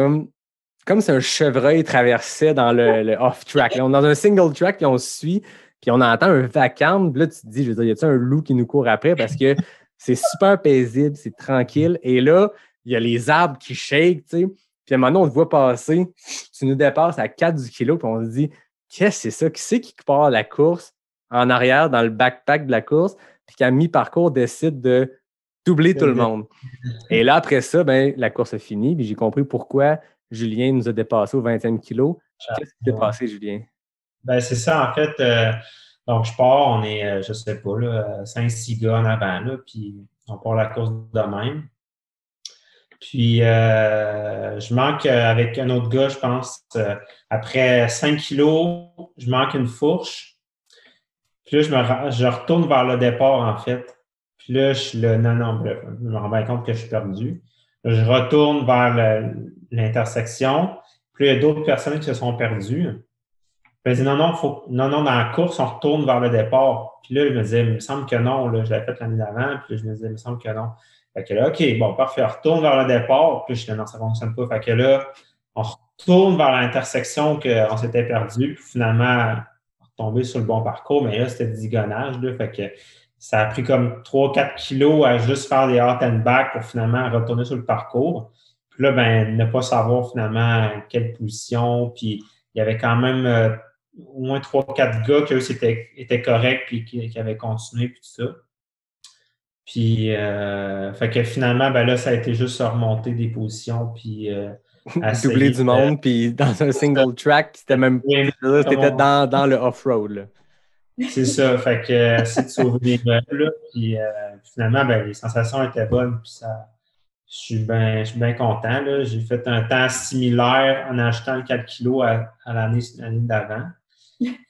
comme si un chevreuil traversait dans le off-track. Là, on est dans un single track, puis on se suit, puis on entend un vacarme. Puis là, tu te dis, je veux dire, y a-t-il un loup qui nous court après? Parce que c'est super paisible, c'est tranquille. Et là, il y a les arbres qui shake, tu sais. Puis à un moment donné, on te voit passer, tu nous dépasses à 4 du kilo, puis on se dit, qu'est-ce que c'est ça? Qui c'est qui part la course en arrière dans le backpack de la course, puis qu'à mi-parcours décide de doubler tout le monde? Et là, après ça, la course a fini, puis j'ai compris pourquoi Julien nous a dépassé au 20e kilo. Qu'est-ce qui s'est passé, Julien? C'est ça, en fait. Donc, je pars, on est, je sais pas, 5-6 gars en avant, là, puis on part la course de même. Puis, je manque avec un autre gars, je pense, après 5 kilos, je manque une fourche. Puis là, je retourne vers le départ, en fait. Puis là, je me rends bien compte que je suis perdu. Là, je retourne vers l'intersection. Puis là, il y a d'autres personnes qui se sont perdues. Puis je dis non, dans la course, on retourne vers le départ. Puis là, je me disais, il me semble que non. Là, je l'avais fait l'année d'avant. Puis là, je me disais, il me semble que non. Fait que là, OK, bon, parfait, on retourne vers le départ. Puis je dis non, ça ne fonctionne pas. Fait que là, on retourne vers l'intersection qu'on s'était perdu. Puis finalement, on est retombé sur le bon parcours. Mais là, c'était du zigonnage. Là, fait que ça a pris comme 3-4 kilos à juste faire des out and back pour finalement retourner sur le parcours. Puis là, ne pas savoir finalement quelle position. Puis il y avait quand même au moins 3-4 gars qui, eux, étaient corrects puis qui avaient continué puis tout ça. Puis, fait que finalement, là, ça a été juste remonter des positions puis doubler du monde, puis dans un single track, c'était même c'était dans le off-road. Là. C'est ça, fait que c'est de sauver des meubles, là, puis finalement, les sensations étaient bonnes, puis je suis bien content, là. J'ai fait un temps similaire en achetant le 4 kilos à l'année d'avant.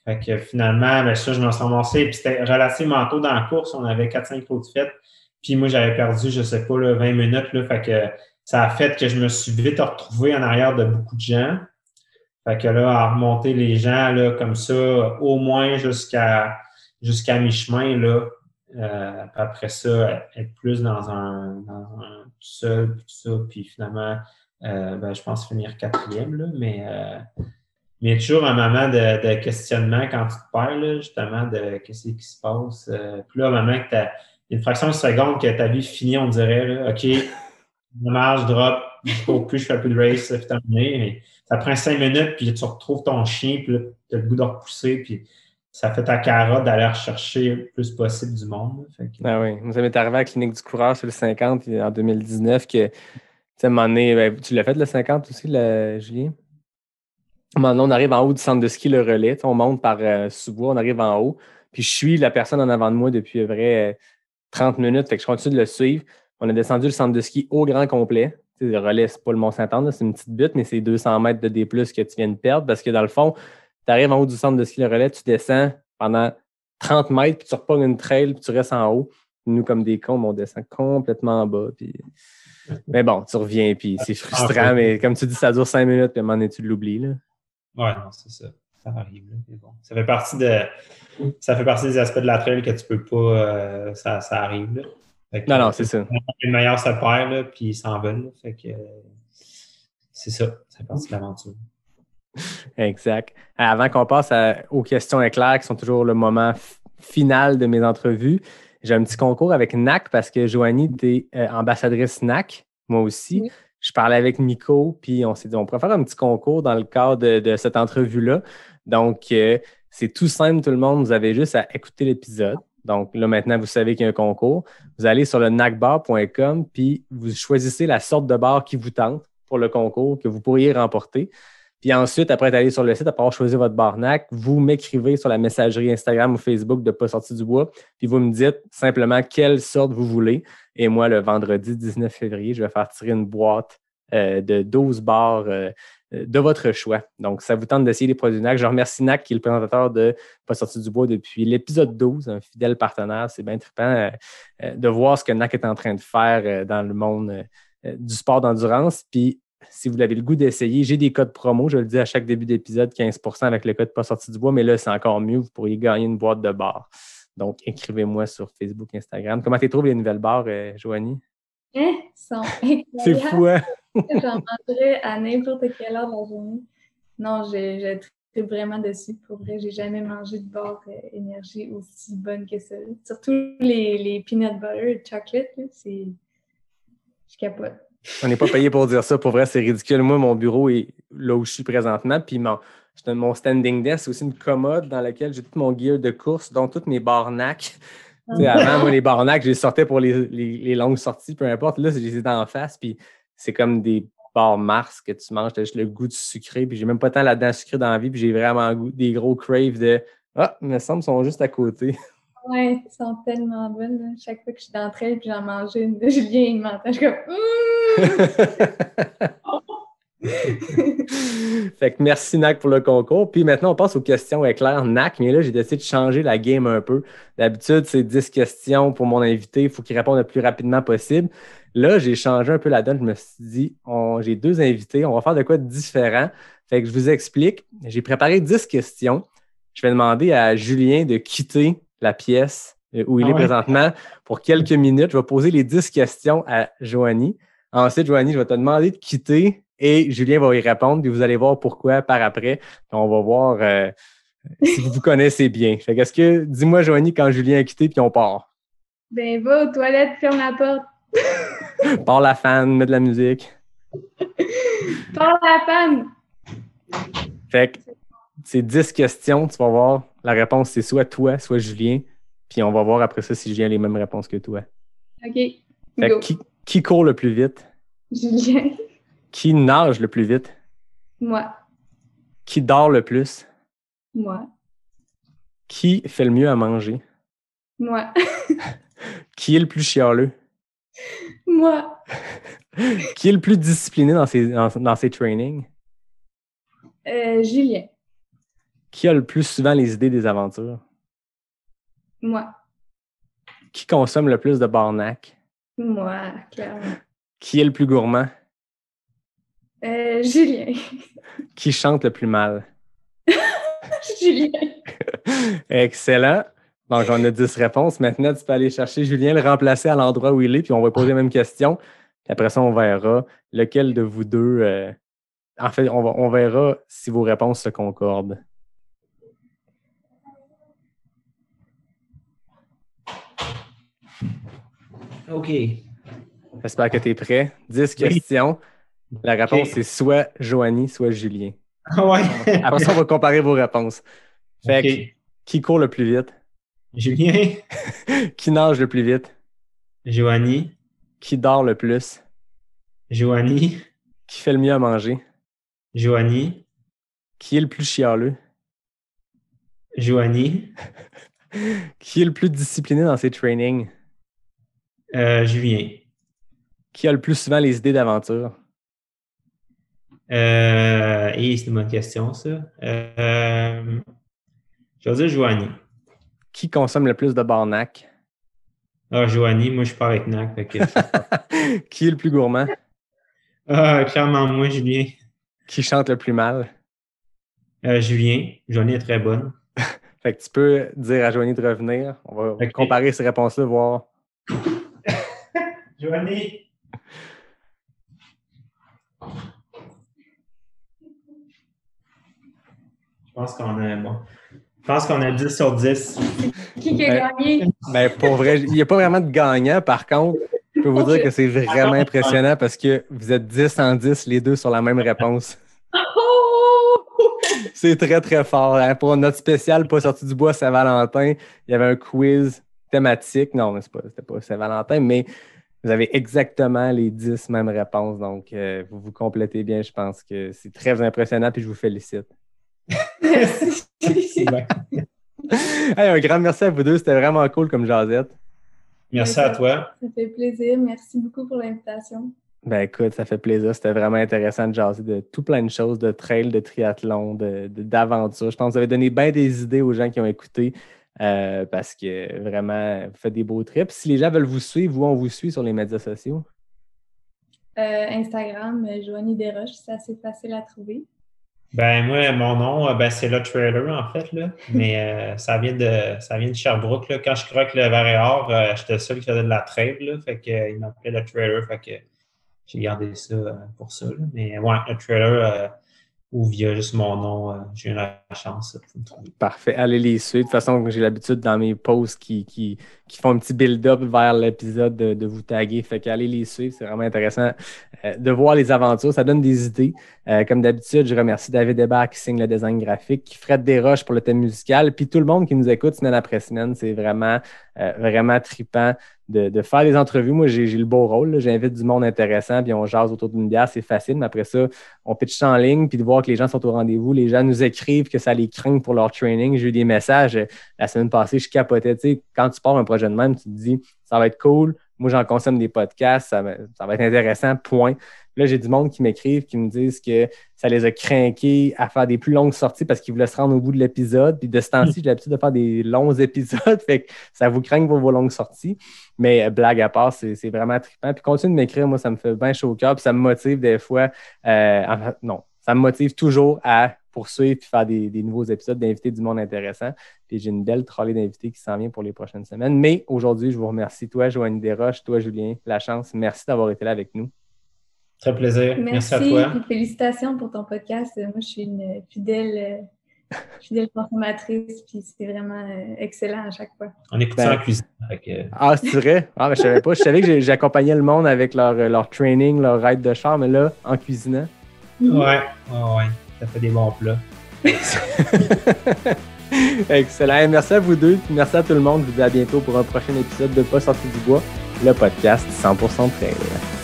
Fait que finalement, ça, je m'en suis ramassé, puis c'était relativement tôt dans la course, on avait 4-5 kilos de fête, puis moi, j'avais perdu, je sais pas, 20 minutes, là, fait que ça a fait que je me suis vite retrouvé en arrière de beaucoup de gens. Fait que là, à remonter les gens là, comme ça, au moins jusqu'à mi-chemin, là. Après ça, être plus dans un tout seul, puis tout ça, puis finalement, je pense finir 4e, là, mais toujours un moment de questionnement quand tu te perds, là, justement, de qu'est-ce qui se passe. Puis là, un moment que tu as une fraction de seconde que ta vie finit, on dirait, là, OK, dommage, je drop, je cours plus, je fais plus de race, c'est terminé. Mais ça prend 5 minutes, puis tu retrouves ton chien, puis là, tu as le goût de repousser, puis ça fait ta carotte d'aller rechercher le plus possible du monde. Fait que... Ah oui, ça m'est arrivé à la clinique du coureur sur le 50 en 2019 que, tu sais, à un moment donné, tu l'as fait le 50 aussi, Julien? À un moment donné, on arrive en haut du centre de ski, le relais, on monte par sous-bois, on arrive en haut, puis je suis la personne en avant de moi depuis 30 minutes, fait que je continue de le suivre. On a descendu le centre de ski au grand complet. Tu sais, le relais, c'est pas le Mont-Saint-Anne, c'est une petite butte, mais c'est 200 mètres de D+, que tu viens de perdre parce que dans le fond, tu arrives en haut du centre de ski le relais, tu descends pendant 30 mètres, puis tu repognes une trail, puis tu restes en haut. Nous, comme des cons, on descend complètement en bas. Puis... Mais bon, tu reviens, puis c'est frustrant, mais comme tu dis, ça dure 5 minutes, puis à un moment donné, tu l'oublies. Là. Ouais, non, c'est ça. Ça arrive. Là, mais bon. Ça fait partie des aspects de la trail que tu peux pas. Ça arrive. Là. Que, non, c'est ça. Le meilleur se perd, là, puis ils s'en veulent. Fait que c'est ça. Ça fait partie de l'aventure. Exact. Avant qu'on passe aux questions éclairs, qui sont toujours le moment final de mes entrevues, j'ai un petit concours avec NAC parce que Joanie, tu es ambassadrice NAC, moi aussi. Oui. Je parlais avec Nico, puis on s'est dit, on pourrait faire un petit concours dans le cadre de cette entrevue-là. Donc, c'est tout simple, tout le monde. Vous avez juste à écouter l'épisode. Donc, là, maintenant, vous savez qu'il y a un concours. Vous allez sur le nacbar.com, puis vous choisissez la sorte de bar qui vous tente pour le concours que vous pourriez remporter. Puis ensuite, après d'aller sur le site, après avoir choisi votre bar NAC, vous m'écrivez sur la messagerie Instagram ou Facebook de Pas sorti du bois, puis vous me dites simplement quelle sorte vous voulez. Et moi, le vendredi 19 février, je vais faire tirer une boîte de 12 bars de votre choix. Donc, ça vous tente d'essayer les produits NAC. Je remercie NAC, qui est le présentateur de Pas sorti du bois depuis l'épisode 12, un fidèle partenaire. C'est bien trippant de voir ce que NAC est en train de faire dans le monde du sport d'endurance. Puis, si vous avez le goût d'essayer, j'ai des codes promo. Je le dis à chaque début d'épisode, 15% avec le code Pas sorti du bois. Mais là, c'est encore mieux. Vous pourriez gagner une boîte de bars. Donc, écrivez-moi sur Facebook, Instagram. Comment tu trouves les nouvelles bars, Joanie? Ils sont incroyables. C'est fou, hein? J'en mangerais à n'importe quelle heure de la journée. Non, j'ai trippé vraiment dessus. Pour vrai, j'ai jamais mangé de barre énergie aussi bonne que ça. Surtout les peanut butter chocolate, là, je capote. On n'est pas payé pour dire ça. Pour vrai, c'est ridicule. Moi, mon bureau est là où je suis présentement. Puis mon standing desk, c'est aussi une commode dans laquelle j'ai tout mon gear de course, dont toutes mes barres NAC. Avant, moi, les barres NAC, je les sortais pour les longues sorties, peu importe. Là, je les ai en face. Puis c'est comme des barres Mars que tu manges. Tu as juste le goût du sucré. Puis j'ai même pas tant là-dedans sucré dans la vie. Puis j'ai vraiment des gros craves de ah, il me semble qu'ils sont juste à côté. Ouais, ils sont tellement bonnes. Là. Chaque fois que je suis dans le et puis j'en mange une, Julien, il m'entend. Je suis comme Fait que merci NAC pour le concours. Puis maintenant, on passe aux questions éclairs NAC. Mais là, j'ai décidé de changer la game un peu. D'habitude, c'est 10 questions pour mon invité. Il faut qu'il réponde le plus rapidement possible. Là, j'ai changé un peu la donne. Je me suis dit, j'ai 2 invités. On va faire de quoi de différent. Fait que je vous explique. J'ai préparé 10 questions. Je vais demander à Julien de quitter la pièce où il est présentement pour quelques minutes. Je vais poser les 10 questions à Joanie. Ensuite, Joanie, je vais te demander de quitter et Julien va y répondre. Puis vous allez voir pourquoi par après. Puis on va voir si vous vous connaissez bien. Fait que dis-moi, Joanie, quand Julien a quitté, puis on part. Ben, va aux toilettes, ferme la porte. Pars la fan, mets de la musique. Pars la fan. Fait que c'est 10 questions, tu vas voir. La réponse, c'est soit toi, soit Julien. Puis on va voir après ça si Julien a les mêmes réponses que toi. OK. Fait Go. que qui court le plus vite? Julien. Qui nage le plus vite? Moi. Qui dort le plus? Moi. Qui fait le mieux à manger? Moi. Qui est le plus chialeux? Moi. Qui est le plus discipliné dans ses trainings? Julien. Qui a le plus souvent les idées des aventures? Moi. Qui consomme le plus de barnac? Moi, clairement. Qui est le plus gourmand? Julien. Qui chante le plus mal? Julien. Excellent. Donc, on a 10 réponses. Maintenant, tu peux aller chercher Julien, le remplacer à l'endroit où il est, puis on va poser les mêmes questions. Puis après ça, on verra lequel de vous deux... En fait, on verra si vos réponses se concordent. OK. J'espère que tu es prêt. 10 questions. La réponse, c'est soit Joanie, soit Julien. Ouais. Après ça, on va comparer vos réponses. Fait que, qui court le plus vite? Julien. Qui nage le plus vite? Joanie. Qui dort le plus? Joanie. Qui fait le mieux à manger? Joanie. Qui est le plus chialeux? Joanie. Qui est le plus discipliné dans ses trainings? Julien. Qui a le plus souvent les idées d'aventure? C'est une bonne question, ça. Je vais dire Joanie. Qui consomme le plus de barnac? Joanie, moi je suis pas avec NAC. Qui est le plus gourmand? Clairement, moi, Julien. Qui chante le plus mal? Julien. Joanie est très bonne. Fait que tu peux dire à Joanie de revenir. On va comparer ces réponses-là, voir. Joanie. Je pense qu'on a bon. Je pense qu'on a 10 sur 10. Qui a gagné? Ben, pour vrai, il n'y a pas vraiment de gagnant. Par contre, je peux vous dire que c'est vraiment impressionnant parce que vous êtes 10 en 10, les deux sur la même réponse. Oh! C'est très, très fort. Hein? Pour notre spécial Pas sorti du bois Saint-Valentin, il y avait un quiz thématique. Non, c'était pas Saint-Valentin, mais vous avez exactement les 10 mêmes réponses. Donc, vous vous complétez bien. Je pense que c'est très impressionnant puis je vous félicite. Merci. Hey, un grand merci à vous deux. C'était vraiment cool comme jasette. Merci à toi. Ça fait plaisir. Merci beaucoup pour l'invitation. Ben écoute, ça fait plaisir. C'était vraiment intéressant de jaser de tout plein de choses, de trail, de triathlon, d'aventure. Je pense que vous avez donné bien des idées aux gens qui ont écouté parce que vraiment, vous faites des beaux trips. Si les gens veulent vous suivre, où on vous suit sur les médias sociaux? Instagram, Joanie Desroches, c'est assez facile à trouver. Ben moi, mon nom, c'est le trailer en fait, là. Mais ça vient de Sherbrooke. Là. Quand je croque le verre et or, j'étais le seul qui faisait de la trail, là. Fait qu'il m'appelait le trailer. Fait que j'ai gardé ça pour ça. Là. Mais ouais, le trailer ou via juste mon nom, j'ai eu la chance de me trouver. Parfait. Allez les suivre. De toute façon, j'ai l'habitude dans mes posts qui font un petit build-up vers l'épisode de vous taguer. Fait qu'allez les suivre. C'est vraiment intéressant de voir les aventures. Ça donne des idées. Comme d'habitude, je remercie David Hébert qui signe le design graphique, Fred Desroches pour le thème musical, puis tout le monde qui nous écoute semaine après semaine. C'est vraiment, vraiment trippant de faire des entrevues. Moi, j'ai le beau rôle. Là. J'invite du monde intéressant, puis on jase autour d'une bière. C'est facile, mais après ça, on pitch ça en ligne, puis de voir que les gens sont au rendez-vous. Les gens nous écrivent que ça les craint pour leur training. J'ai eu des messages la semaine passée, je capotais. Tu sais, quand tu pars un projet de même, tu te dis, ça va être cool. Moi, j'en consomme des podcasts, ça va être intéressant, point. Là, j'ai du monde qui m'écrivent, qui me disent que ça les a craqués à faire des plus longues sorties parce qu'ils voulaient se rendre au bout de l'épisode. Puis de ce temps-ci, j'ai l'habitude de faire des longs épisodes, fait que ça vous craint pour vos longues sorties. Mais blague à part, c'est vraiment trippant. Puis continue de m'écrire, moi, ça me fait bien chaud au cœur. Puis ça me motive des fois, ça me motive toujours à poursuivre et faire des nouveaux épisodes, d'inviter du monde intéressant. Puis j'ai une belle trolley d'invités qui s'en vient pour les prochaines semaines. Mais aujourd'hui, je vous remercie, toi, Joanie Desroches, toi, Julien Lachance. Merci d'avoir été là avec nous. Très plaisir. Merci à toi. Et félicitations pour ton podcast. Moi, je suis une fidèle consommatrice, puis c'est vraiment excellent à chaque fois. On écoute ça en cuisine. Ah, c'est vrai? Ah, ben, je savais pas. Je savais que j'accompagnais le monde avec leur training, leur ride de char, mais là, en cuisinant. Ouais. Ça fait des bons plats. Excellent. Merci à vous deux. Merci à tout le monde. Je vous dis à bientôt pour un prochain épisode de Pas sorti du bois, le podcast 100% trail.